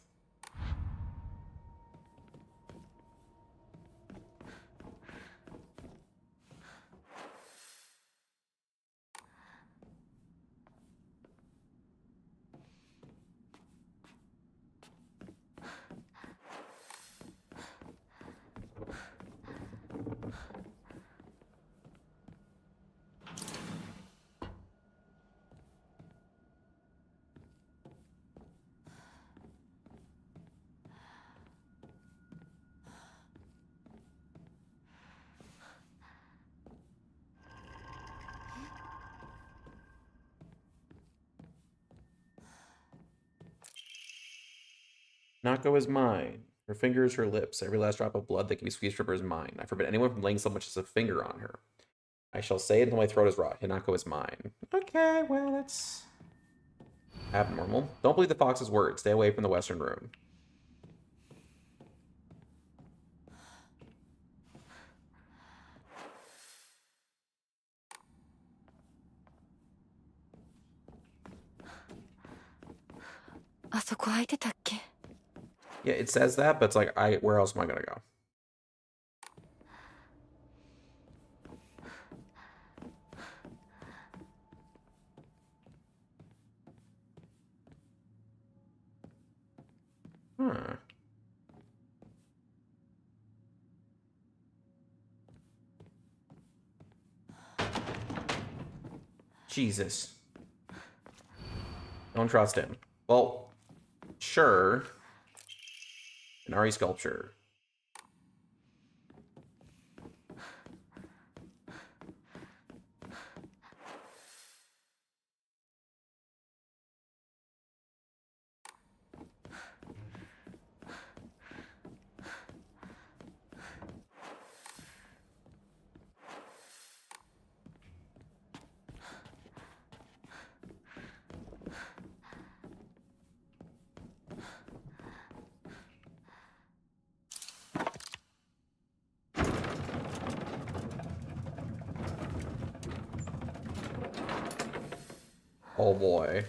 Nako is mine. Her fingers, her lips, every last drop of blood that can be squeezed from her is mine. I forbid anyone from laying so much as a finger on her. I shall say it until my throat is raw. Hinako is mine. Okay, well, that's abnormal. Don't believe the fox's word. Stay away from the western room. Yeah, it says that, but it's like, where else am I gonna go? Huh. Jesus. Don't trust him. Well, sure. An Ari sculpture. Oh boy.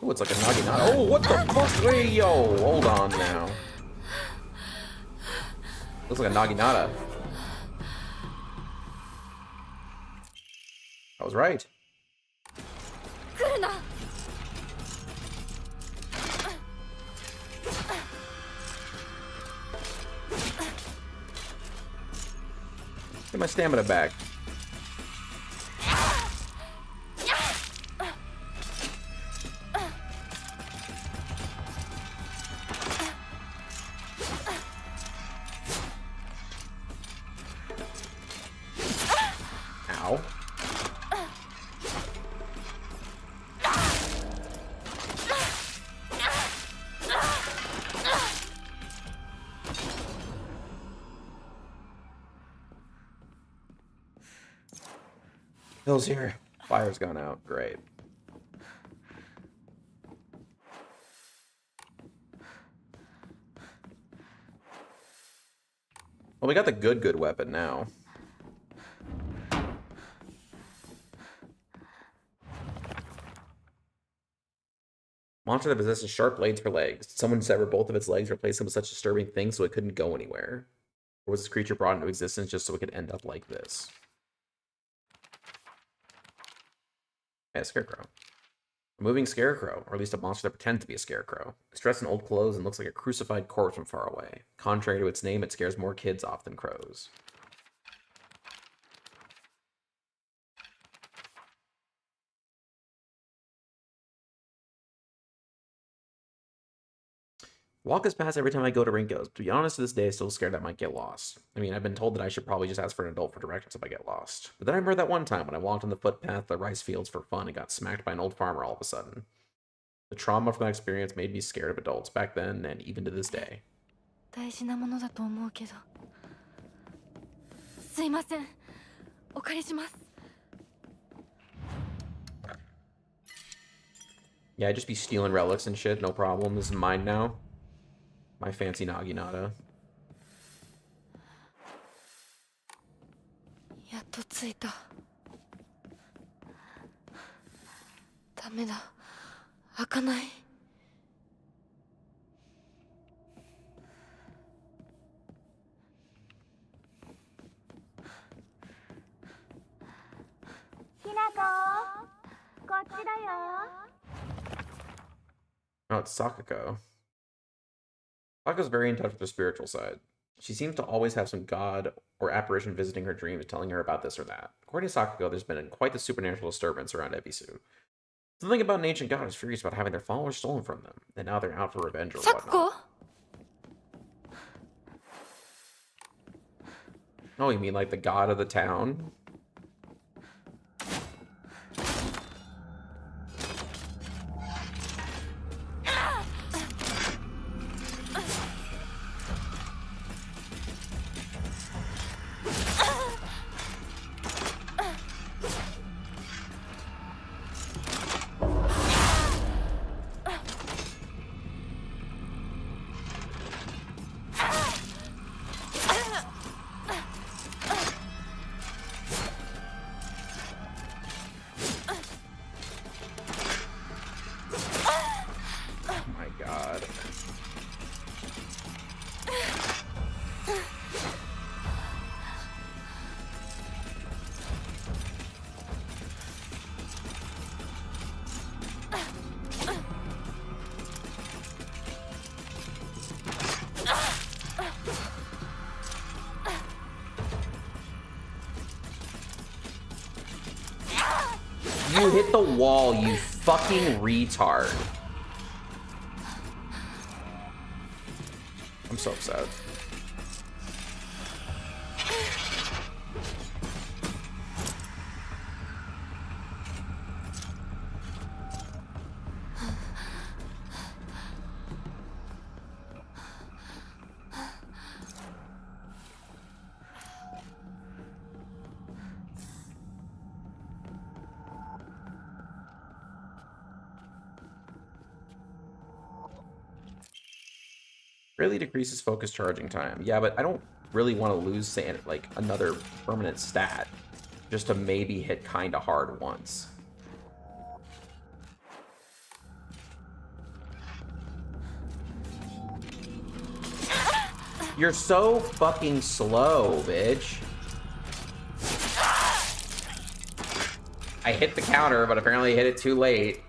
Oh, it's like a Naginata. Oh, what the fuck? Hey, yo, hold on now. Looks like a Naginata. I was right. Get my stamina back. Ow. Hill's here. Fire's gone out. Great. Well, we got the good weapon now. Monster that possesses sharp blades for legs. Did someone sever both of its legs, replace them with such disturbing things so it couldn't go anywhere? Or was this creature brought into existence just so it could end up like this? Yeah, scarecrow. A moving scarecrow, or at least a monster that pretends to be a scarecrow. It's dressed in old clothes and looks like a crucified corpse from far away. Contrary to its name, it scares more kids off than crows. Walk is past every time I go to Rinko's. To be honest, to this day, I'm still scared I might get lost. I mean, I've been told that I should probably just ask for an adult for directions if I get lost. But then I remember that one time when I walked on the footpath of the rice fields for fun and got smacked by an old farmer all of a sudden. The trauma from that experience made me scared of adults back then and even to this day. 大事なものだと思うけど。すいません。お借りします。 Yeah, I'd just be stealing relics and shit, no problem. This is mine now. My fancy Naginata. やっと着いた。ダメだ。開かない。ひなこ、こっちだよ。 Oh, it's Sakako. Sakako's very in touch with her spiritual side. She seems to always have some god or apparition visiting her dreams, telling her about this or that. According to Sakako, there's been quite the supernatural disturbance around Ebisu. Something about an ancient god is furious about having their followers stolen from them, and now they're out for revenge or whatnot. Sakako? Oh, you mean like the god of the town? god. You hit the wall, you fucking retard. I'm so upset. Really decreases focus charging time. Yeah, but I don't really want to lose like another permanent stat just to maybe hit kinda hard once. You're so fucking slow, bitch. I hit the counter, but apparently I hit it too late.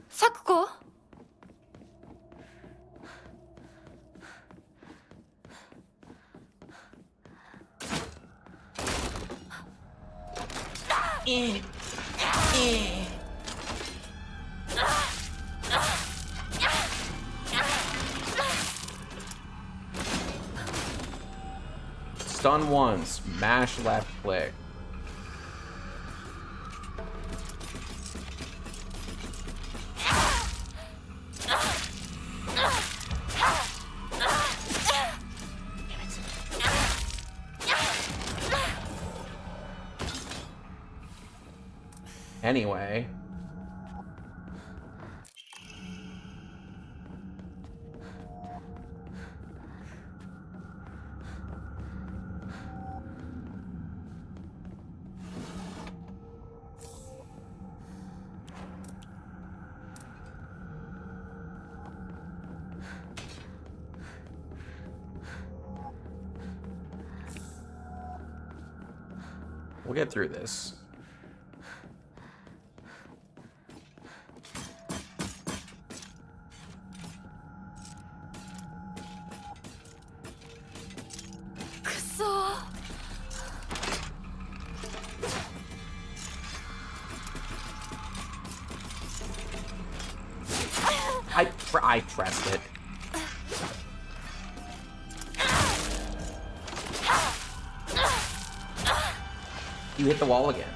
Sakuko? Stun once, mash left click. Anyway. We'll get through this. I pressed it. You hit the wall again.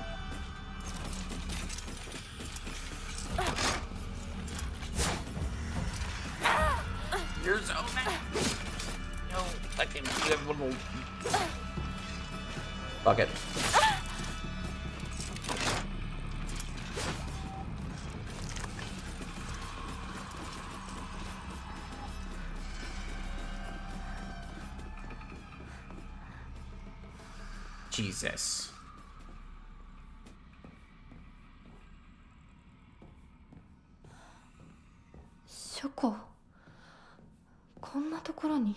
You're so mad. No, I can. You have one more. Fuck it. Jesus. Shoko, こんなところに。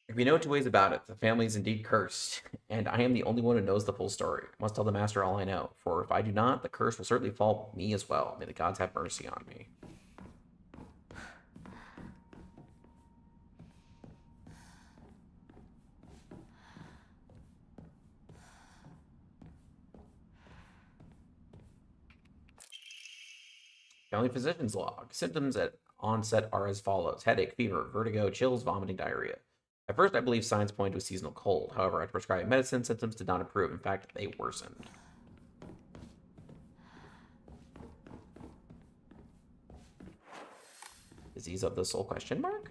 If we know two ways about it, the family is indeed cursed, and I am the only one who knows the full story. I must tell the master all I know, for if I do not, the curse will certainly fall me as well. May the gods have mercy on me. Family physician's log. Symptoms at onset are as follows: headache, fever, vertigo, chills, vomiting, diarrhea. At first, I believe signs point to a seasonal cold. However, I prescribed medicine. Symptoms did not improve. In fact, they worsened. Disease of the soul? Question mark?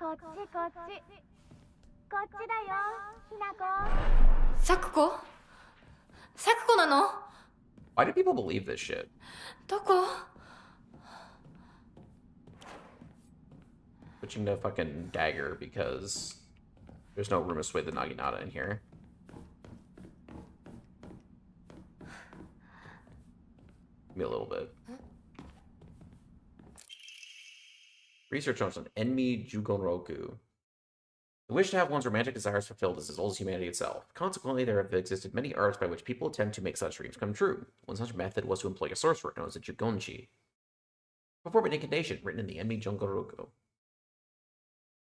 こっちこっちこっちだよひなこサクコなの？ Why do people believe this shit? どこ？ Switching to fucking dagger because there's no room to sway the Naginata in here. Maybe a little bit. Research notes on Enmi Jugonroku. The wish to have one's romantic desires fulfilled is as old as humanity itself. Consequently, there have existed many arts by which people attempt to make such dreams come true. One such method was to employ a sorcerer known as a Jugonchi. Perform an incantation written in the Enmi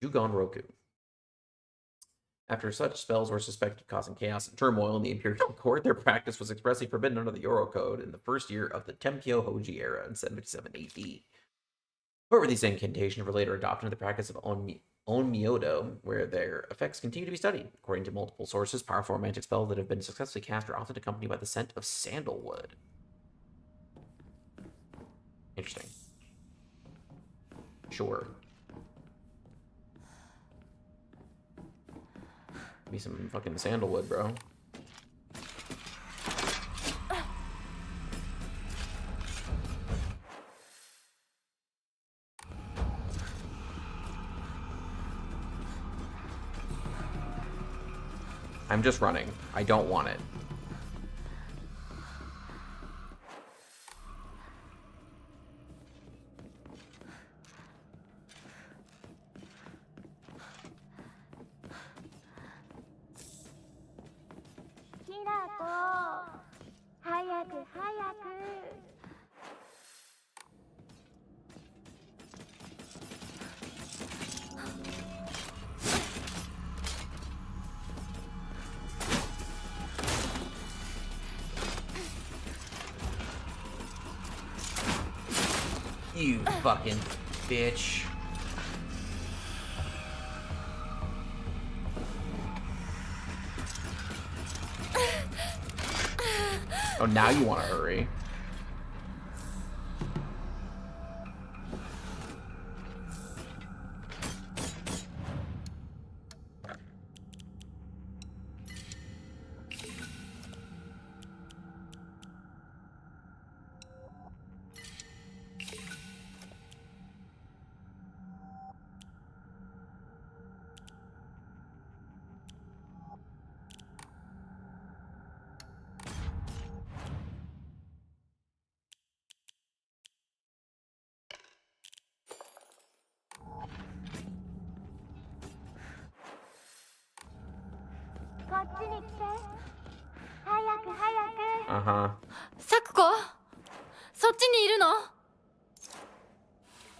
Jugonroku. After such spells were suspected of causing chaos and turmoil in the imperial court, their practice was expressly forbidden under the Yoro Code in the first year of the Tempyo Hoji era in 757 AD. However, these incantations were later adopted into the practice of Onmyodo, where their effects continue to be studied. According to multiple sources, powerful romantic spells that have been successfully cast are often accompanied by the scent of sandalwood. Interesting. Sure. Be some fucking sandalwood, bro. I'm just running. I don't want it. You fucking bitch. Oh, now you want to hurry. Uh-huh. サクコ？そっちにいるの？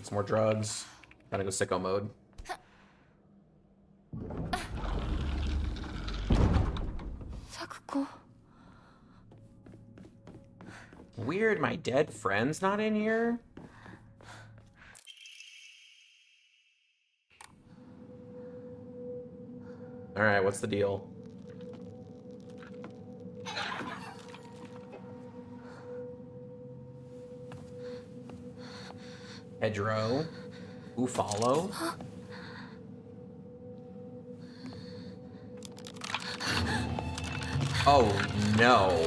Some more drugs. Gotta go sicko mode. Sakuko. Weird, my dead friend's not in here? Alright, what's the deal? Pedro? Who follow? Oh no.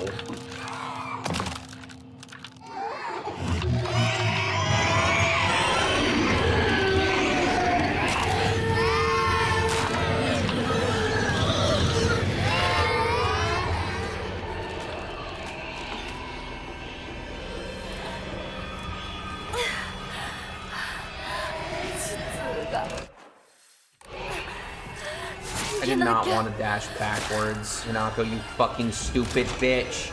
I did not want to dash backwards, Hinako, you fucking stupid bitch.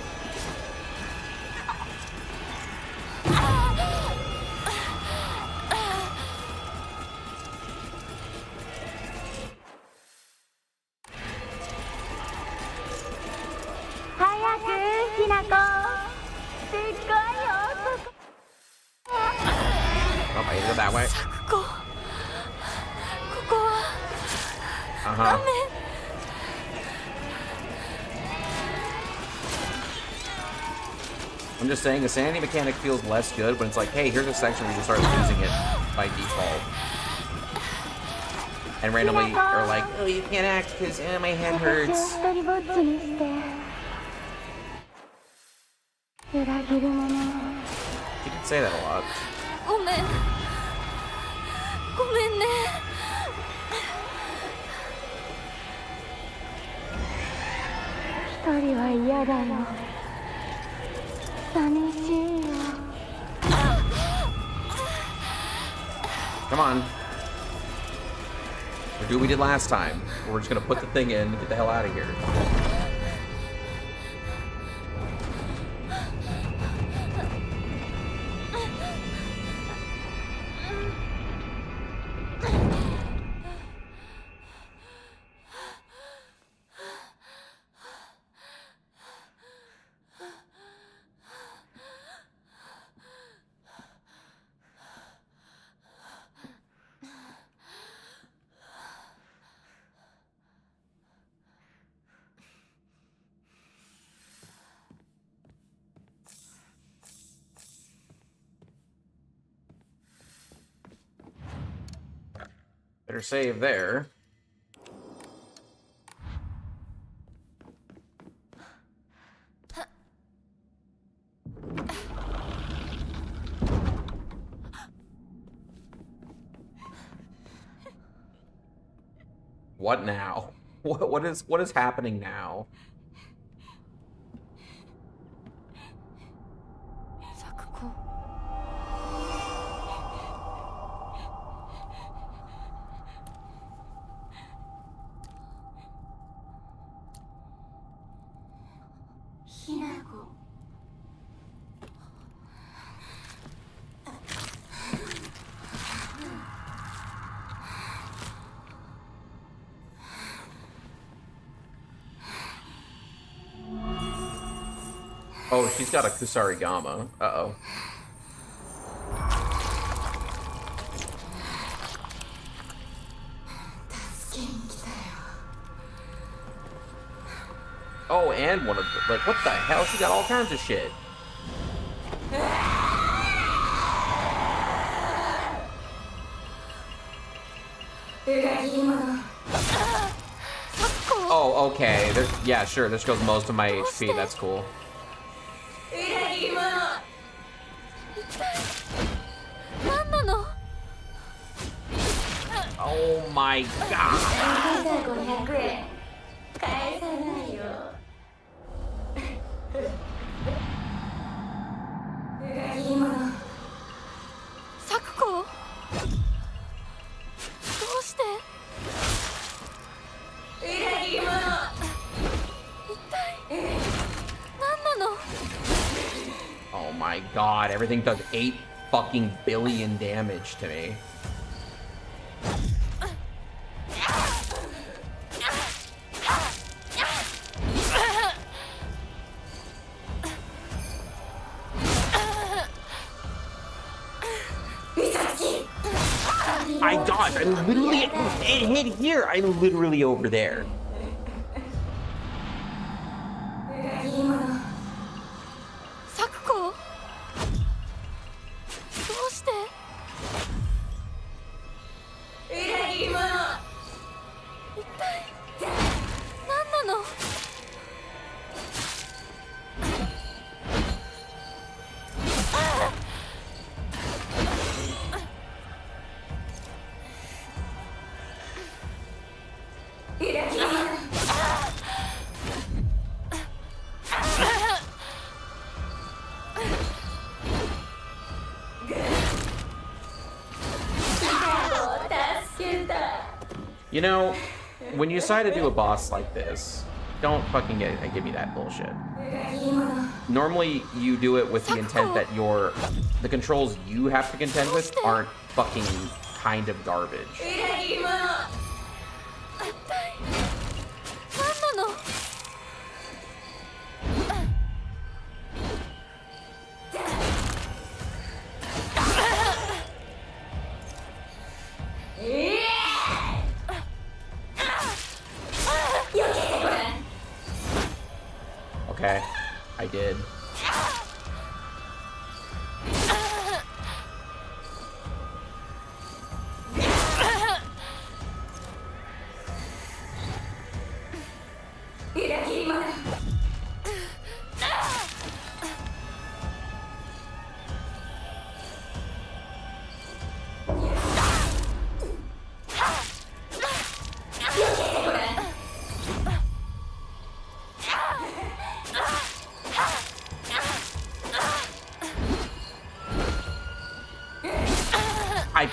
Oh, I need to go that way. Uh-huh. I'm just saying, the sanity mechanic feels less good when it's like, hey, here's a section where you start losing it by default. and randomly are like, oh, you can't act because my head hurts. 一人ぼっちにして裏切る者 You can say that a lot. ごめんごめんね一人は嫌だよ寂しいよ Come on. We'll do what we did last time. We're just gonna put the thing in and get the hell out of here. Better save there. What now? What is happening now? 咲子 ひなこ Oh, she's got a Kusarigama. Uh-oh. Oh, and one of the, like, what the hell? She got all kinds of shit. Oh, okay. There's, yeah, sure. This goes most of my HP. That's cool. 何なの Oh my god. 500円返さないよ裏切り者咲子どうして裏切り者一体何なの Oh my god. Everything does 8 fucking billion damage to me. My gosh, I'm literally, it hit here. I'm literally over there. 裏切り者咲子どうして裏切り者一体何なの You know, when you decide to do a boss like this, don't fucking give me that bullshit. Normally, you do it with the intent that the controls you have to contend with aren't fucking kind of garbage. 一体何なの Okay, I did.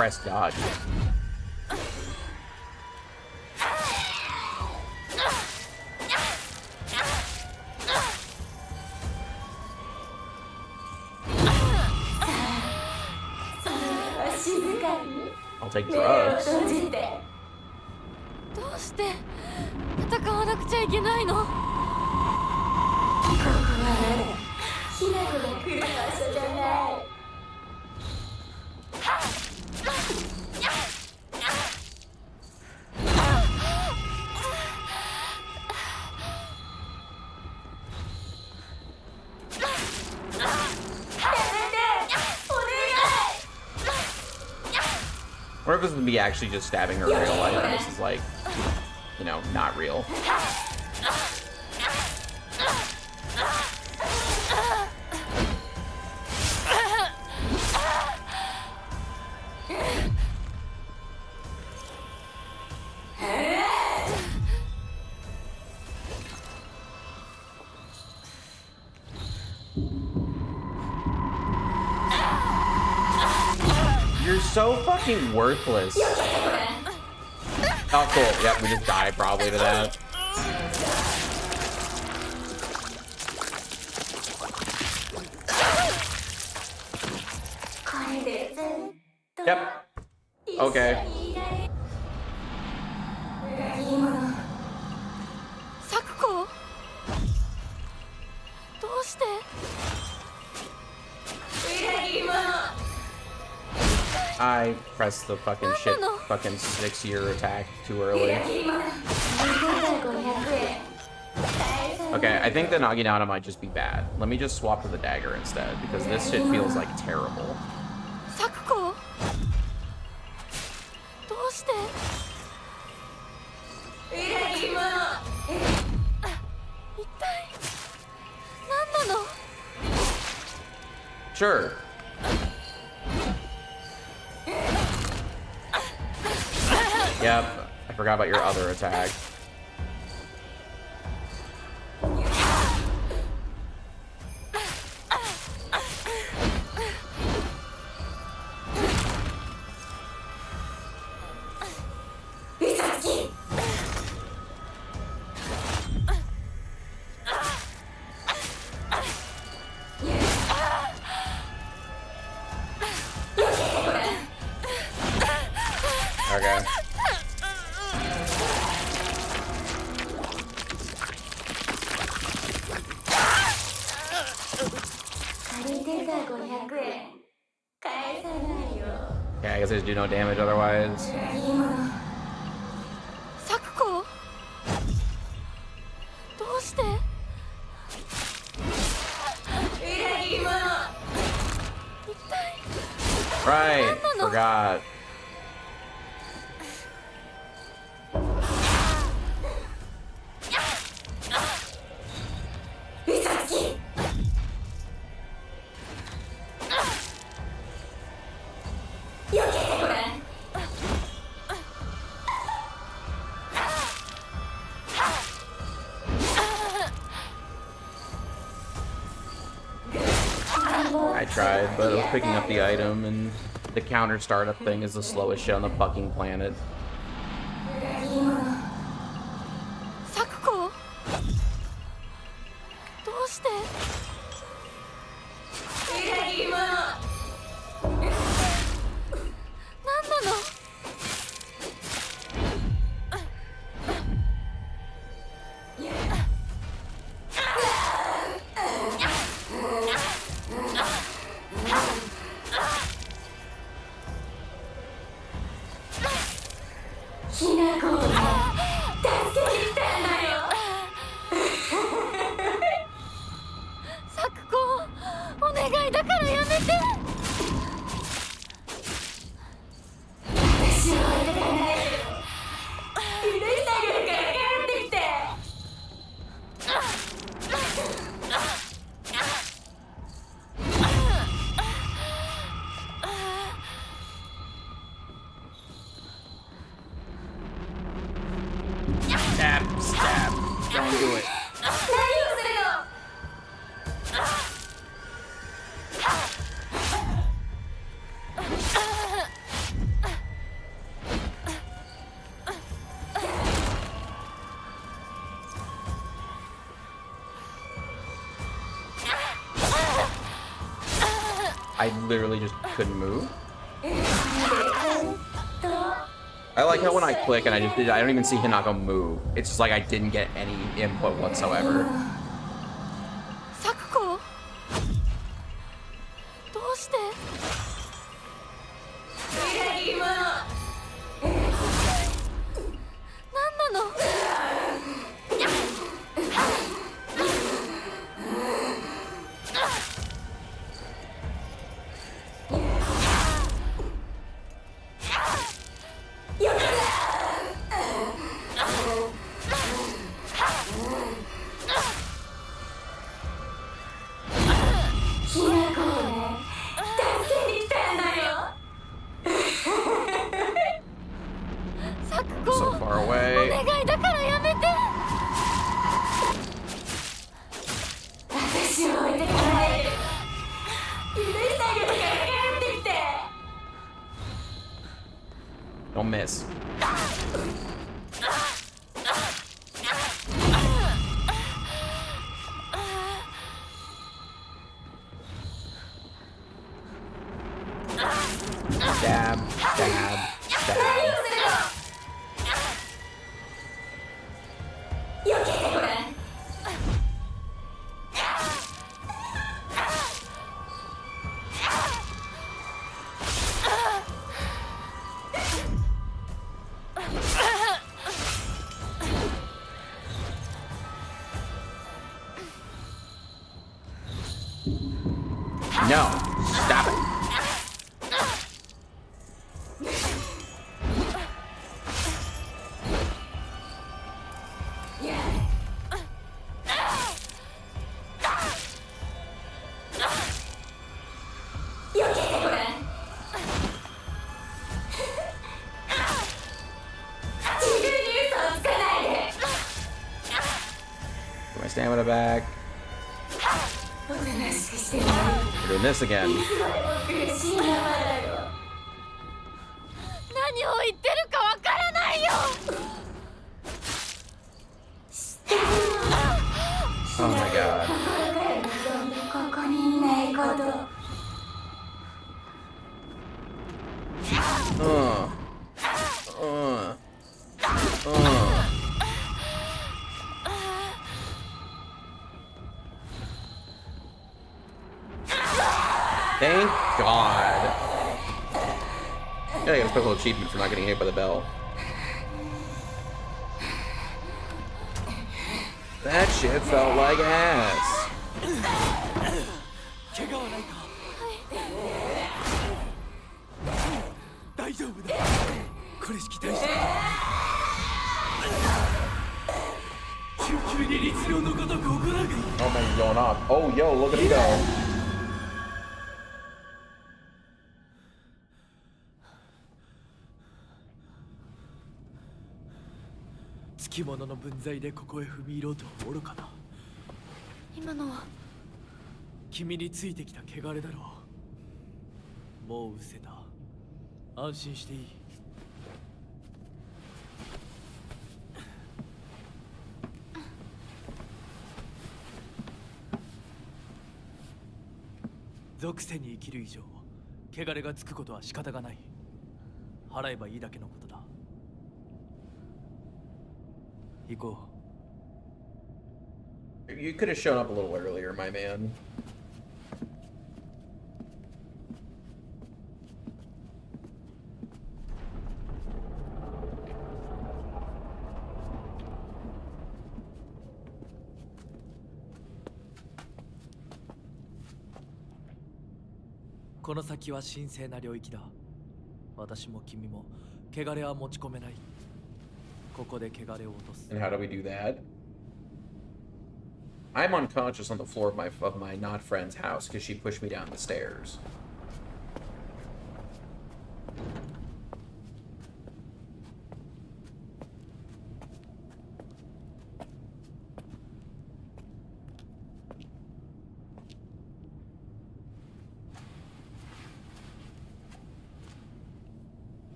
press dodge. I'll take drugs. どうして戦わなくちゃいけないの？What if this would be actually just stabbing her in real life and this is like, you know, not real? You're so fucking worthless. Oh, cool. Yep, we just died probably to that. Yep. Okay. サクコ？どうして？ I pressed the fucking shit fucking 6-year attack too early. Okay, I think the Naginata might just be bad. Let me just swap to the dagger instead, because this shit feels like terrible. サクコ？どうして？一体何なの？ Sure. Yep, I forgot about your other attack. Okay. Yeah, I guess I just do no damage otherwise. サクコ？どうして？ Right, forgot. I tried, but it was picking up the item, and the counter startup thing is the slowest shit on the fucking planet. サクコ？どうして？ 何なの？ サクコ、お願いだからやめて。 Stab, stab. Don't do it. I literally just couldn't move. I like how when I click and I don't even see Hinako move. It's just like I didn't get any input whatsoever. サクコ、どうして？何なの？So far away. お願いだからやめて。私を置いてかないで。許してあげるから帰ってきて。Don't miss. Stab, stab, stab. No, stop it. Put my stamina back. We're doing this again. 何を言ってるかわからないよ。Oh my god. ここにいないこと。Thank God. Yeah, I got a special achievement for not getting hit by the bell. That shit felt like ass. 怪我はないか？大丈夫だ。これしき大した。救急に律令のごとく行うがいい。 Oh man, he's going off. Oh, yo, look at him go. つきものの分際でここへ踏み入ろうとは愚かな。今のは君についてきた汚れだろう。もう失せた。安心していい。属性に生きる以上、汚れがつくことは仕方がない。払えばいいだけのことだ。行こう。You could have shown up a little earlier, my man.「この先は神聖な領域だ。私も君も汚れは持ち込めない。ここで汚れを落とす。 And how do we do that? I'm unconscious on the floor of my not friend's house because she pushed me down the stairs.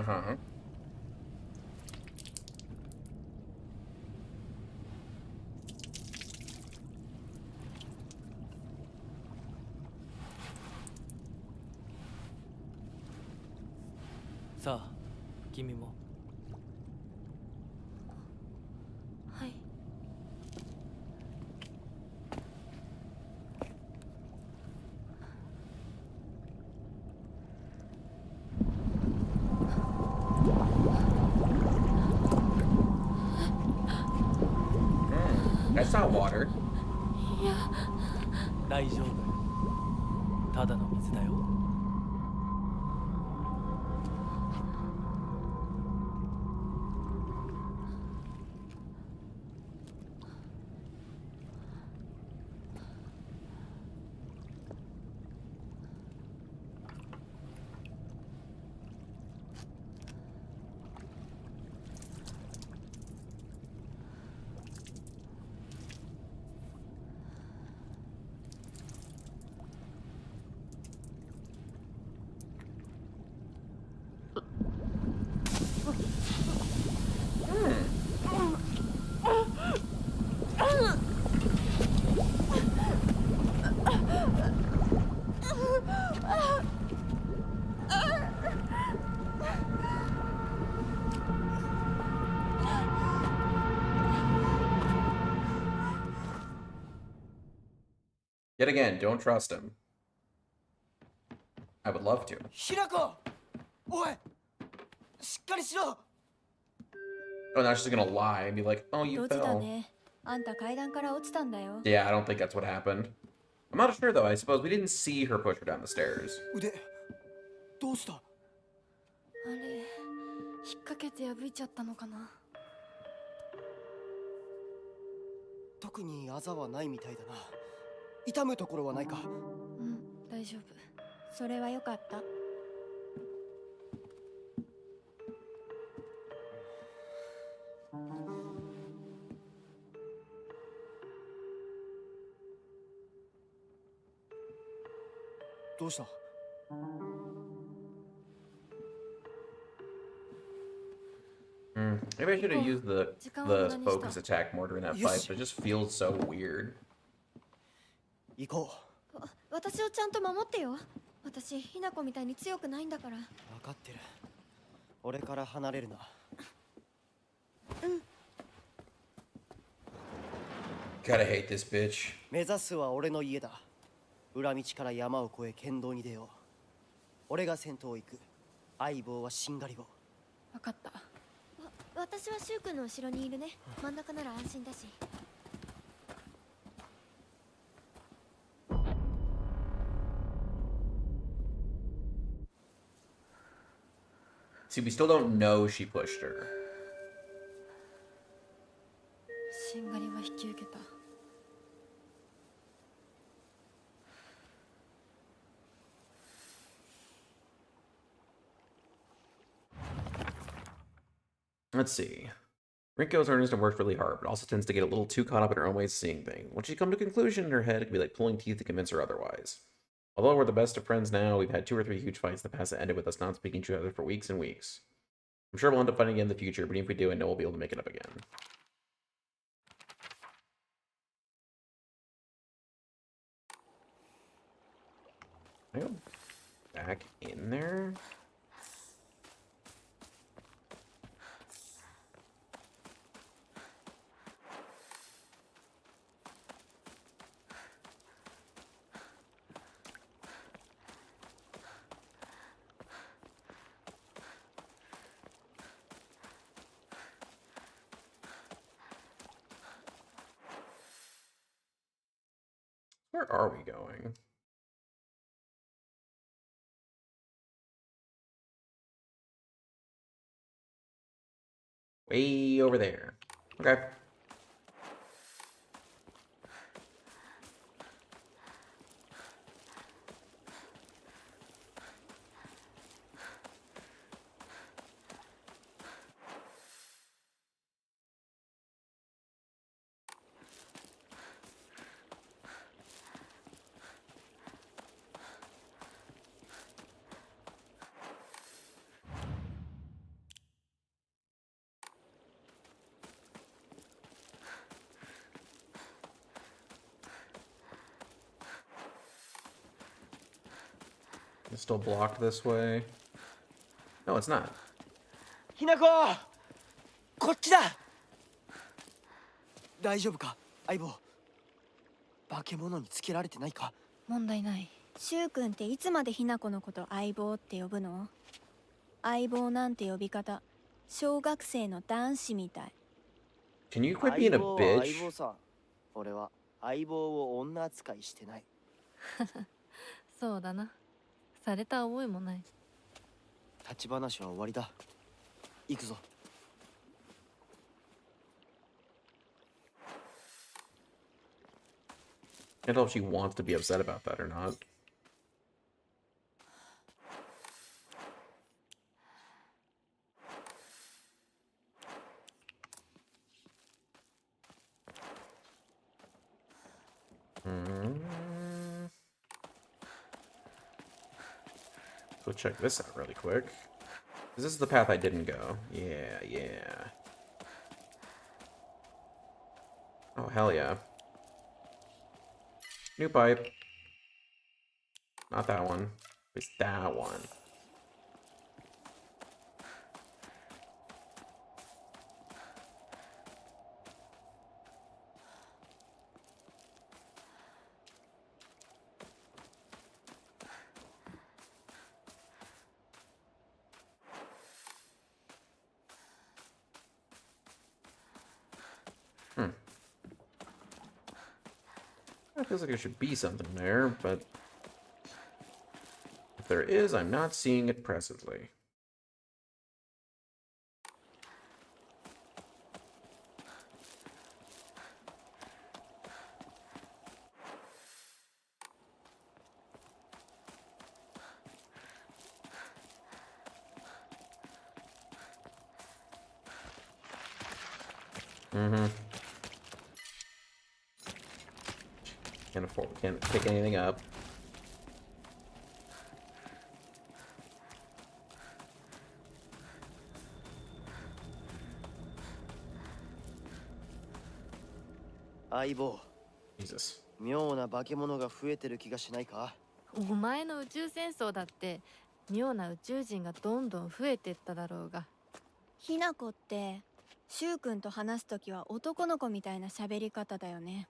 Uh-huh.さあ君もはい。That's not water. 大丈夫。ただの水だよ。Yet again, don't trust him. I would love to. ひなこおいしっかりしろ Oh, now she's gonna lie and be like, oh, ド you ジだ fell. ね。あんた階段から落ちたんだよ。 Yeah, I don't think that's what happened. I'm not sure, though. I suppose we didn't see her push her down the stairs. 腕どうしたあれ、引っ掛けて破いちゃったのかな。特にあざはないみたいだな痛むところはないかうん、大丈夫。それはよかった。どうした Maybe I should have used the Jikan focus attack more during that fight, but it just feels so weird. 行こ私をちゃんと守ってよ。私、ひなこみたいに強くないんだから。う分かってる俺から離れるな Gotta hate this bitch. 目指すは俺の家だ裏道から山を越え県道に出よう俺が先頭を行く相棒はしんがりをわかった。私はシュウ君の後ろにいるね。真ん中なら安心だし。 See, we still don't know she pushed her. しんがりは引き受けた。Let's see. Rinko's earnest and works really hard, but also tends to get a little too caught up in her own ways of seeing things. Once she come to a conclusion in her head, it can be like pulling teeth to convince her otherwise. Although we're the best of friends now, we've had 2 or 3 huge fights in the past that ended with us not speaking to each other for weeks and weeks. I'm sure we'll end up fighting again in the future, but even if we do, I know we'll be able to make it up again. Can I go back in there? Where are we going? Way over there. Okay. It's still blocked this way. No, it's not. ひなこ、こっちだ。大丈夫か、相棒。化け物につけられてないか。問題ない。柊君っていつまでひな子のこと相棒って呼ぶの？相棒なんて呼び方、小学生の男子みたい。 Can you quit being a 相 bitch? 棒さ。俺は相棒を女扱いしてない。そうだな。された覚えもない。立ち話は終わりだ。行くぞ。I don't know if she wants to be upset about that or not. Go check this out really quick. 'Cause this is the path I didn't go. Yeah, yeah. Oh, hell yeah. New pipe. Not that one. It's that one. It feels like there should be something there, but if there is, I'm not seeing it presently. Can't pick anything up. Jesus. 妙な化け物が増えてる気がしないか。お前の宇宙戦争だって妙な宇宙人がどんどん増えてっただろうが。ひな子って柊君と話すときは男の子みたいな喋り方だよね。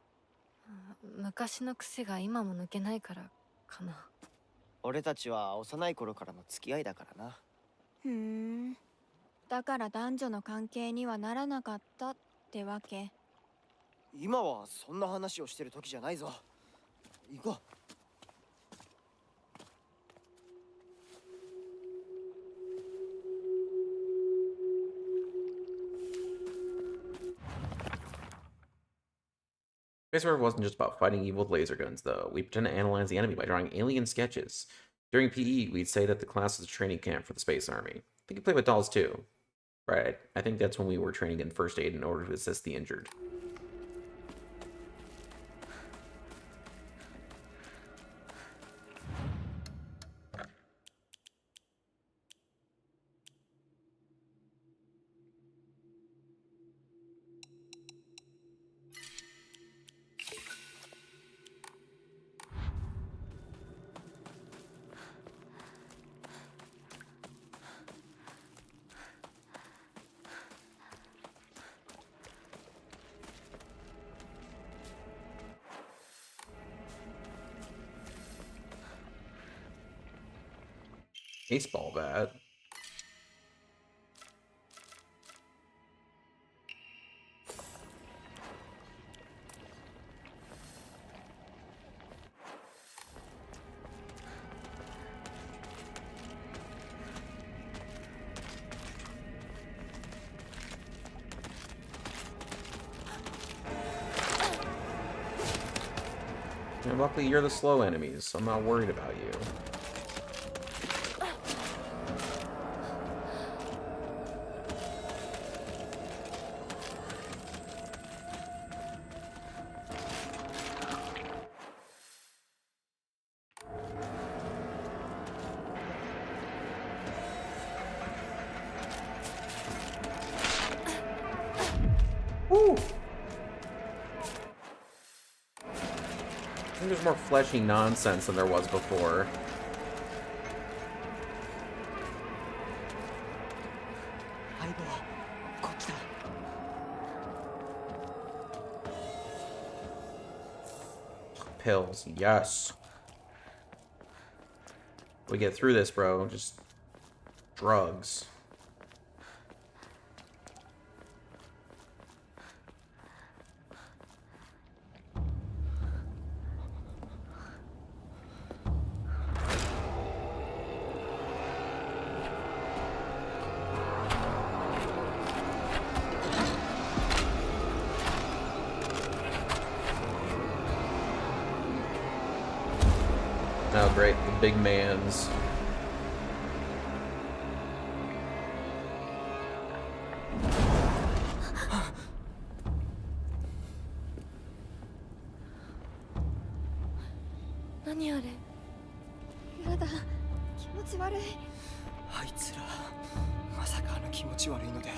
昔の癖が今も抜けないからかな。俺たちは幼い頃からの付き合いだからな。ふーん。だから男女の関係にはならなかったってわけ。今はそんな話をしてる時じゃないぞ。行こう。Space River wasn't just about fighting evil with laser guns, though. We pretend to analyze the enemy by drawing alien sketches. During PE, we'd say that the class was a training camp for the Space Army. I think you play with dolls too. Right, I think that's when we were training in first aid in order to assist the injured. Baseball bat. And luckily you're the slow enemies, so I'm not worried about you. Woo! I think there's more fleshy nonsense than there was before. pills. Yes. We get through this, bro. Just drugs. Oh, great. The big man's.何あれ。やだ、気持ち悪い。あいつらまさかあの気持ち悪いので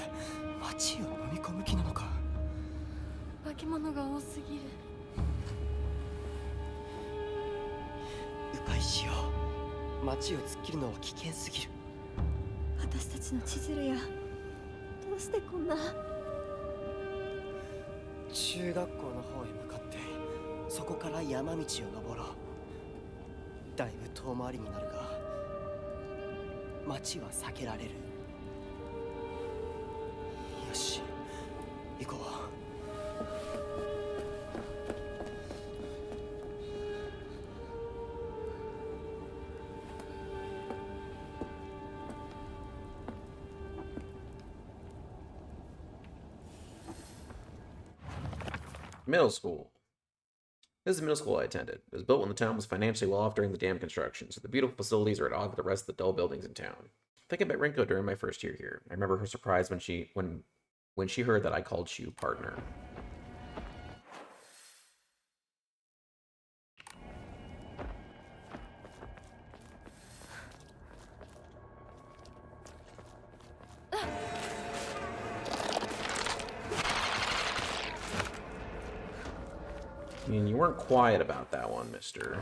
街を飲み込む気なのか。化け物が多すぎる。迂回しよう。街を突っ切るのは危険すぎる。私たちの千鶴や、どうしてこんな。中学校の方へ向かってそこから山道を登ろう。だいぶ遠回りになるが街は避けられる。よし、行こう。Middle school. This is the middle school I attended. It was built when the town was financially well off during the dam construction, so the beautiful facilities are at odds with the rest of the dull buildings in town. Thinking about Rinko during my first year here. I remember her surprise when she heard that I called Shu partner. I mean, you weren't quiet about that one, mister.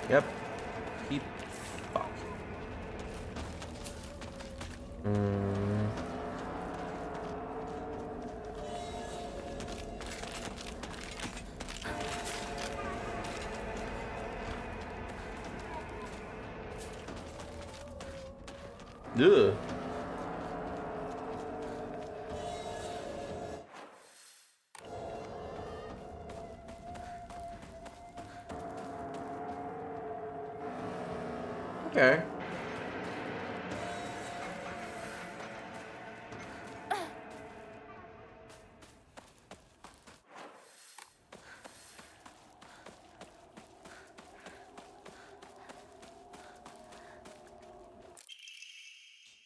Yep. Keep. Fuck. Ugh. Okay.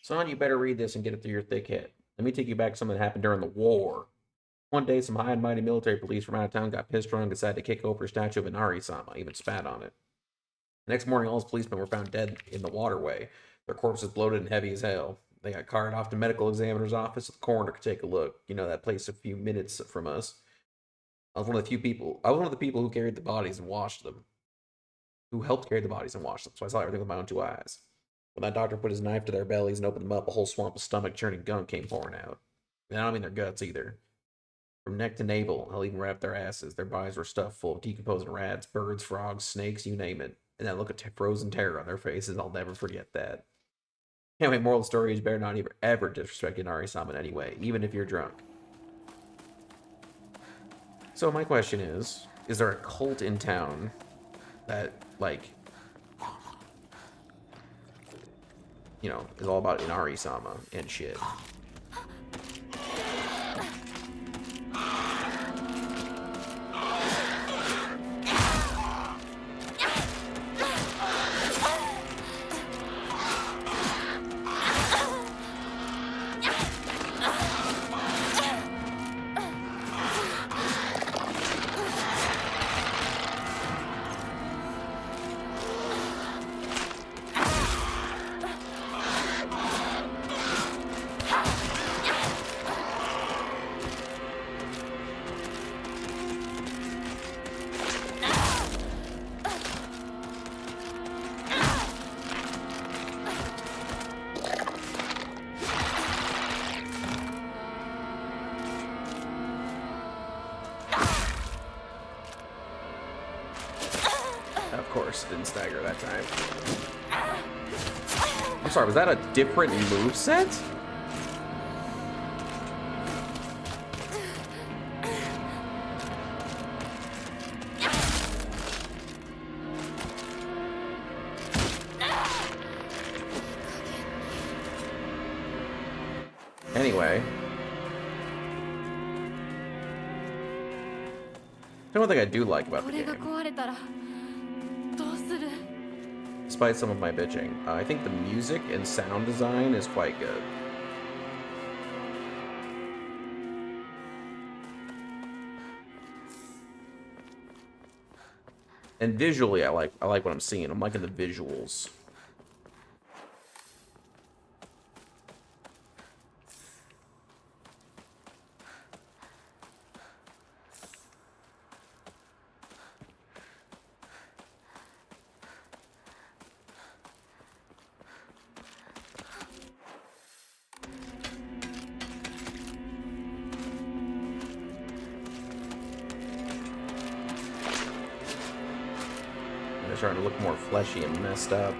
Son, you better read this and get it through your thick head. Let me take you back to something that happened during the war. One day, some high and mighty military police from out of town got pissed drunk and decided to kick over a statue of Inari-sama, even spat on it. The next morning, all his policemen were found dead in the waterway, their corpses bloated and heavy as hell. They got carted off to medical examiner's office so the coroner could take a look. You know, that place a few minutes from us. I was one of the people who carried the bodies and washed them. Who helped carry the bodies and wash them, so I saw everything with my own two eyes. When that doctor put his knife to their bellies and opened them up, a whole swamp of stomach-churning gunk came pouring out. And I don't mean their guts either. From neck to navel, hell, even right up their asses, their bodies were stuffed full of decomposing rats, birds, frogs, snakes, you name it. And that look of frozen terror on their faces, I'll never forget that. Anyway, moral of the story is you better not ever disrespect Inari-sama in any way, even if you're drunk. So my question is there a cult in town that, like, you know, is all about Inari-sama and shit? Of course, didn't stagger that time. I'm sorry, was that a different move set? Anyway. The one thing I do like about the これが game, 壊れたらどうする？ despite some of my bitching, I think the music and sound design is quite good. And visually, I like what I'm seeing. I'm liking the visuals. They're starting to look more fleshy and messed up.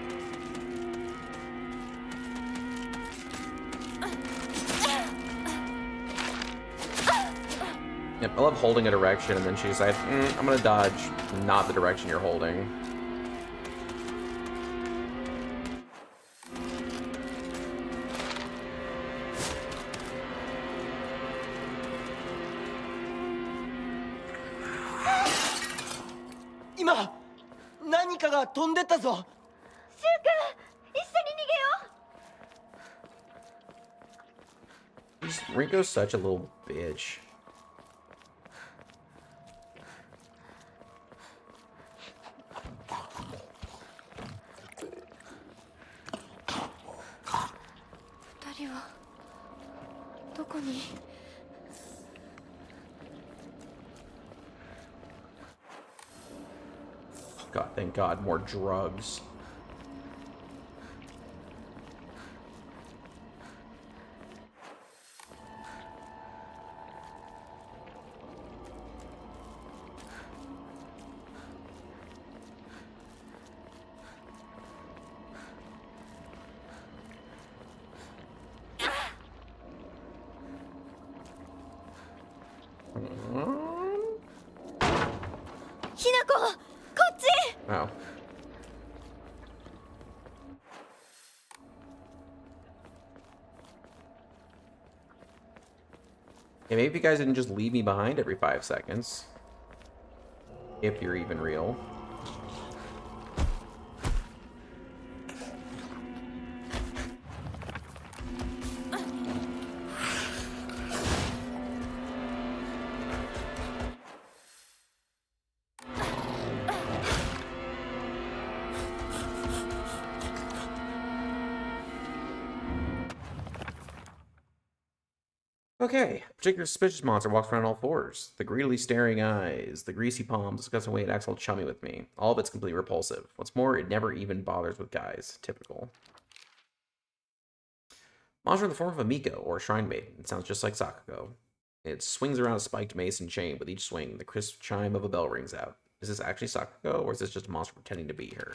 Yep, I love holding a direction and then she decides, I'm gonna dodge not the direction you're holding. Ima! 何かが飛んでったぞ Rinko's such a little bitch. God, thank God, more drugs. Oh. Yeah, maybe you guys didn't just leave me behind every 5 seconds. If you're even real. Okay, a particular suspicious monster walks around on all fours. The greedily staring eyes, the greasy palms, disgusting way it acts all chummy with me. All of it's completely repulsive. What's more, it never even bothers with guys. Typical. Monster in the form of a Miko, or a shrine maiden. It sounds just like Sakugo. It swings around a spiked mace and chain. With each swing, the crisp chime of a bell rings out. Is this actually Sakugo, or is this just a monster pretending to be her?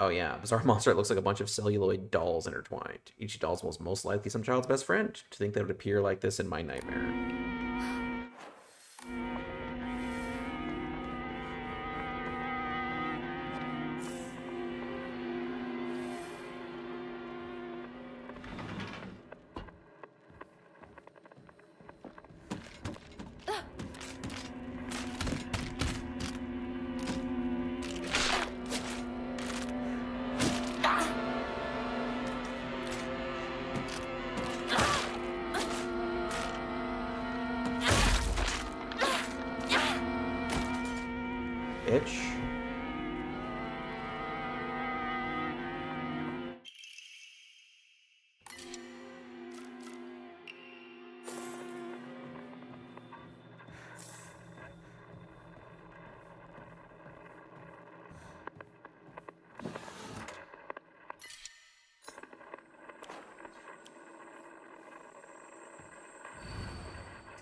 Oh yeah, bizarre monster. It looks like a bunch of celluloid dolls intertwined. Each doll was most likely some child's best friend. To think that it would appear like this in my nightmare. Bitch.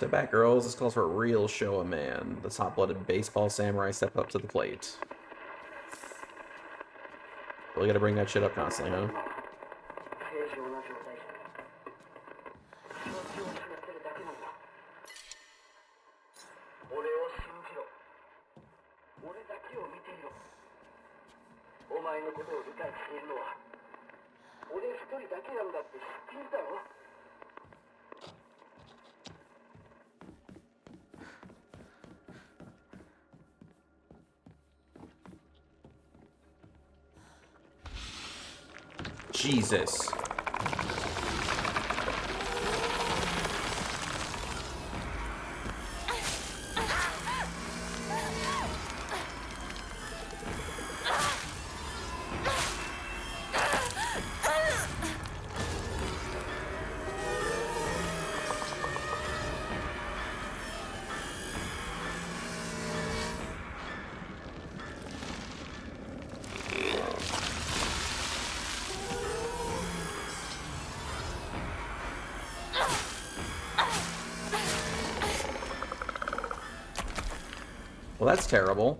Step back, girls. This calls for a real show of man. The hot-blooded baseball samurai step up to the plate. Really gotta bring that shit up constantly, huh? 正常な状態だ。気持ちを失ってるだけなんだ。俺を信じろ。俺だけを見ていろ。お前のことを理解しているのは俺一人だけなんだって知っているだろ。 Jesus. Well, that's terrible.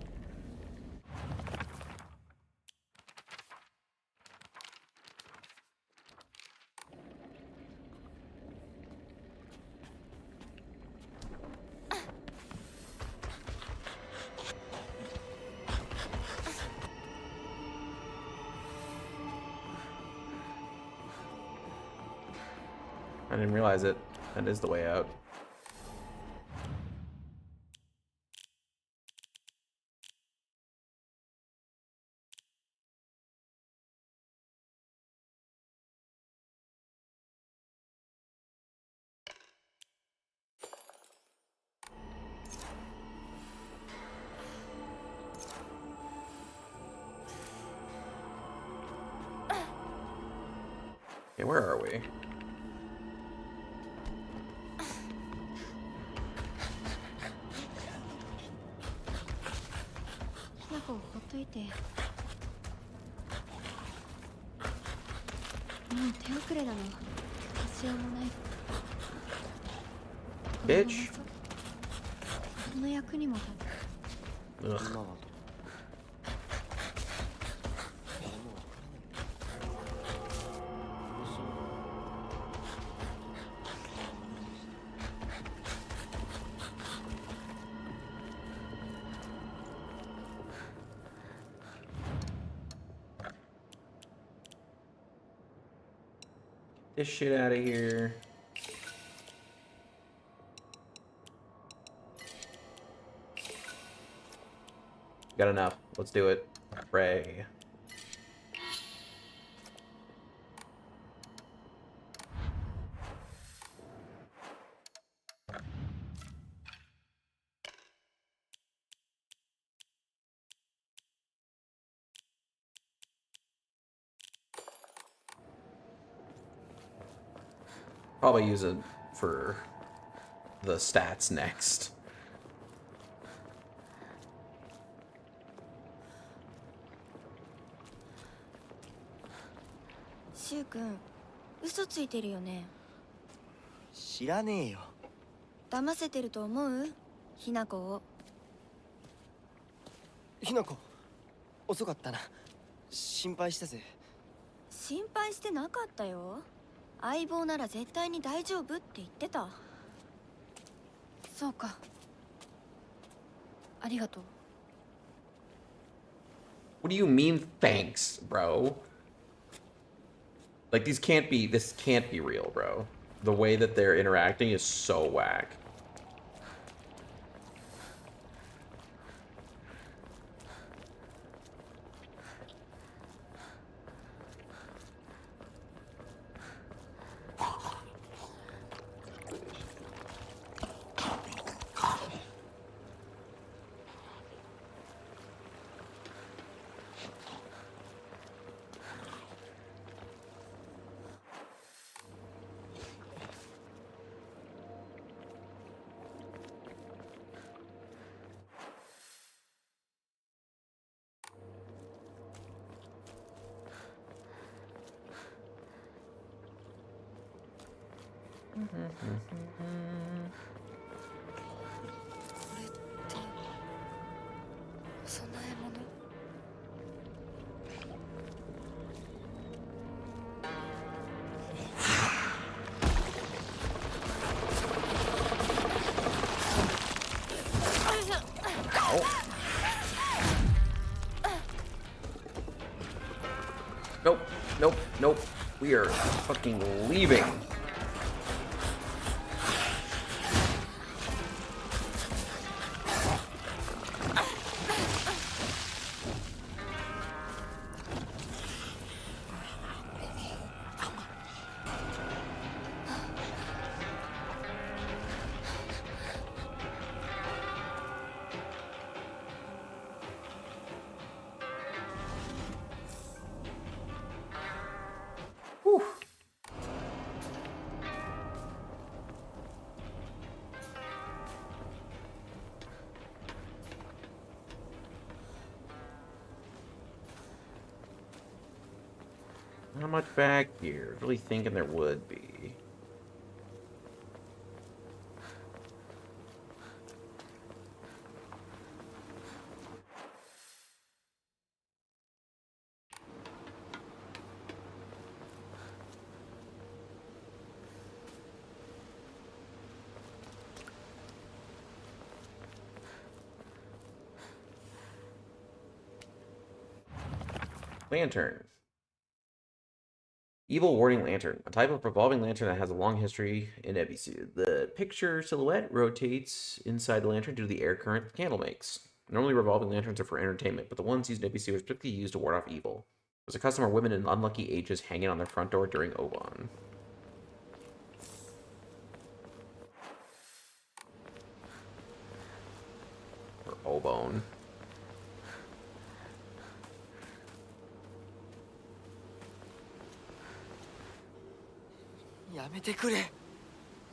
I didn't realize it. That is the way out. Okay, where are we? なんかほっといて。もう手遅れなの。どうしようもない。 Bitch. この役にも立つ。 Ugh. 今はと。誰もわからない。どうしよう。 This shit out of here. Got enough. Let's do it. Pray. Probably use it for the stats next. シュウ君、嘘ついてるよね。知らねえよ。騙せてると思う？ひなこを。ひなこ、遅かったな。心配したぜ。心配してなかったよ。相棒なら絶対に大丈夫って言ってた。そうか。ありがとう。 What do you mean, thanks, bro? Like, this can't be real, bro. The way that they're interacting is so whack. Nope, nope, nope. We are fucking leaving. Not much back here. Really thinking there would be. Lantern. Evil Warding Lantern, a type of revolving lantern that has a long history in EBC. The picture silhouette rotates inside the lantern due to the air current the candle makes. Normally, revolving lanterns are for entertainment, but the ones used in EBC were specifically used to ward off evil. There's a custom where women in unlucky ages hanging on their front door during Obon. Or Obon.やめてくれ。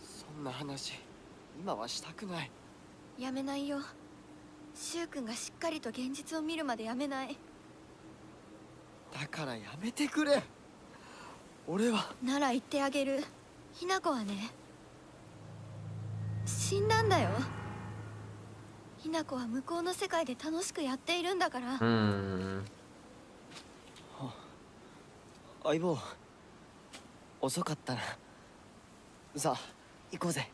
そんな話今はしたくない。やめないよ。柊君がしっかりと現実を見るまでやめない。だからやめてくれ。俺は。なら言ってあげる。ひな子はね、死んだんだよ。ひな子は向こうの世界で楽しくやっているんだから。相棒、遅かったな。さあ行こうぜ。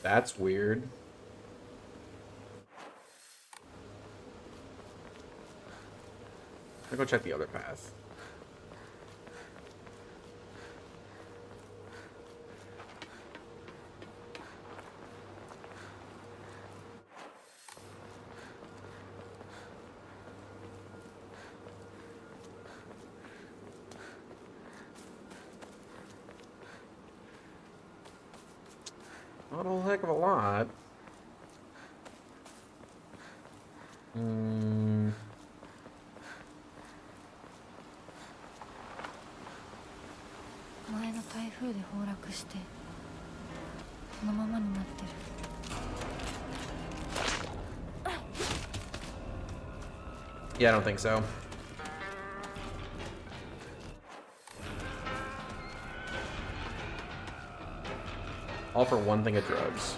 That's weird. I'll go check the other path. Not a whole heck of a lot. Hmm. 前の台風で崩落してこのままになってる。Yeah, I don't think so. All for one thing of drugs.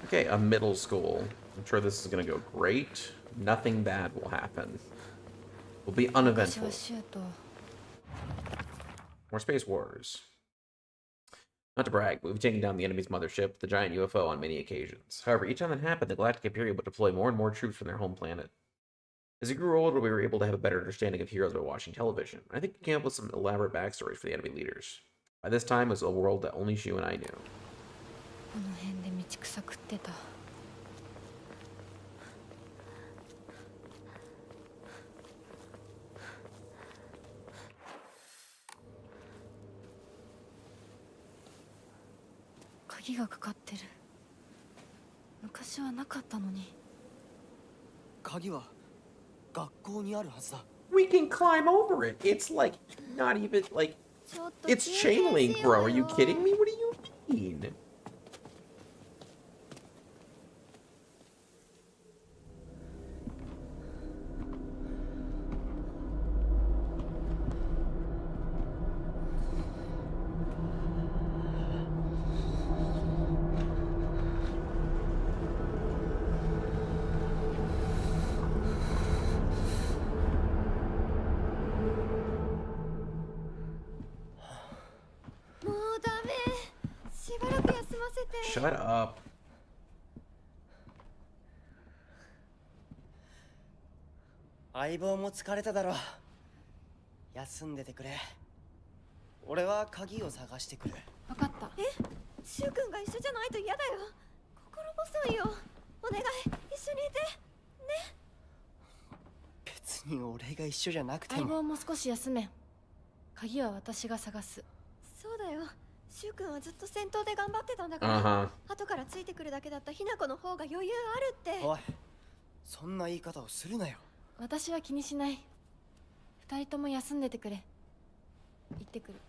Okay, a middle school. I'm sure this is gonna go great. Nothing bad will happen. Will be uneventful. More Space Wars. Not to brag, but we've taken down the enemy's mothership, the giant UFO, on many occasions. However, each time that happened, the Galactic Imperium would deploy more and more troops from their home planet. As we grew older, we were able to have a better understanding of heroes by watching television. I think we came up with some elaborate backstories for the enemy leaders. By this time, it was a world that only Shu and I knew. この辺で道草食ってた。鍵がかかってる。昔はなかったのに。鍵は学校にあるはずだ。We can climb over it. It's like not even like it's chain link, bro. Are you kidding me? What do you mean? Shut up. 相棒も疲れただろう。休んでてくれ。俺は鍵を探してくる。分かった。シュウ君が一緒じゃないと嫌だよ。心細いよ。お願い、一緒にいて。別に俺が一緒じゃなくて相も。棒も少し休め。鍵は私が探す。そうだよ。シュウ君はずっと先頭で頑張ってたんだから。Uh-huh. 後からついてくるだけだったひな子の方が余裕あるって。おい、そんな言い方をするなよ。私は気にしない。二人とも休んでてくれ。行ってくる。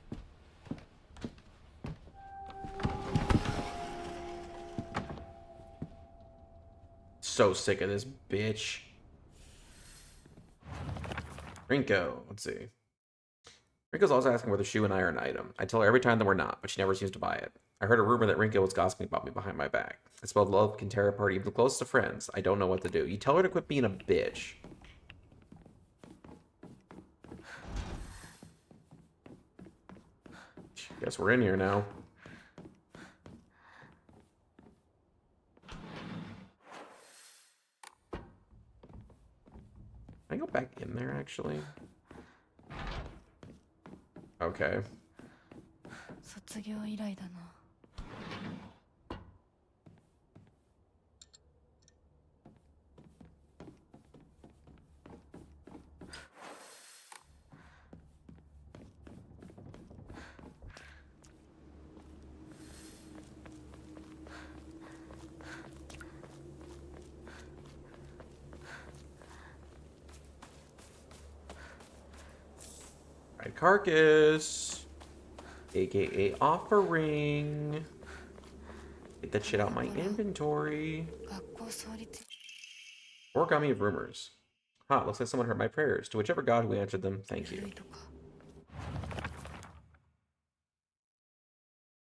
So sick of this bitch. Rinko, let's see. Rinko's also asking whether Shu and I are an item. I tell her every time that we're not, but she never seems to buy it. I heard a rumor that Rinko was gossiping about me behind my back. I spelled love can tear apart even the closest of friends. I don't know what to do. You tell her to quit being a bitch. Guess we're in here now. Can I go back in there, actually? Okay. 卒業以来だな。Right, carcass, aka offering. Get that shit out my inventory. 学校創立。 Origami of rumors. Huh, looks like someone heard my prayers. To whichever god who answered them, thank you. とか。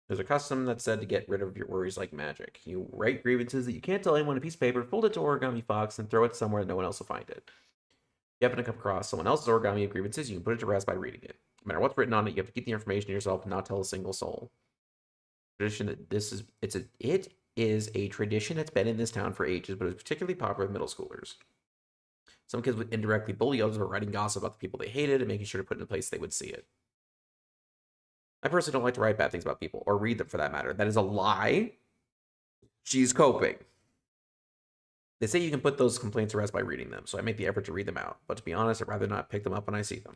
There's a custom that's said to get rid of your worries like magic. You write grievances that you can't tell anyone on a piece of paper, fold it to Origami Fox, and throw it somewhere no one else will find it. If you happen to come across someone else's origami of grievances, you can put it to rest by reading it. No matter what's written on it, you have to keep the information to yourself and not tell a single soul. Tradition that it is a tradition that's been in this town for ages, but is particularly popular with middle schoolers. Some kids would indirectly bully others by writing gossip about the people they hated and making sure to put it in a place they would see it. I personally don't like to write bad things about people, or read them for that matter. That is a lie. She's coping. They say you can put those complaints to rest by reading them, so I make the effort to read them out. But to be honest, I'd rather not pick them up when I see them.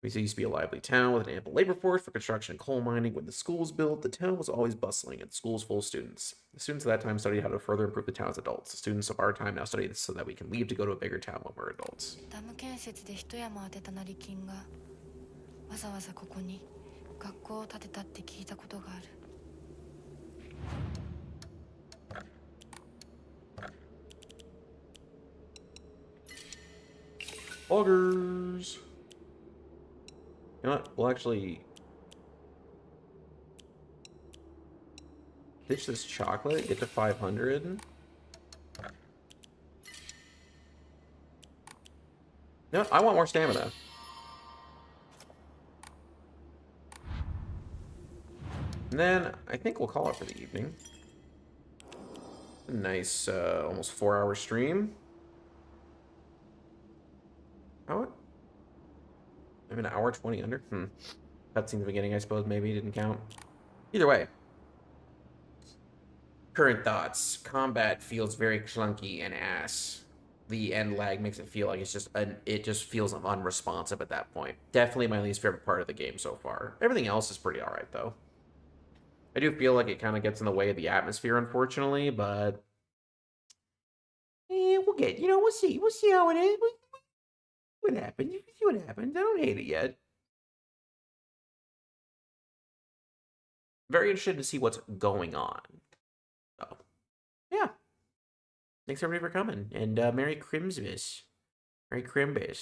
We used to be a lively town with an ample labor force for construction and coal mining. When the school was built, the town was always bustling, and the school was full of students. The students at that time studied how to further improve the town as adults. The students of our time now study this so that we can leave to go to a bigger town when we're adults. ダム建設で一山当てた成金がわざわざここに学校を建てたって聞いたことがある。 Augers. You know what? We'll actually ditch this chocolate, get to 500. No, I want more stamina. And then I think we'll call it for the evening. A nice, almost 4-hour stream. Oh, maybe an hour 20 under. Cutscene at the beginning, I suppose, maybe didn't count. Either way. Current thoughts. Combat feels very clunky and ass. The end lag makes it feel like it just feels unresponsive at that point. Definitely my least favorite part of the game so far. Everything else is pretty alright, though. I do feel like it kind of gets in the way of the atmosphere, unfortunately, but we'll see. We'll see how it is. What happened? You can see what happened. I don't hate it yet. Very interested to see what's going on. So, yeah. Thanks everybody for coming, and Merry Christmas. Merry Crimbus.